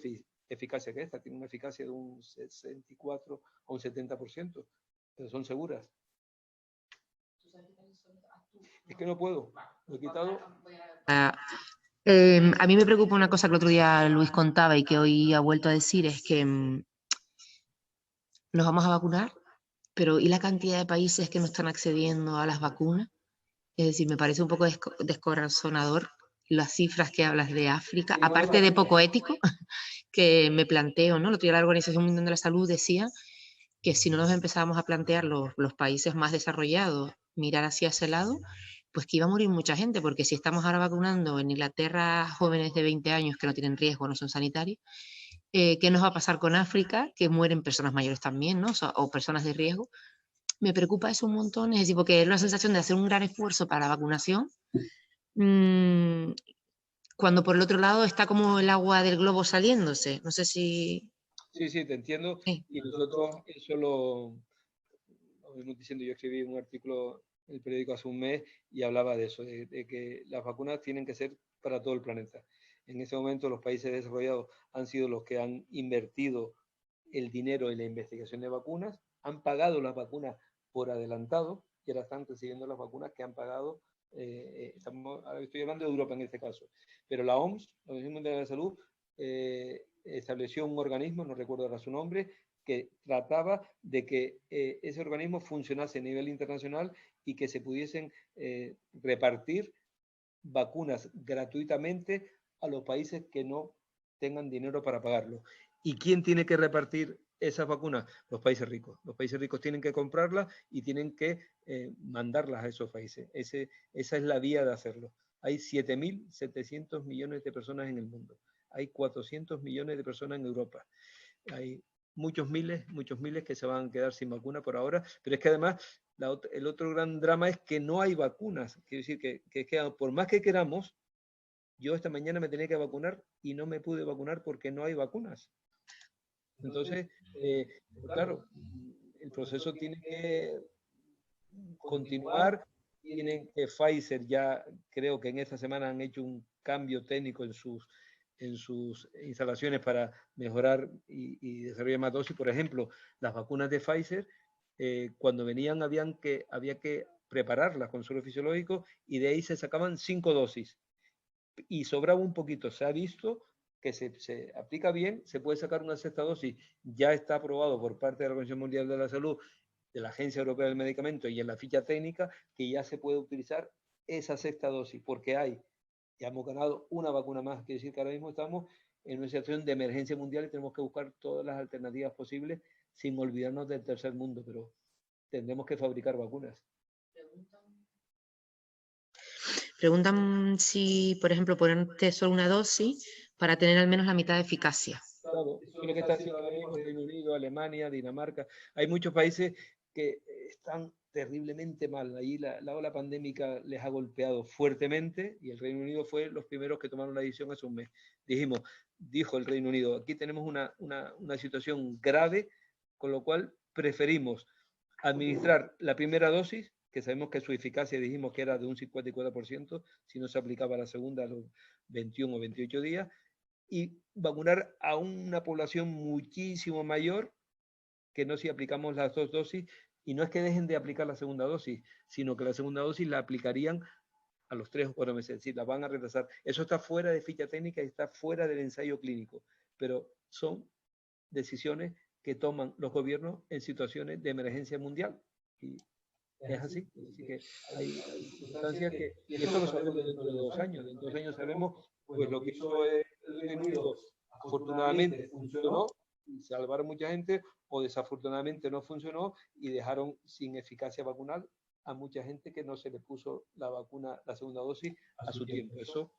eficacia que esta, tiene una eficacia de un 64 o un 70%, pero son seguras. Es que no puedo, lo he quitado. A mí me preocupa una cosa que el otro día Luis contaba y que hoy ha vuelto a decir, es que nos vamos a vacunar, pero ¿y la cantidad de países que no están accediendo a las vacunas? Es decir, me parece un poco descorazonador las cifras que hablas de África, aparte de poco ético, que me planteo, ¿no? El otro día la Organización Mundial de la Salud decía que si no nos empezábamos a plantear los países más desarrollados, mirar hacia ese lado, pues que iba a morir mucha gente, porque si estamos ahora vacunando en Inglaterra jóvenes de 20 años que no tienen riesgo, no son sanitarios, ¿qué nos va a pasar con África? Que mueren personas mayores también, ¿no? O personas de riesgo. Me preocupa eso un montón, es decir, porque es la sensación de hacer un gran esfuerzo para la vacunación, cuando por el otro lado está como el agua del globo saliéndose. No sé si... Sí, te entiendo. Sí. Y nosotros eso lo venimos diciendo. Yo escribí un artículo en el periódico hace un mes y hablaba de eso, de que las vacunas tienen que ser para todo el planeta. En ese momento los países desarrollados han sido los que han invertido el dinero en la investigación de vacunas, han pagado las vacunas por adelantado y ahora están recibiendo las vacunas que han pagado. Ahora estoy hablando de Europa en este caso, pero la OMS, la Organización Mundial de la Salud, estableció un organismo, no recuerdo ahora su nombre, que trataba de que ese organismo funcionase a nivel internacional y que se pudiesen repartir vacunas gratuitamente a los países que no tengan dinero para pagarlo. ¿Y quién tiene que repartir esas vacunas? Los países ricos. Los países ricos tienen que comprarlas y tienen que mandarlas a esos países. Esa es la vía de hacerlo. Hay 7.700 millones de personas en el mundo. Hay 400 millones de personas en Europa. Hay muchos miles que se van a quedar sin vacuna por ahora, pero es que además el otro gran drama es que no hay vacunas. Quiero decir que por más que queramos, yo esta mañana me tenía que vacunar y no me pude vacunar porque no hay vacunas. Entonces, claro, el proceso tiene que continuar. Tienen que Pfizer ya, creo que en esta semana han hecho un cambio técnico en sus instalaciones para mejorar y desarrollar más dosis. Por ejemplo, las vacunas de Pfizer, cuando venían había que prepararlas con suelo fisiológico y de ahí se sacaban 5 dosis. Y sobraba un poquito. Se ha visto que se aplica bien, se puede sacar una sexta dosis. Ya está aprobado por parte de la Organización Mundial de la Salud, de la Agencia Europea del Medicamento y en la ficha técnica, que ya se puede utilizar esa sexta dosis, porque ya hemos ganado una vacuna más. Quiere decir que ahora mismo estamos en una situación de emergencia mundial y tenemos que buscar todas las alternativas posibles sin olvidarnos del tercer mundo, pero tendremos que fabricar vacunas. Preguntan si, por ejemplo, ponerte solo una dosis para tener al menos la mitad de eficacia. Claro, eso es lo que está haciendo ahora mismo el Reino Unido, Alemania, Dinamarca. Hay muchos países que están terriblemente mal. Ahí la ola pandémica les ha golpeado fuertemente y el Reino Unido fue los primeros que tomaron la decisión hace un mes. Dijo el Reino Unido, aquí tenemos una situación grave, con lo cual preferimos administrar la primera dosis, que sabemos que su eficacia dijimos que era de un 54%, si no se aplicaba la segunda a los 21 o 28 días, y vacunar a una población muchísimo mayor que no si aplicamos las 2 dosis, y no es que dejen de aplicar la segunda dosis, sino que la segunda dosis la aplicarían a los 3 o 4 meses, es decir, la van a retrasar. Eso está fuera de ficha técnica y está fuera del ensayo clínico, pero son decisiones que toman los gobiernos en situaciones de emergencia mundial. Y es así. Así que hay circunstancias y esto lo sabemos dentro de 2 años. Dentro de 2 años sabemos pues lo que hizo el Reino Unido, afortunadamente funcionó y salvaron mucha gente, o desafortunadamente no funcionó y dejaron sin eficacia vacunal a mucha gente que no se le puso la vacuna, la segunda dosis a su tiempo. Eso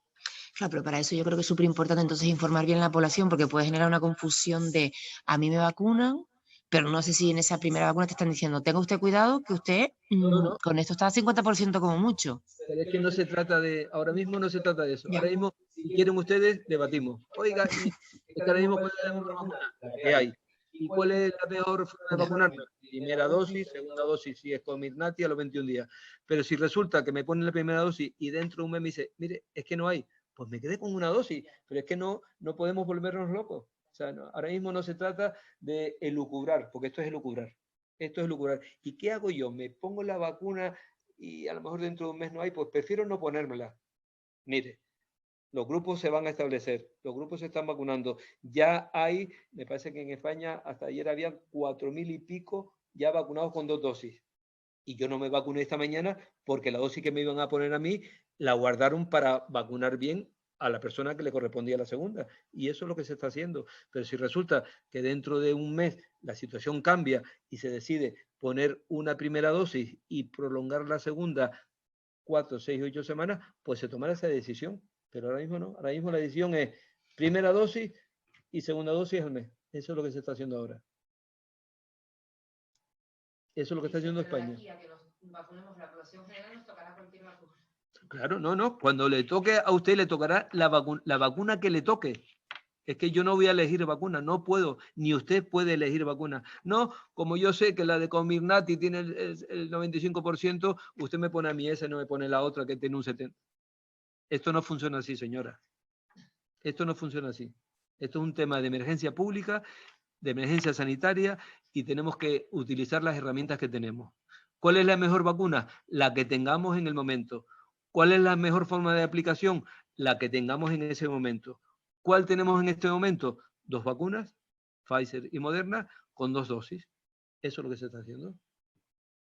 Claro, pero para eso yo creo que es súper importante entonces informar bien a la población, porque puede generar una confusión de a mí me vacunan, pero no sé si en esa primera vacuna te están diciendo, tenga usted cuidado que usted No. con esto está a 50% como mucho. Pero es que no se trata de, ahora mismo no se trata de eso. Ya. Ahora mismo, si quieren ustedes, debatimos. Oiga, y es que ahora mismo cuál es la mejor vacuna, la que hay. ¿Y cuál es la mejor forma de vacunarme? Primera dosis, segunda dosis, si es Comirnaty a los 21 días. Pero si resulta que me ponen la primera dosis y dentro de un mes me dice, mire, es que no hay, pues me quedé con una dosis, pero es que no podemos volvernos locos. O sea, ahora mismo no se trata de elucubrar, porque esto es elucubrar. Esto es elucubrar. ¿Y qué hago yo? ¿Me pongo la vacuna y a lo mejor dentro de un mes no hay? Pues prefiero no ponérmela. Mire, los grupos se van a establecer, los grupos se están vacunando. Ya hay, me parece que en España hasta ayer habían 4.000 y pico ya vacunados con 2 dosis. Y yo no me vacuné esta mañana porque la dosis que me iban a poner a mí la guardaron para vacunar bien a la persona que le correspondía la segunda. Y eso es lo que se está haciendo. Pero si resulta que dentro de un mes la situación cambia y se decide poner una primera dosis y prolongar la segunda 4, 6, 8 semanas, pues se tomará esa decisión. Pero ahora mismo no. Ahora mismo la decisión es primera dosis y segunda dosis al mes. Eso es lo que se está haciendo ahora. Eso es lo que está haciendo España. Claro, no. Cuando le toque a usted, le tocará la vacuna que le toque. Es que yo no voy a elegir vacuna, no puedo, ni usted puede elegir vacuna. No, como yo sé que la de Comirnaty tiene el 95%, usted me pone a mí esa y no me pone la otra que tiene un 70%. Esto no funciona así, señora. Esto no funciona así. Esto es un tema de emergencia pública, de emergencia sanitaria, y tenemos que utilizar las herramientas que tenemos. ¿Cuál es la mejor vacuna? La que tengamos en el momento. ¿Cuál es la mejor forma de aplicación? La que tengamos en ese momento. ¿Cuál tenemos en este momento? 2 vacunas, Pfizer y Moderna, con 2 dosis. Eso es lo que se está haciendo.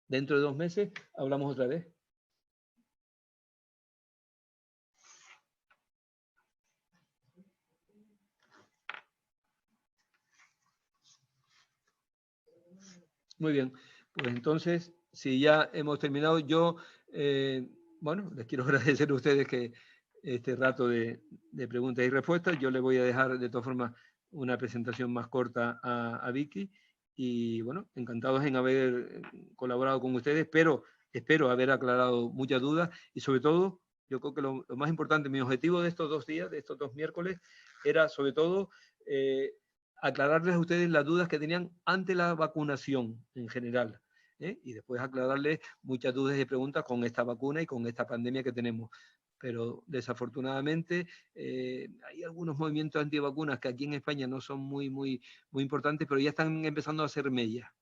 Dentro de 2 meses hablamos otra vez. Muy bien, pues entonces, si ya hemos terminado, yo, bueno, les quiero agradecer a ustedes que este rato de preguntas y respuestas. Yo le voy a dejar de todas formas una presentación más corta a Vicky, y bueno, encantados en haber colaborado con ustedes, pero espero haber aclarado muchas dudas, y sobre todo, yo creo que lo más importante, mi objetivo de estos 2 días, de estos 2 miércoles, era sobre todo aclararles a ustedes las dudas que tenían ante la vacunación en general, y después aclararles muchas dudas y preguntas con esta vacuna y con esta pandemia que tenemos. Pero desafortunadamente hay algunos movimientos antivacunas que aquí en España no son muy importantes, pero ya están empezando a hacer mella.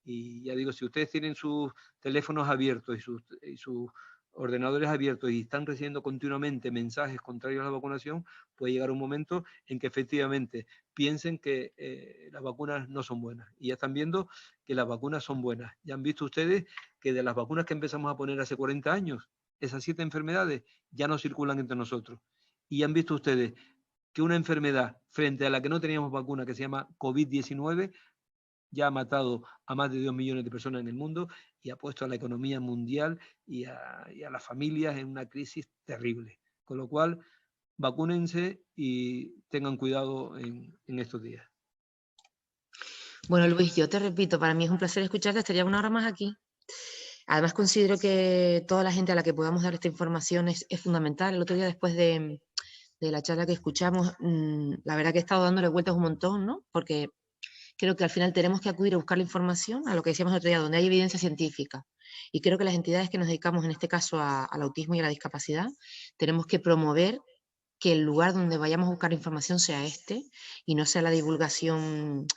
Y ya digo, si ustedes tienen sus teléfonos abiertos y sus ordenadores abiertos y están recibiendo continuamente mensajes contrarios a la vacunación, puede llegar un momento en que efectivamente piensen que las vacunas no son buenas. Y ya están viendo que las vacunas son buenas. Ya han visto ustedes que de las vacunas que empezamos a poner hace 40 años, esas 7 enfermedades ya no circulan entre nosotros. Y han visto ustedes que una enfermedad frente a la que no teníamos vacuna, que se llama COVID-19, ya ha matado a más de 2 millones de personas en el mundo y ha puesto a la economía mundial y a las familias en una crisis terrible. Con lo cual, vacúnense y tengan cuidado en estos días. Bueno, Luis, yo te repito, para mí es un placer escucharte, estaría 1 hora más aquí. Además, considero que toda la gente a la que podamos dar esta información es fundamental. El otro día, después de la charla que escuchamos, la verdad que he estado dándole vueltas un montón, ¿no? Porque creo que al final tenemos que acudir a buscar la información, a lo que decíamos el otro día, donde hay evidencia científica. Y creo que las entidades que nos dedicamos, en este caso, al autismo y a la discapacidad, tenemos que promover que el lugar donde vayamos a buscar información sea este, y no sea la divulgación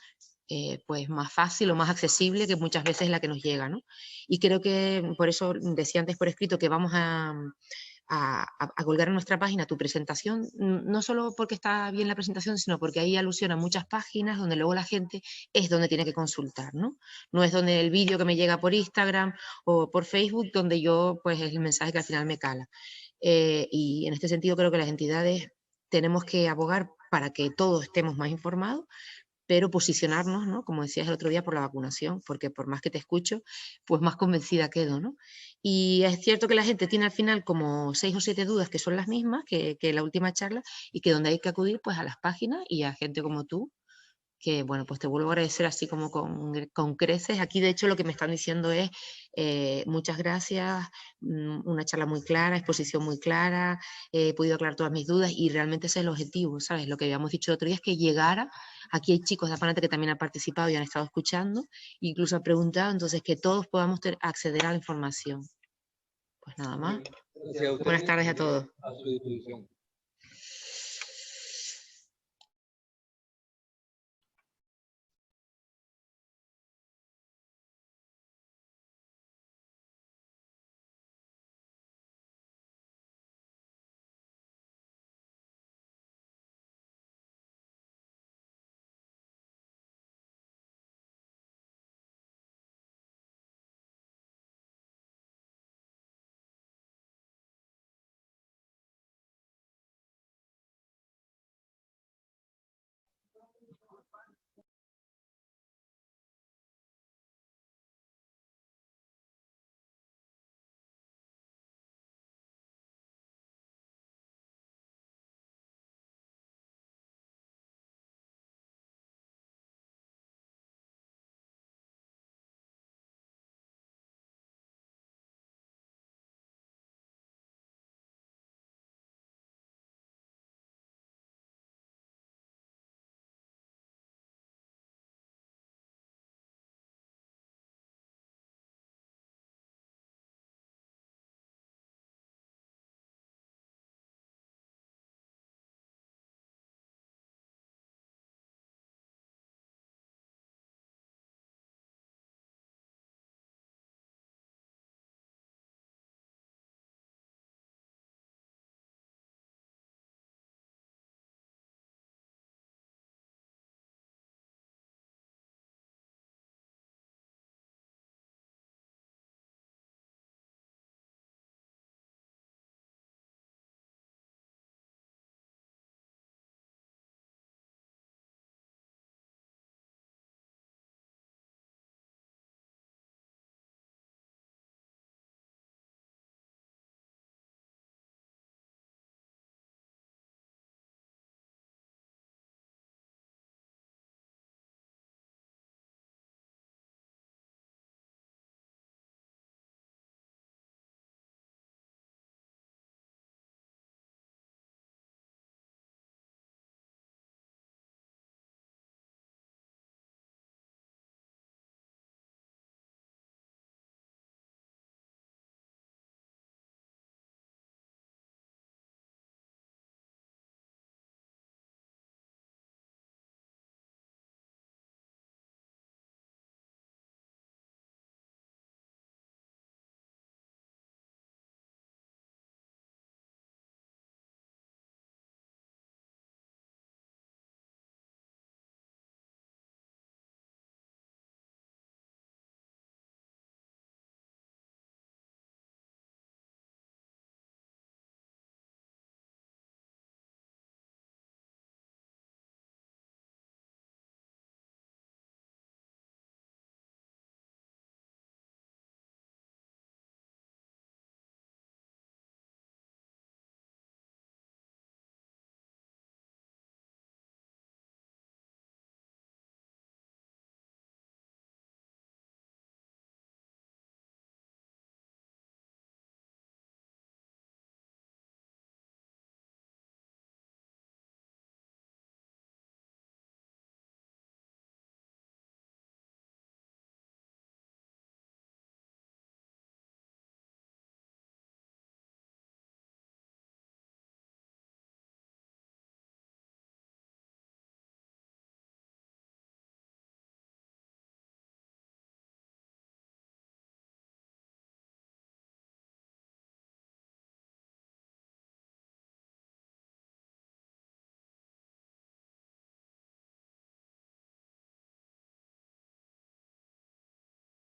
pues más fácil o más accesible, que muchas veces es la que nos llega, ¿no? Y creo que, por eso decía antes por escrito, que vamos a colgar en nuestra página tu presentación, no solo porque está bien la presentación, sino porque ahí alusiona muchas páginas donde luego la gente es donde tiene que consultar, ¿no? No es donde el vídeo que me llega por Instagram o por Facebook, donde yo, pues es el mensaje que al final me cala. Y en este sentido creo que las entidades tenemos que abogar para que todos estemos más informados, pero posicionarnos, ¿no? Como decías el otro día, por la vacunación, porque por más que te escucho, pues más convencida quedo, ¿no? Y es cierto que la gente tiene al final como 6 o 7 dudas que son las mismas que la última charla, y que donde hay que acudir pues a las páginas y a gente como tú, que bueno, pues te vuelvo a agradecer así como con creces. Aquí de hecho lo que me están diciendo es muchas gracias, una charla muy clara, exposición muy clara, he podido aclarar todas mis dudas y realmente ese es el objetivo, ¿sabes? Lo que habíamos dicho el otro día es que llegara, aquí hay chicos de Apanate que también han participado y han estado escuchando, incluso han preguntado, entonces que todos podamos acceder a la información. Pues nada más. Gracias a ustedes. Buenas tardes a todos. A su disposición.